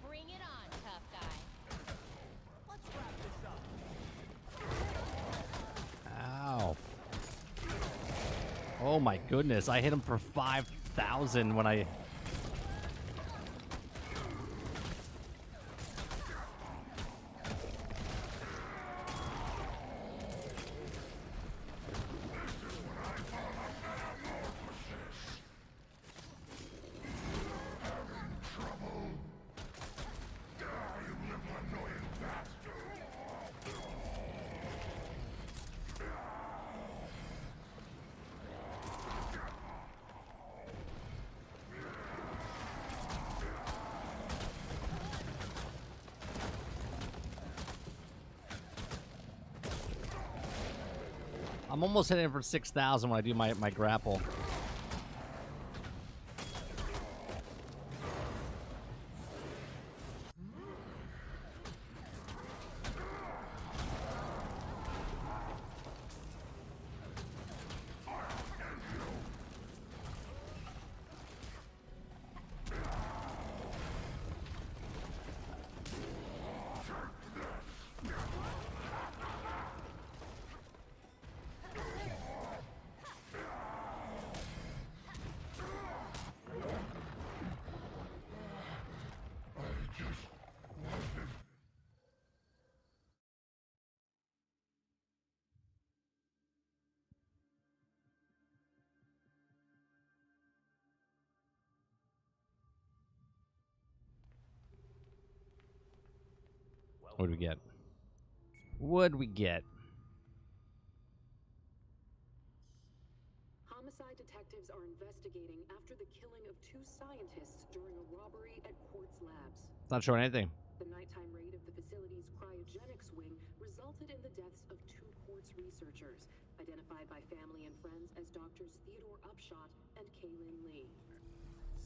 Bring it on, tough guy. Let's wrap this up. Ow. Oh my goodness. I hit him for 5,000 when I. I'm almost hitting for 6,000 when I do my grapple. What do we get? What'd we get? Homicide detectives are investigating after the killing of 2 scientists during a robbery at Quartz Labs. It's not showing anything. The nighttime raid of the facility's cryogenics wing resulted in the deaths of 2 Quartz researchers, identified by family and friends as Doctors Theodore Upshot and Kaylin Lee.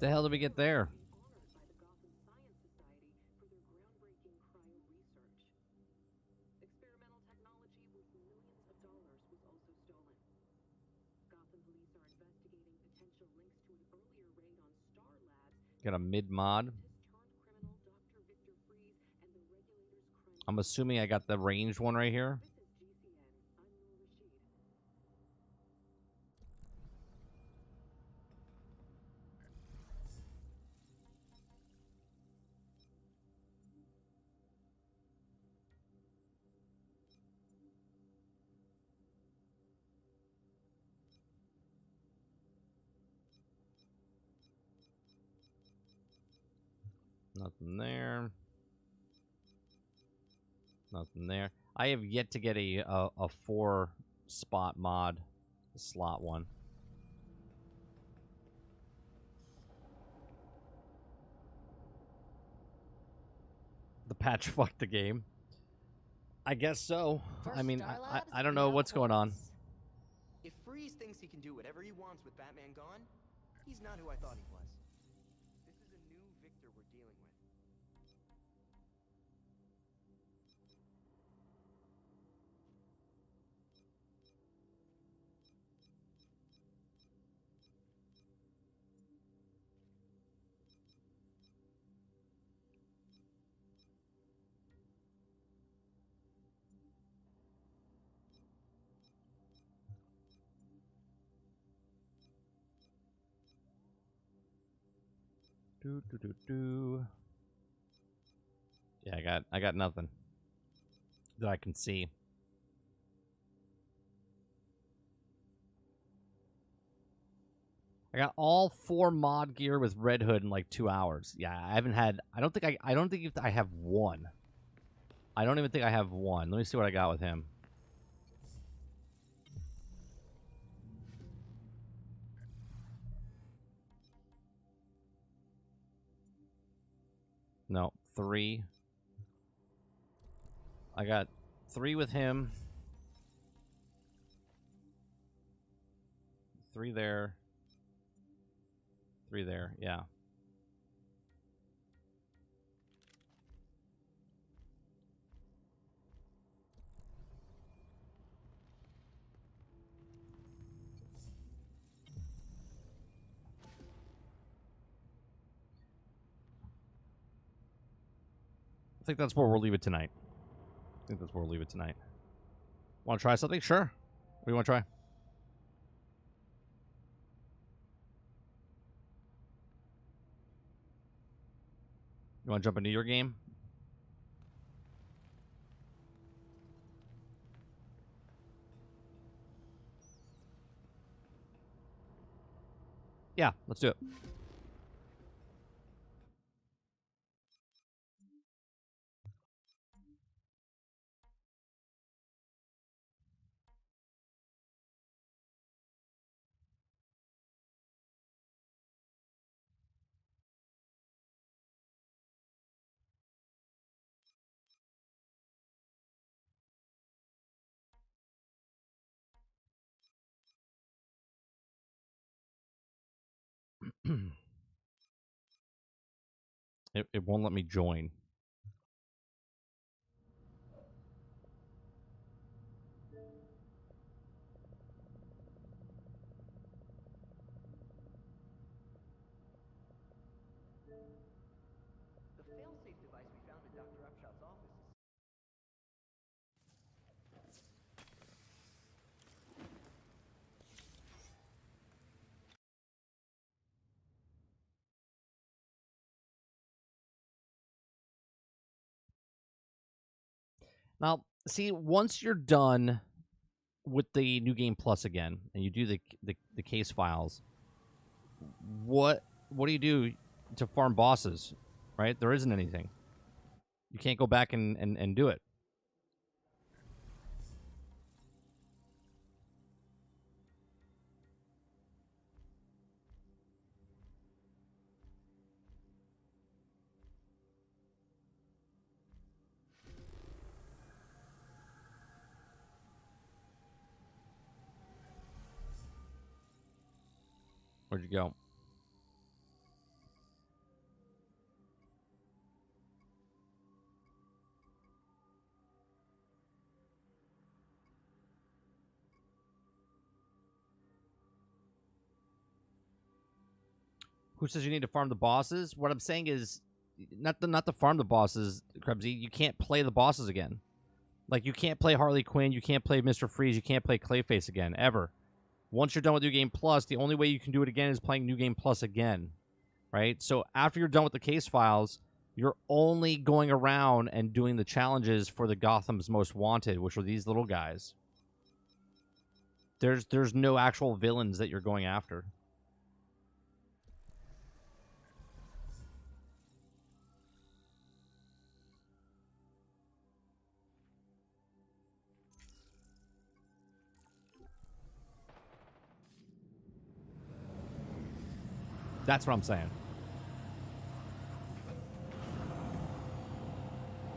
The hell did we get there? Honored by the Gotham Science Society for their groundbreaking cryo research. Experimental technology worth millions of dollars was also stolen. Gotham police are investigating potential links to an earlier raid on Star Labs. Got a mid mod. Criminal Dr. Victor Freeze and the regulators crime. I'm assuming I got the ranged one right here. This is GCN. I'm Noor Rashid. Nothing there. Nothing there. I have yet to get a 4-spot mod, the slot one. The patch fucked the game. I guess so. I mean, I don't know what's going on. If Freeze thinks he can do whatever he wants with Batman gone, he's not who I thought he was. This is a new Victor we're dealing with. Yeah, I got nothing that I can see. I got all 4 mod gear with Red Hood in like 2 hours. Yeah, I haven't had. I don't think I have one. I don't even think I have one. Let me see what I got with him. No, 3. I got 3 with him. 3 there. 3 there, yeah. I think that's where we'll leave it tonight. Want to try something? Sure. What do you want to try? You want to jump into your game? Yeah, let's do it. It won't let me join. The failsafe device we found at Dr. Upshot's office is... Now, see, once you're done with the New Game Plus again, and you do the case files, what do you do to farm bosses? Right? There isn't anything. You can't go back and do it. Where'd you go? Who says you need to farm the bosses? What I'm saying is, not to farm the bosses, Krebsy. You can't play the bosses again. Like, you can't play Harley Quinn, you can't play Mr. Freeze, you can't play Clayface again, ever. Once you're done with New Game Plus, the only way you can do it again is playing New Game Plus again, right? So after you're done with the case files, you're only going around and doing the challenges for the Gotham's Most Wanted, which are these little guys. There's no actual villains that you're going after. That's what I'm saying.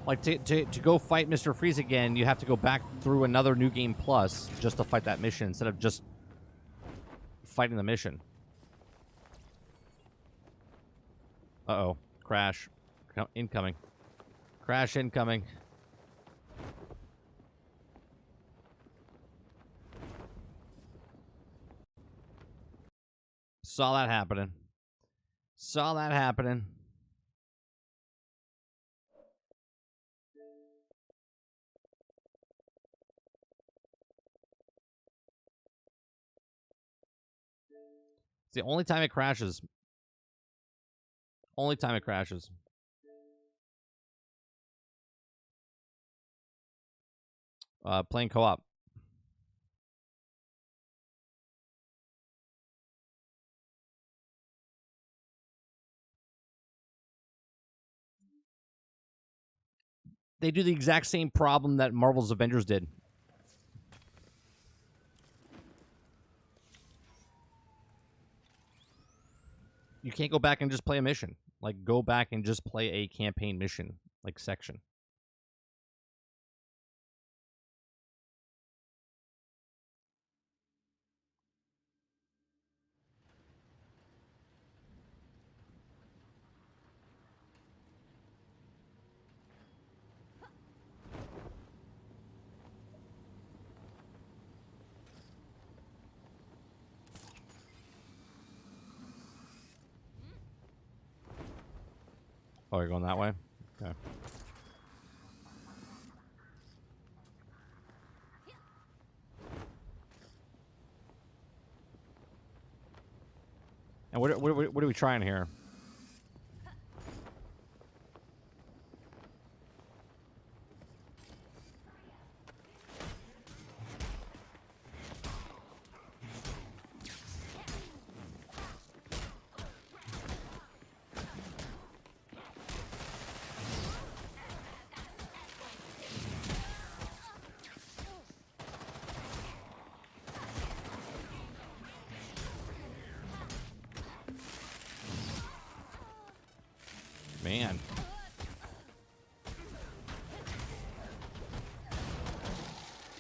Like, to go fight Mr. Freeze again, you have to go back through another New Game Plus just to fight that mission instead of just fighting the mission. Uh-oh. Crash. Incoming. Crash incoming. Saw that happening. Saw that happening. It's the only time it crashes. Only time it crashes. Playing co-op. They do the exact same problem that Marvel's Avengers did. You can't go back and just play a mission. Like, go back and just play a campaign mission, like, section. Oh, you're going that way? Okay. And what are we trying here? Man.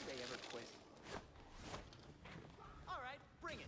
They ever quit? All right, bring it.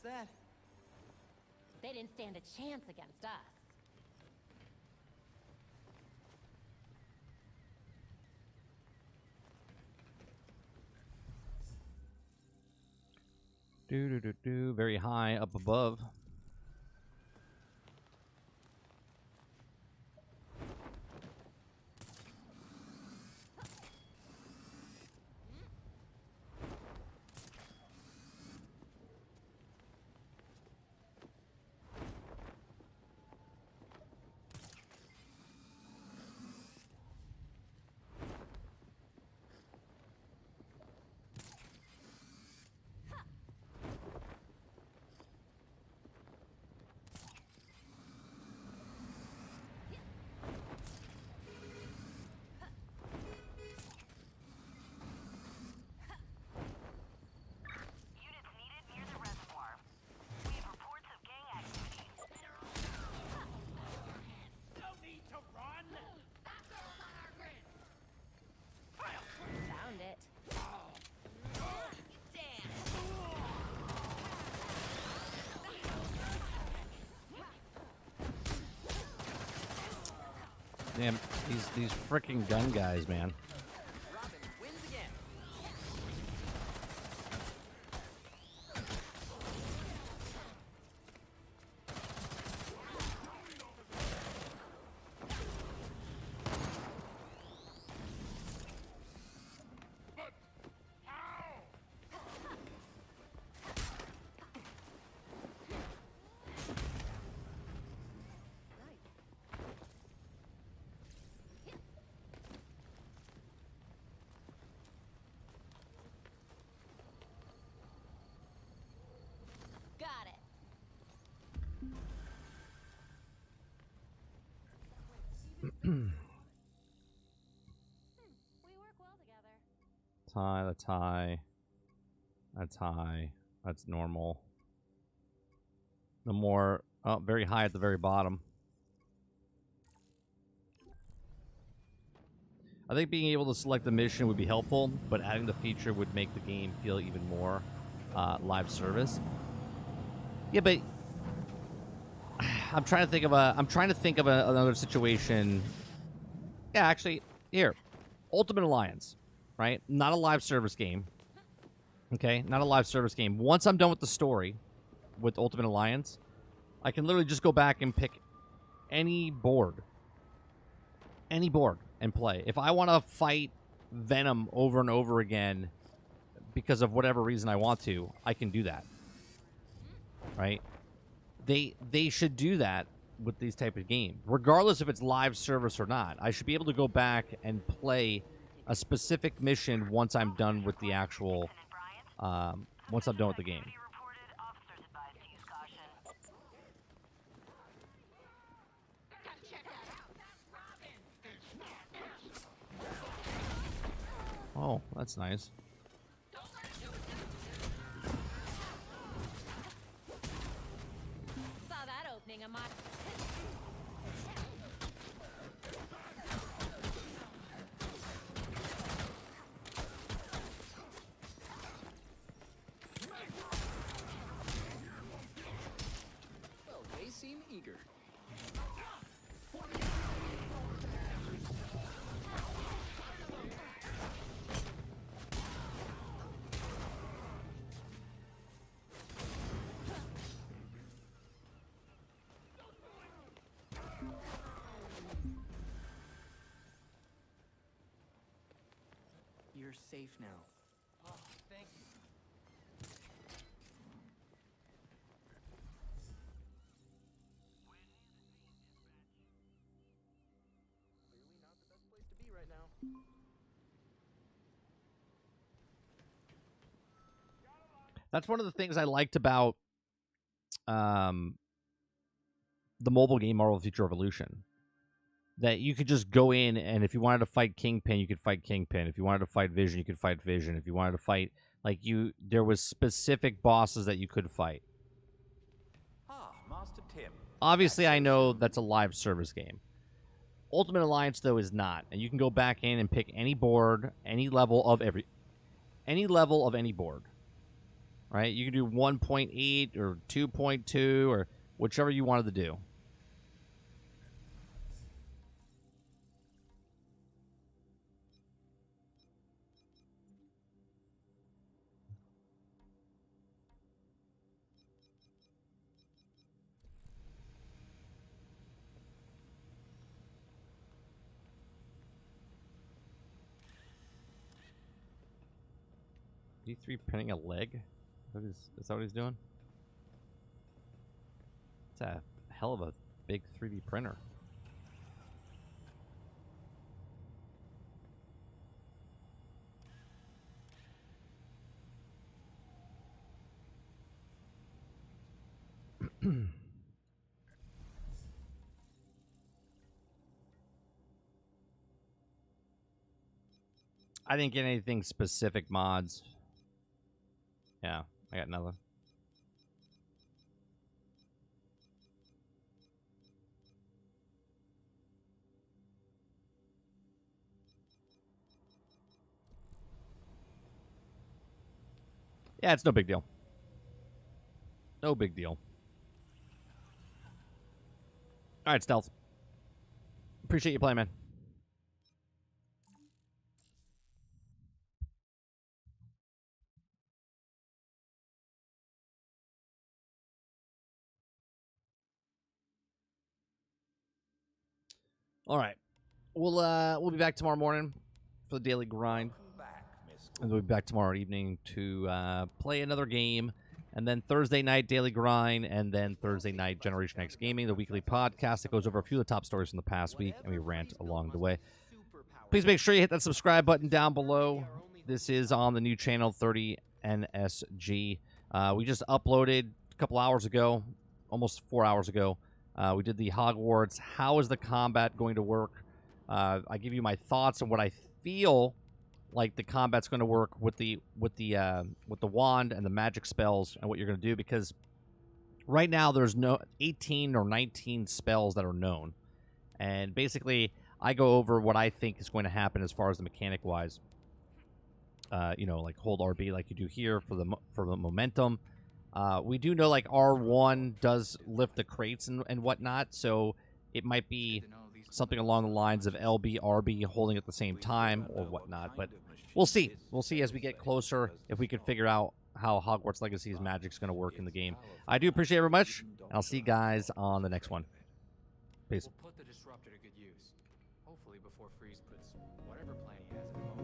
that's that. They didn't stand a chance against us. Very high up above. Units needed near the reservoir. We have reports of gang activity. No need to run! Found it. Damn, these freaking gun guys, man. Robin wins again. Got it. We work well together. That's high, that's high. That's high. That's normal. The more... Oh, very high at the very bottom. I think being able to select the mission would be helpful, but adding the feature would make the game feel even more live service. Yeah, but I'm trying to think of another situation. Yeah, actually, here, Ultimate Alliance, right? Not a live service game. Okay, not a live service game. Once I'm done with the story with Ultimate Alliance, I can literally just go back and pick any board, and play. If I want to fight Venom over and over again because of whatever reason I want to, I can do that. Right? They should do that with these type of games, regardless if it's live service or not. I should be able to go back and play a specific mission once I'm done with the actual, once I'm done with the game. Officers advised to use caution. Oh, that's nice. Saw that opening a mile. Well, they seem eager. You're safe now. Oh, thank you. Clearly not the best place to be right now. That's one of the things I liked about the mobile game Marvel Future Revolution. That you could just go in, and if you wanted to fight Kingpin, you could fight Kingpin. If you wanted to fight Vision, you could fight Vision. If you wanted to fight, there was specific bosses that you could fight. Ah, Master Tim. Obviously, I know that's a live service game. Ultimate Alliance, though, is not. And you can go back in and pick any board, any level of any board. right? You can do 1.8 or 2.2 or whichever you wanted to do. D3 printing a leg? Is that what he's doing? It's a hell of a big 3D printer. I didn't get anything specific mods. Yeah, I got nothing. Yeah, it's no big deal. No big deal. All right, Stealth. Appreciate you playing, man. All right. We'll be back tomorrow morning for the daily grind. And we'll be back tomorrow evening to play another game. And then Thursday night, daily grind. And then Thursday night, Generation X Gaming, the weekly podcast that goes over a few of the top stories from the past week. And we rant along the way. Please make sure you hit that subscribe button down below. This is on the new channel, 30NSG. We just uploaded a couple hours ago, almost 4 hours ago. We did the Hogwarts. How is the combat going to work? I give you my thoughts on what I feel like the combat's going to work with the wand and the magic spells and what you're going to do, because right now there's no 18 or 19 spells that are known, and basically I go over what I think is going to happen as far as the mechanic wise. You know, like hold RB like you do here for the momentum. We do know like R1 does lift the crates and whatnot, so it might be something along the lines of LB, RB holding at the same time or whatnot. But we'll see. We'll see as we get closer if we can figure out how Hogwarts Legacy's magic's going to work in the game. I do appreciate it very much, and I'll see you guys on the next one. Peace. We'll put the disruptor to good use. Hopefully before Freeze puts whatever plan he has in motion.